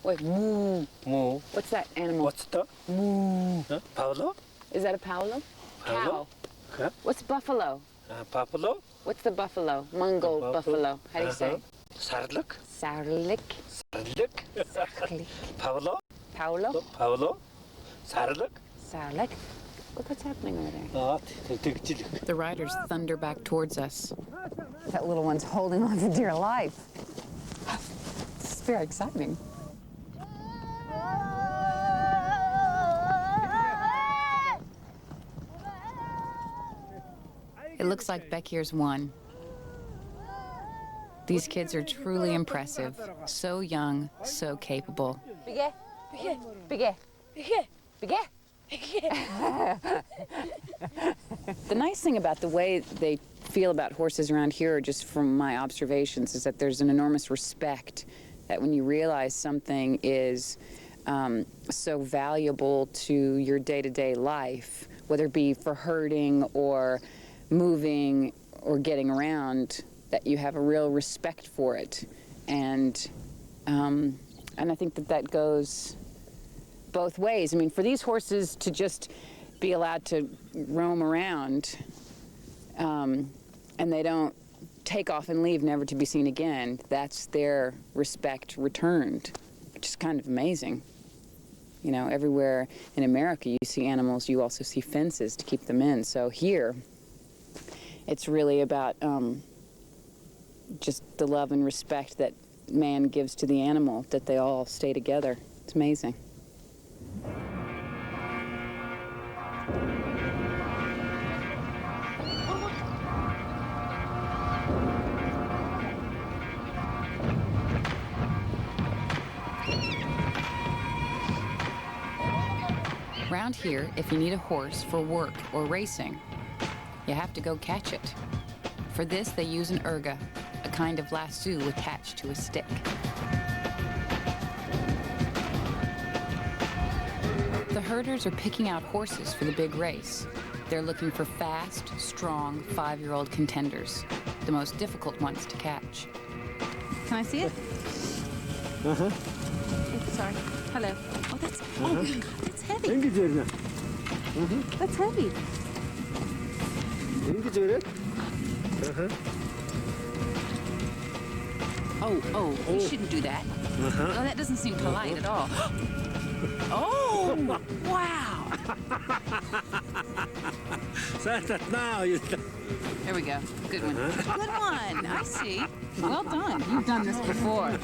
Wait, moo. Moo. What's that animal? What's the moo? Paolo? Is that a paolo? Cow. Okay. What's buffalo? Buffalo? What's the buffalo? Mongol buffalo. How do you say? Sarluk. Sarlik. Sarlik. Paolo. Paolo. Paolo. Sarlik. Sarlik. Look what's happening over there. Ah, The riders thunder back towards us. That little one's holding on for dear life. This is very exciting. It looks like Bekir's won. These kids are truly impressive. So young, so capable. Bigge, bigge, bigge, bigge. The nice thing about the way they feel about horses around here, just from my observations, is that there's an enormous respect that when you realize something is so valuable to your day-to-day life, whether it be for herding or moving or getting around, that you have a real respect for it. And I think that goes both ways. I mean, for these horses to just be allowed to roam around and they don't take off and leave, never to be seen again, that's their respect returned, which is kind of amazing. You know, everywhere in America you see animals, you also see fences to keep them in. So here, it's really about just the love and respect that man gives to the animal, that they all stay together. It's amazing. Around here, if you need a horse for work or racing, you have to go catch it. For this, they use an erga, a kind of lasso attached to a stick. The herders are picking out horses for the big race. They're looking for fast, strong, 5-year-old contenders, the most difficult ones to catch. Can I see it? Uh-huh. Sorry. Hello. Oh, that's, oh my God, that's heavy. Hangi üzerine? That's heavy. Hangi üzerine? Oh, you shouldn't do that. Oh, that doesn't seem polite at all. Oh, wow. There we go. Good one. Good one. I see. Well done. You've done this before.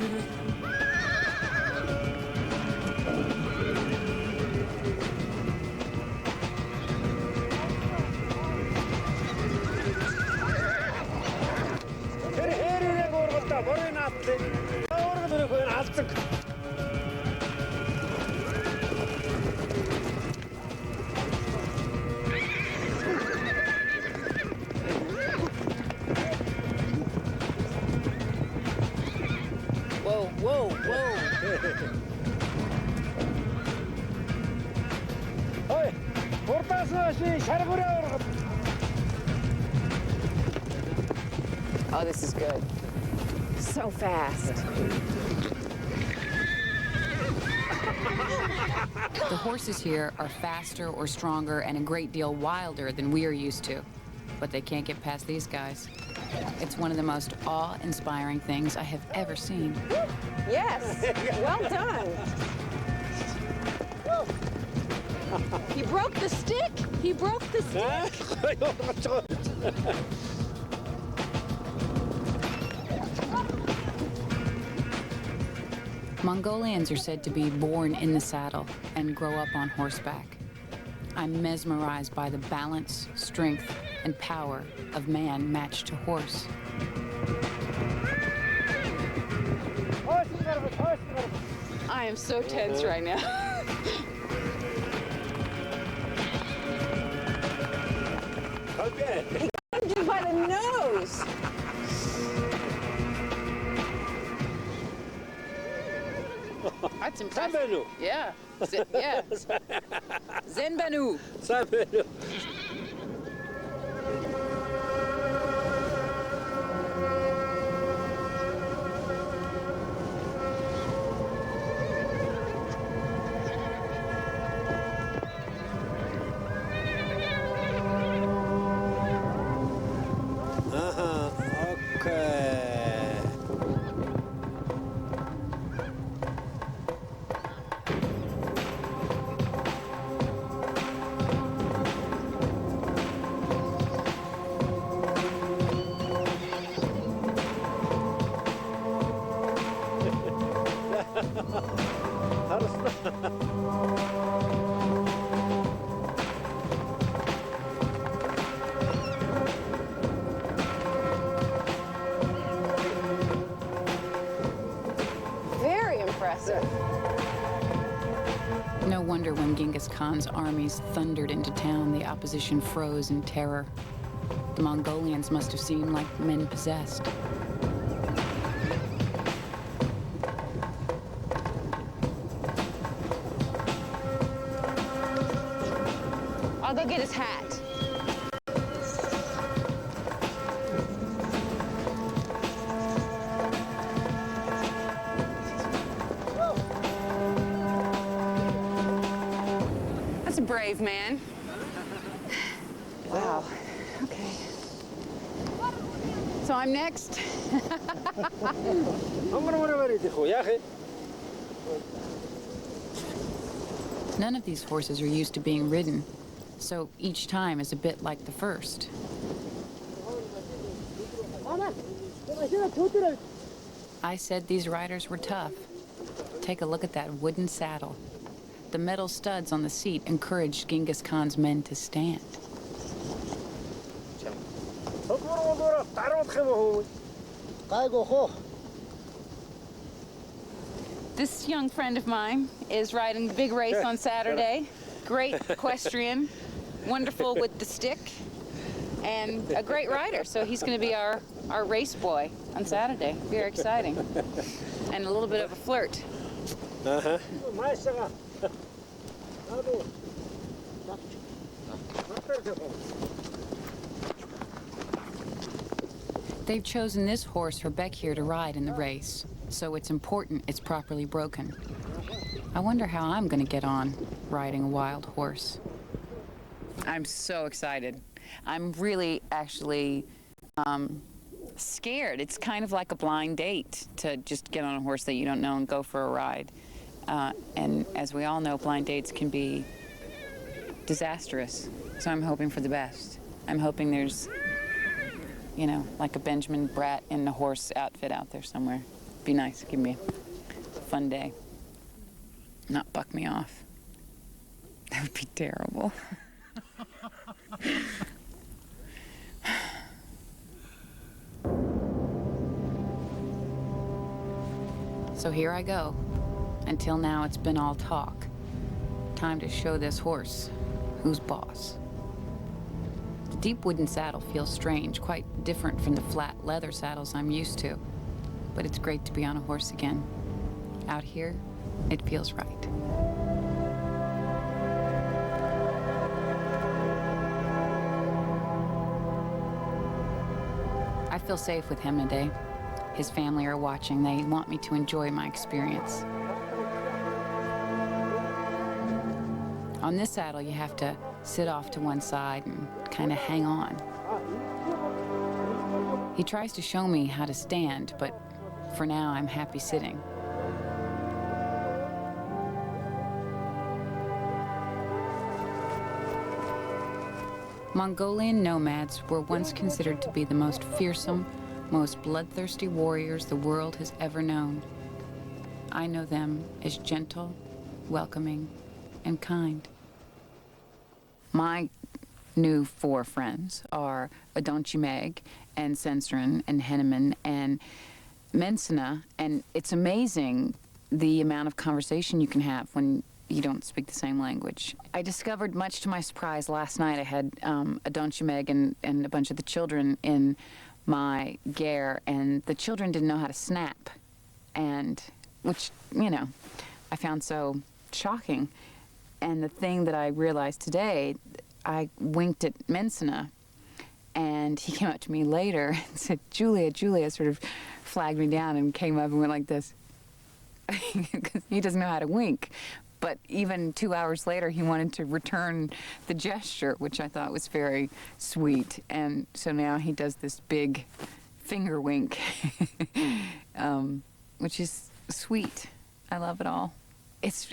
Whoa, whoa, whoa. Oh, this is good. So fast. The horses here are faster or stronger and a great deal wilder than we are used to, but they can't get past these guys. It's one of the most awe-inspiring things I have ever seen. Yes, well done. He broke the stick. He broke the stick. Mongolians are said to be born in the saddle and grow up on horseback. I'm mesmerized by the balance, strength, and power of man matched to horse. I am so tense right now. Okay. He grabbed you by the nose. That's impressive. Yeah. Yeah. Zenbanu. Zenbanu. Okay. No wonder when Genghis Khan's armies thundered into town, the opposition froze in terror. The Mongolians must have seemed like men possessed. I'll go get his hat. That's a brave man. Wow. Okay. So I'm next. None of these horses are used to being ridden, so each time is a bit like the first. I said these riders were tough. Take a look at that wooden saddle. The metal studs on the seat encouraged Genghis Khan's men to stand. This young friend of mine is riding the big race on Saturday. Great equestrian, wonderful with the stick, and a great rider. So he's going to be our race boy on Saturday. Very exciting. And a little bit of a flirt. Uh-huh. They've chosen this horse for Bekir to ride in the race, so it's important it's properly broken. I wonder how I'm going to get on riding a wild horse. I'm so excited. I'm really actually scared. It's kind of like a blind date to just get on a horse that you don't know and go for a ride. And as we all know, blind dates can be disastrous. So I'm hoping for the best. I'm hoping there's, you know, like a Benjamin Bratt in a horse outfit out there somewhere. Be nice. Give me a fun day. Not buck me off. That would be terrible. So here I go. Until now, it's been all talk. Time to show this horse who's boss. The deep wooden saddle feels strange, quite different from the flat leather saddles I'm used to. But it's great to be on a horse again. Out here, it feels right. I feel safe with him today. His family are watching. They want me to enjoy my experience. On this saddle, you have to sit off to one side and kind of hang on. He tries to show me how to stand, but for now, I'm happy sitting. Mongolian nomads were once considered to be the most fearsome, most bloodthirsty warriors the world has ever known. I know them as gentle, welcoming, and kind. My new 4 friends are Adonchimeg and Sensrin and Henneman and Mensana, and it's amazing the amount of conversation you can have when you don't speak the same language. I discovered, much to my surprise, last night I had Adonchimeg and a bunch of the children in my ger, and the children didn't know how to snap, and which, you know, I found so shocking. And the thing that I realized today, I winked at Mensana, and he came up to me later and said, Julia, Julia, sort of flagged me down and came up and went like this. Because he doesn't know how to wink. But even 2 hours later, he wanted to return the gesture, which I thought was very sweet. And so now he does this big finger wink, which is sweet. I love it all.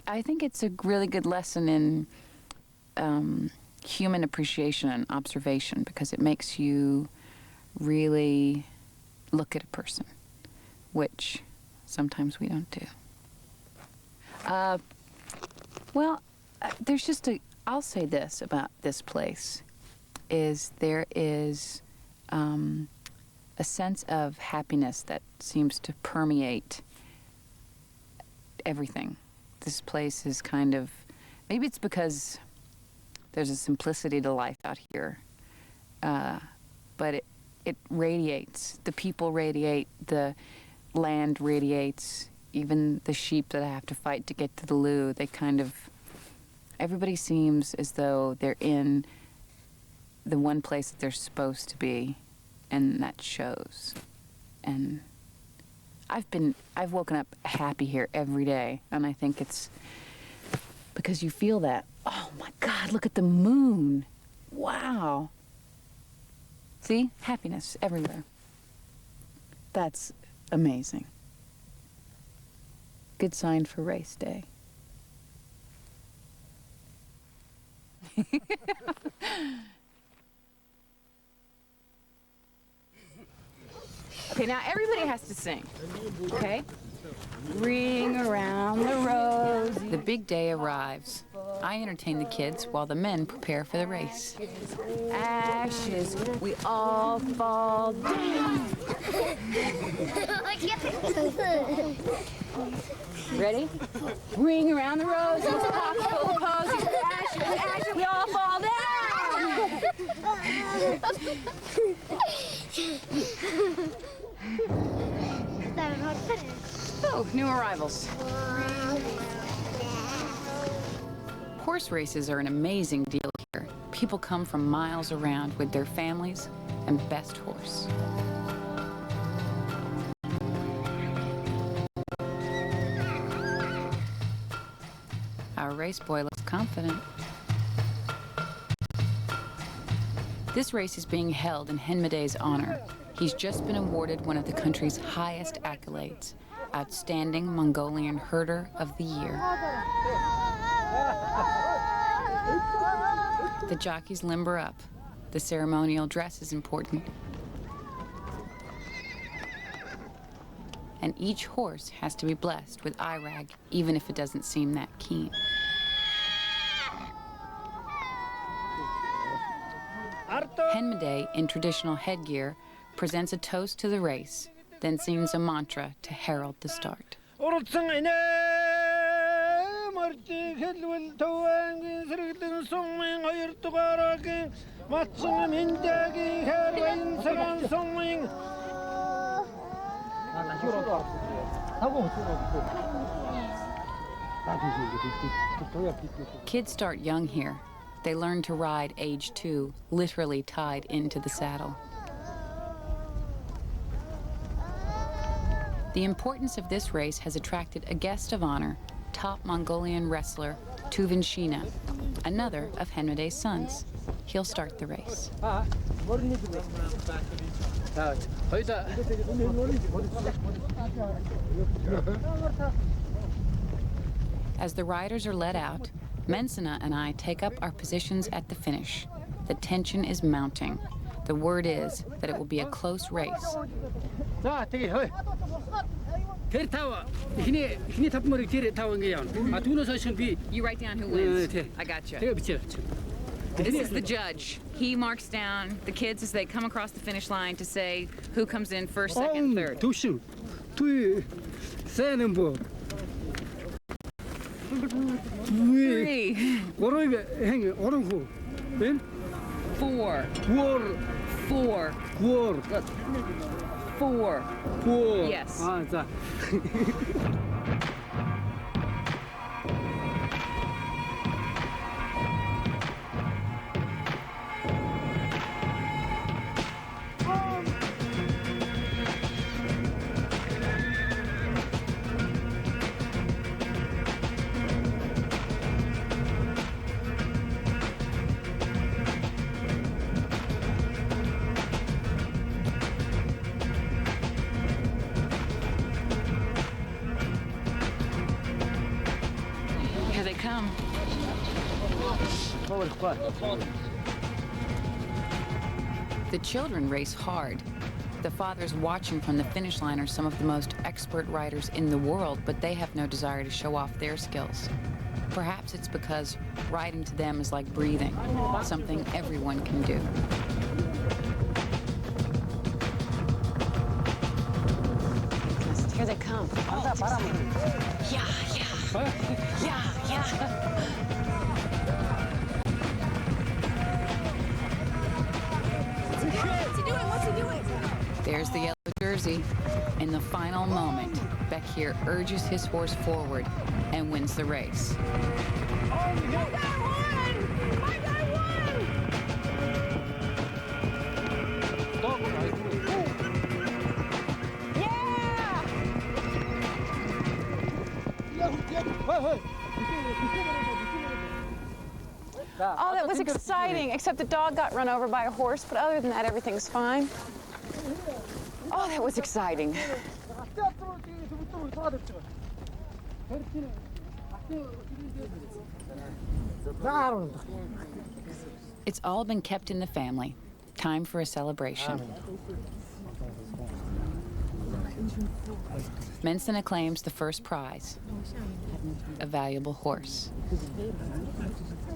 I think it's a really good lesson in human appreciation and observation, because it makes you really look at a person, which sometimes we don't do. There's just I'll say this about this place, is there is a sense of happiness that seems to permeate everything. This place is kind of Maybe it's because there's a simplicity to life out here, but it radiates. The people radiate, the land radiates, even the sheep that I have to fight to get to the loo, they kind of, everybody seems as though they're in the one place that they're supposed to be, and that shows. And I've woken up happy here every day, and I think it's because you feel that. Oh my God, look at the moon. Wow. See? Happiness everywhere. That's amazing. Good sign for race day. Okay, now everybody has to sing, okay? Ring around the rosy. The big day arrives. I entertain the kids while the men prepare for the race. Ashes, we all fall down. Ready? Ring around the roses, pocket full of posies. Ashes, ashes, we all fall down. Oh, new arrivals. Horse races are an amazing deal here. People come from miles around with their families and best horse. Our race boy looks confident. This race is being held in Henmaday's honor. He's just been awarded one of the country's highest accolades, Outstanding Mongolian Herder of the Year. The jockeys limber up. The ceremonial dress is important. And each horse has to be blessed with eye rag, even if it doesn't seem that keen. Henmaday, in traditional headgear, presents a toast to the race, then sings a mantra to herald the start. Kids start young here. They learn to ride age 2, literally tied into the saddle. The importance of this race has attracted a guest of honor, top Mongolian wrestler Tuvin Shina, another of Henmaday's sons. He'll start the race. As the riders are led out, Mensana and I take up our positions at the finish. The tension is mounting. The word is that it will be a close race. You write down who wins. I got you. This is the judge. He marks down the kids as they come across the finish line to say who comes in first, second, third. 3. 4. 4. Yes. Here they come. The children race hard. The fathers watching from the finish line are some of the most expert riders in the world, but they have no desire to show off their skills. Perhaps it's because riding to them is like breathing, something everyone can do. Here they come. Yeah. There's the yellow jersey. In the final moment, Bekir urges his horse forward and wins the race. Oh, that was exciting, except the dog got run over by a horse, but other than that, everything's fine. Oh, that was exciting. It's all been kept in the family. Time for a celebration. Mensana claims the first prize, a valuable horse.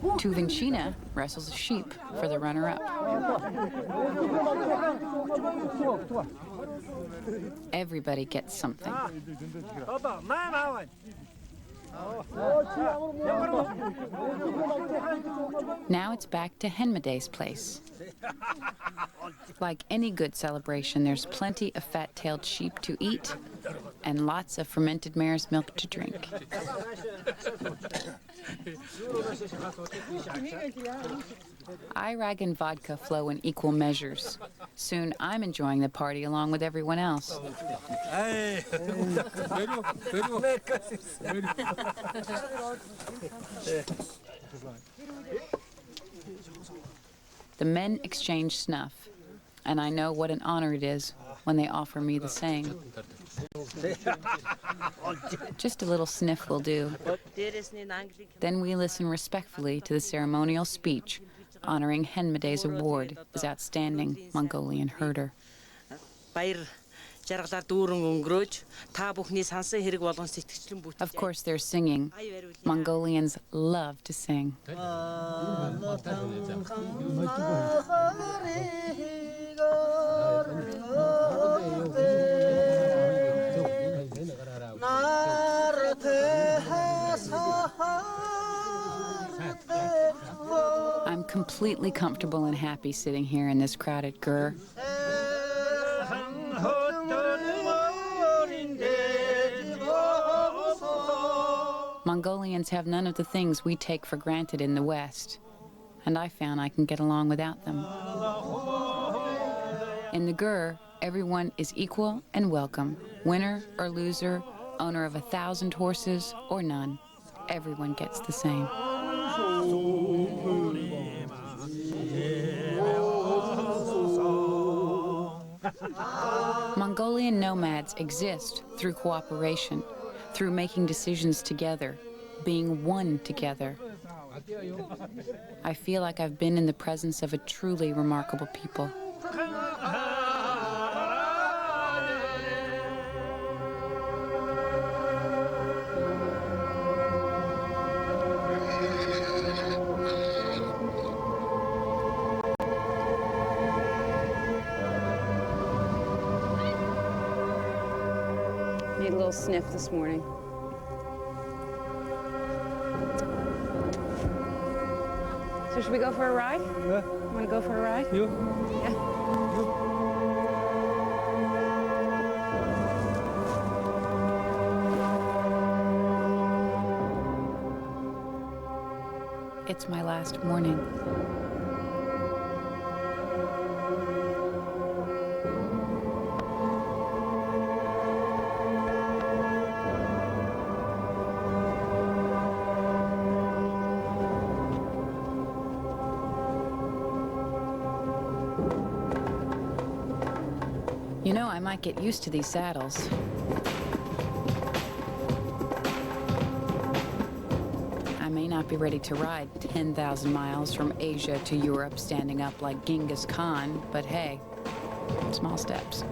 Tuvincina wrestles a sheep for the runner-up. Everybody gets something. Now it's back to Henmade's place. Like any good celebration, there's plenty of fat-tailed sheep to eat and lots of fermented mare's milk to drink. Irag and vodka flow in equal measures. Soon I'm enjoying the party along with everyone else. The men exchange snuff, and I know what an honor it is when they offer me the same. Just a little sniff will do. Then we listen respectfully to the ceremonial speech honoring Henmade's award as Outstanding Mongolian Herder. Of course, they're singing. Mongolians love to sing. I'm completely comfortable and happy sitting here in this crowded gur. Mongolians have none of the things we take for granted in the West, and I found I can get along without them. In the gur, everyone is equal and welcome, winner or loser, owner of 1,000 horses or none. Everyone gets the same. Mongolian nomads exist through cooperation, through making decisions together, being one together. I feel like I've been in the presence of a truly remarkable people. Need a little sniff this morning. So should we go for a ride? Yeah. Want to go for a ride? Yeah. It's my last morning. You know, I might get used to these saddles. I may not be ready to ride 10,000 miles from Asia to Europe standing up like Genghis Khan, but hey, small steps.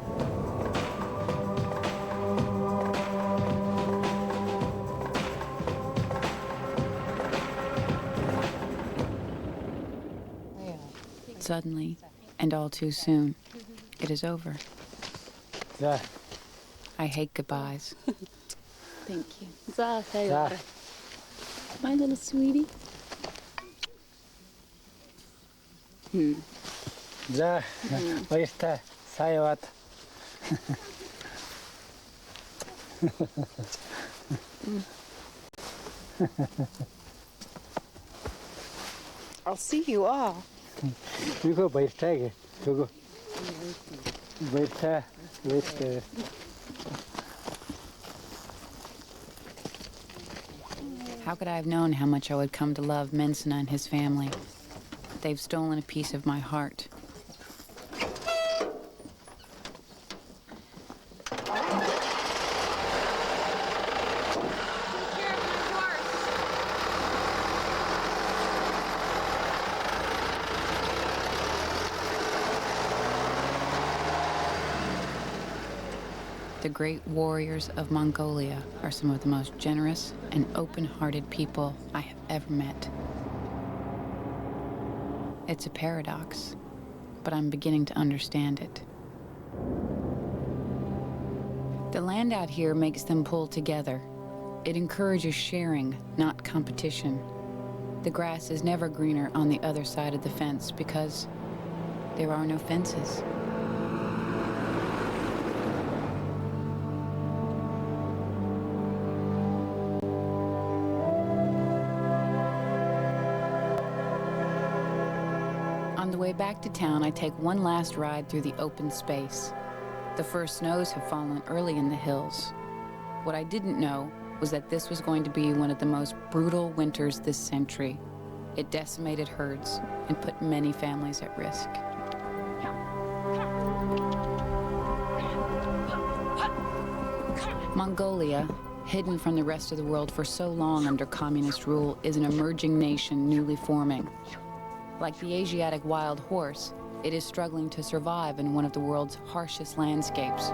Suddenly, and all too soon, it is over. Yeah. I hate goodbyes. Thank you. My little sweetie. Да, esta Sayawat. I'll see you all. You go by tiger. You go. Wait, wait. How could I have known how much I would come to love Mensana and his family? They've stolen a piece of my heart. The great warriors of Mongolia are some of the most generous and open-hearted people I have ever met. It's a paradox, but I'm beginning to understand it. The land out here makes them pull together. It encourages sharing, not competition. The grass is never greener on the other side of the fence because there are no fences. On the way back to town, I take one last ride through the open space. The first snows have fallen early in the hills. What I didn't know was that this was going to be one of the most brutal winters this century. It decimated herds and put many families at risk. Mongolia, hidden from the rest of the world for so long under communist rule, is an emerging nation newly forming. Like the Asiatic wild horse, it is struggling to survive in one of the world's harshest landscapes.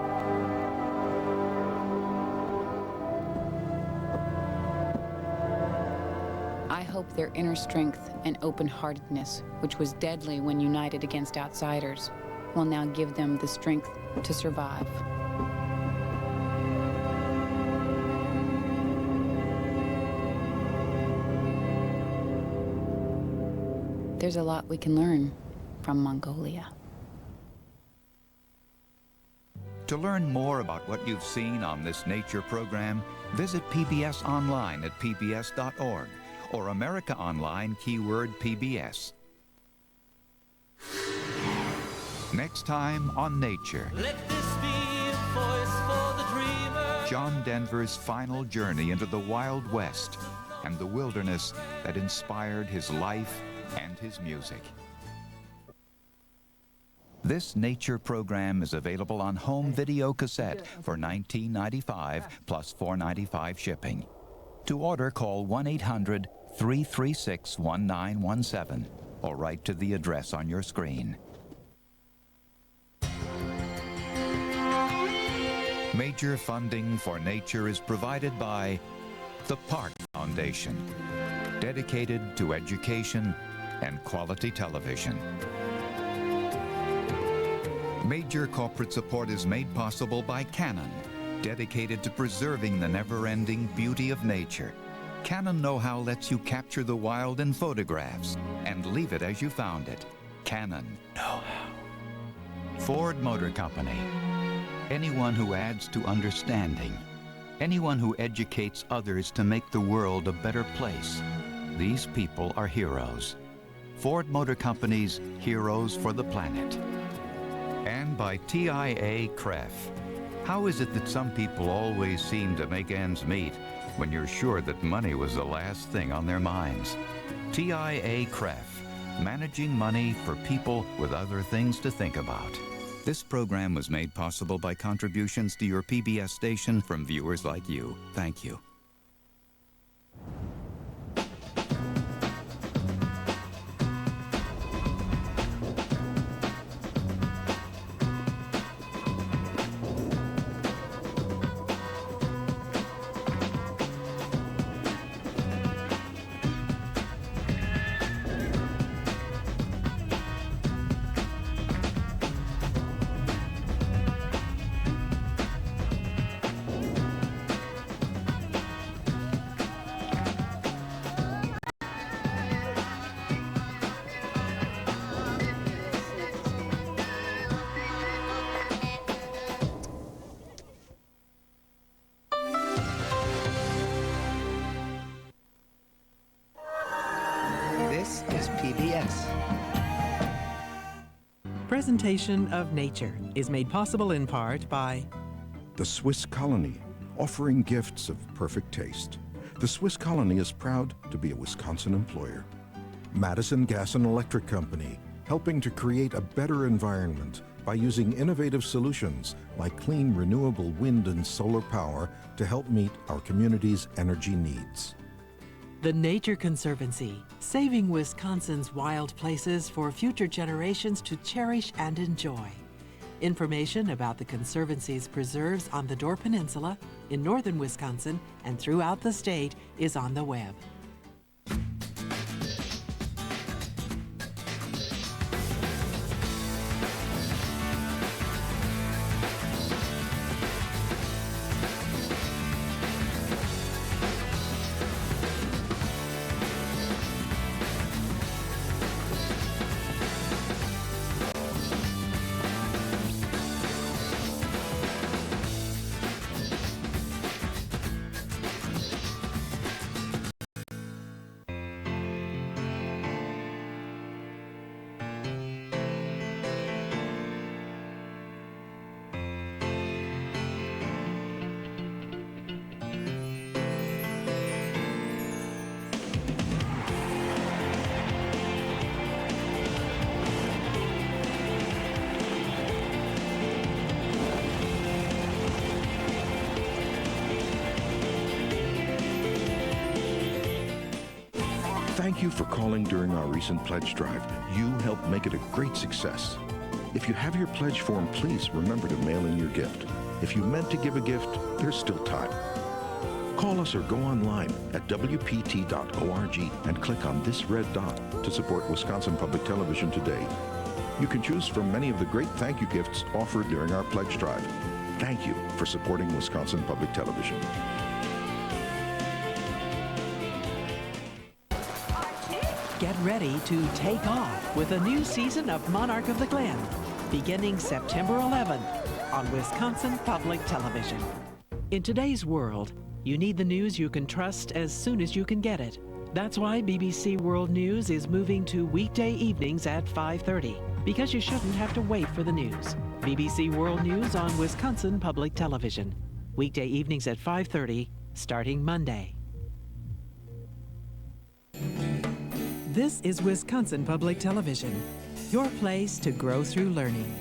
I hope their inner strength and open-heartedness, which was deadly when united against outsiders, will now give them the strength to survive. There's a lot we can learn from Mongolia. To learn more about what you've seen on this nature program, visit PBS online at pbs.org or America Online keyword PBS. Next time on Nature. Let this be a voice for the dreamer. John Denver's final journey into the Wild West and the wilderness that inspired his life and his music. This nature program is available on home video cassette for $19.95 plus $4.95 shipping. To order, call 1-800-336-1917 or write to the address on your screen. Major funding for nature is provided by the Park Foundation, dedicated to education and quality television. Major corporate support is made possible by Canon, dedicated to preserving the never-ending beauty of nature. Canon Know-How lets you capture the wild in photographs and leave it as you found it. Canon Know-How. Ford Motor Company. Anyone who adds to understanding. Anyone who educates others to make the world a better place. These people are heroes. Ford Motor Company's Heroes for the Planet. And by TIAA-CREF. How is it that some people always seem to make ends meet when you're sure that money was the last thing on their minds? TIAA-CREF, managing money for people with other things to think about. This program was made possible by contributions to your PBS station from viewers like you. Thank you. This is PBS. Presentation of Nature is made possible in part by The Swiss Colony, offering gifts of perfect taste. The Swiss Colony is proud to be a Wisconsin employer. Madison Gas and Electric Company, helping to create a better environment by using innovative solutions like clean renewable wind and solar power to help meet our community's energy needs. The Nature Conservancy, saving Wisconsin's wild places for future generations to cherish and enjoy. Information about the Conservancy's preserves on the Door Peninsula, in northern Wisconsin, and throughout the state is on the web. Thank you for calling during our recent pledge drive. You helped make it a great success. If you have your pledge form, please remember to mail in your gift. If you meant to give a gift, there's still time. Call us or go online at wpt.org and click on this red dot to support Wisconsin Public Television today. You can choose from many of the great thank you gifts offered during our pledge drive. Thank you for supporting Wisconsin Public Television. Get ready to take off with a new season of Monarch of the Glen, beginning September 11th on Wisconsin Public Television. In today's world, you need the news you can trust as soon as you can get it. That's why BBC World News is moving to weekday evenings at 5:30, because you shouldn't have to wait for the news. BBC World News on Wisconsin Public Television. Weekday evenings at 5:30, starting Monday. This is Wisconsin Public Television, your place to grow through learning.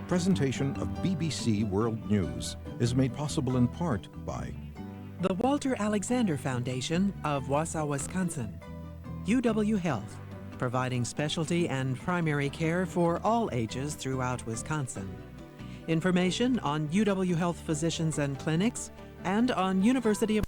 Presentation of BBC World News is made possible in part by The Walter Alexander Foundation of Wausau, Wisconsin. UW Health, providing specialty and primary care for all ages throughout Wisconsin. Information on UW Health physicians and clinics and on University of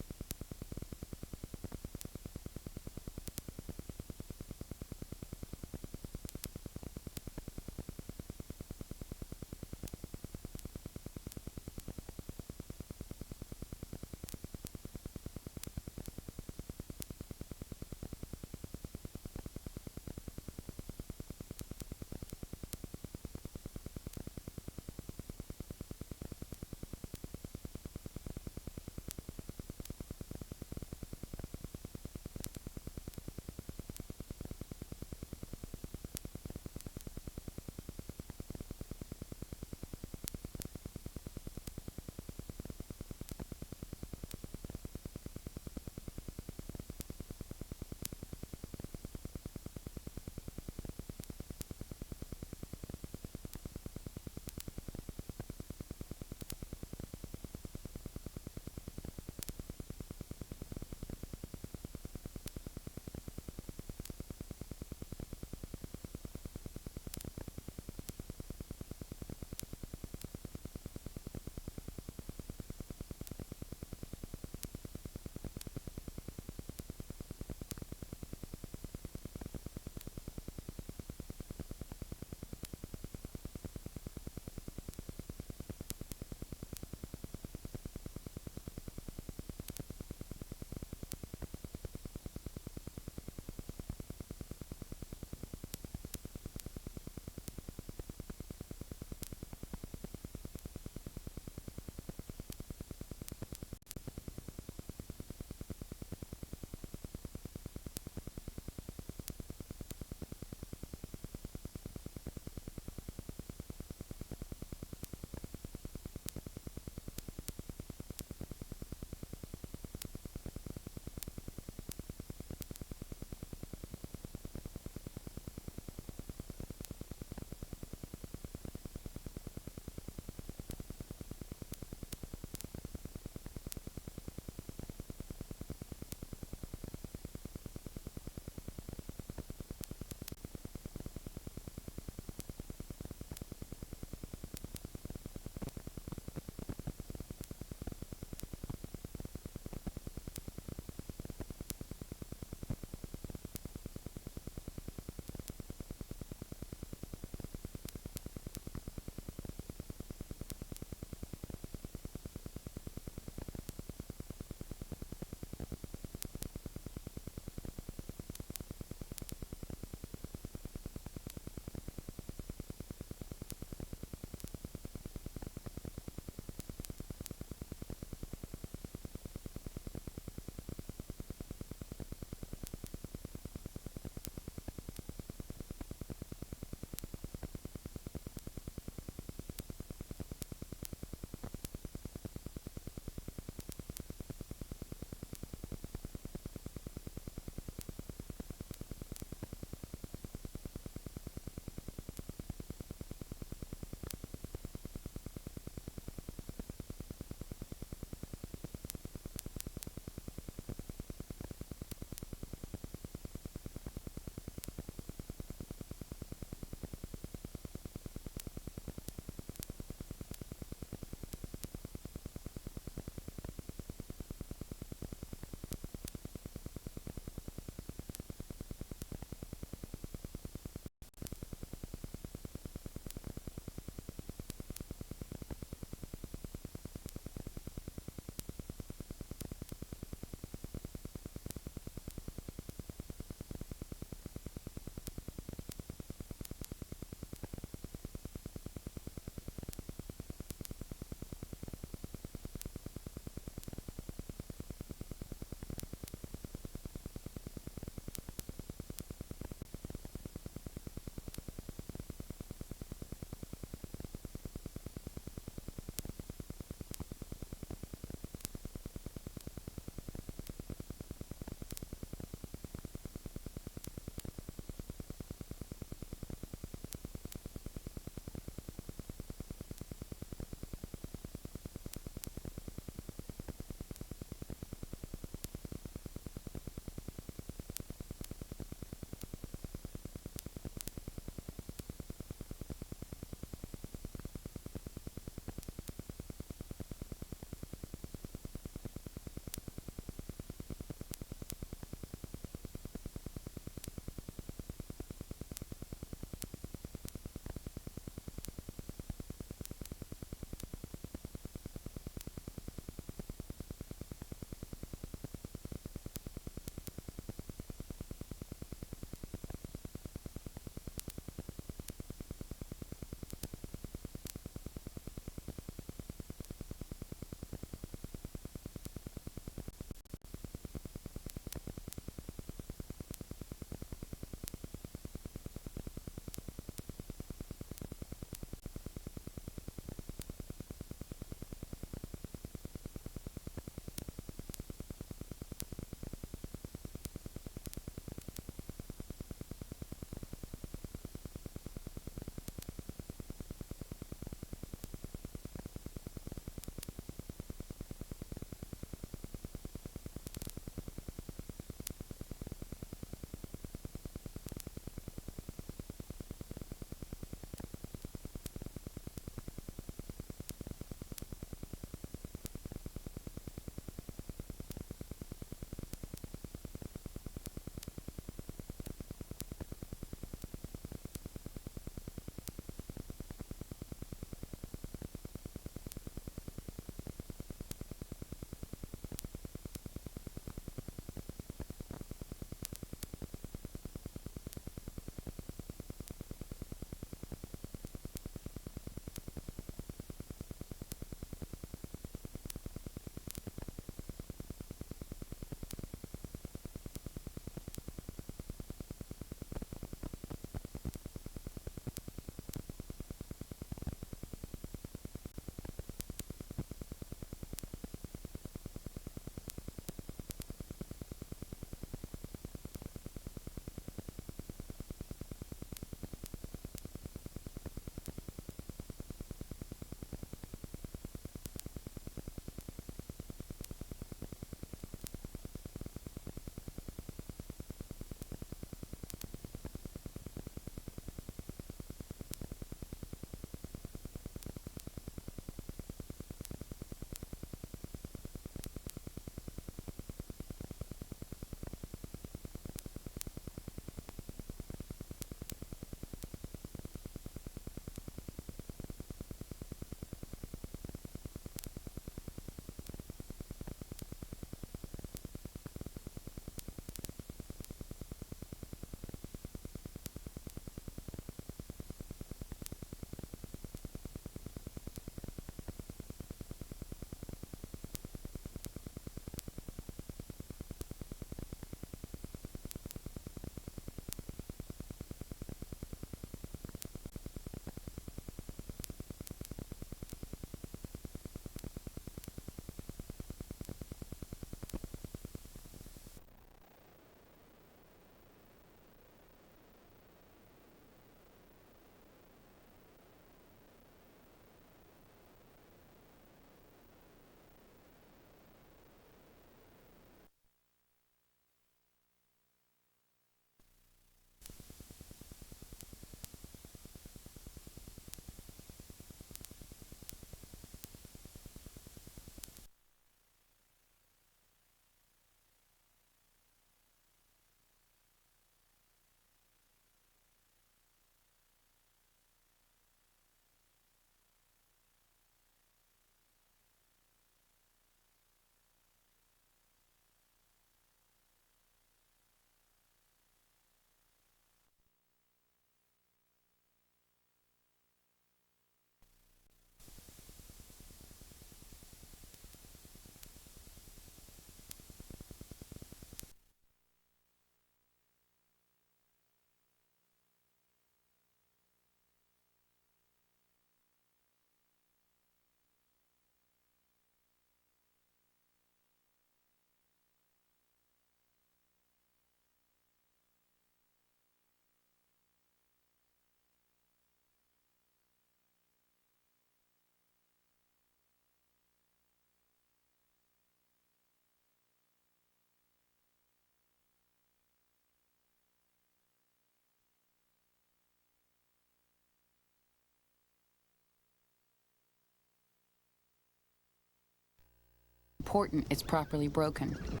Important it's properly broken.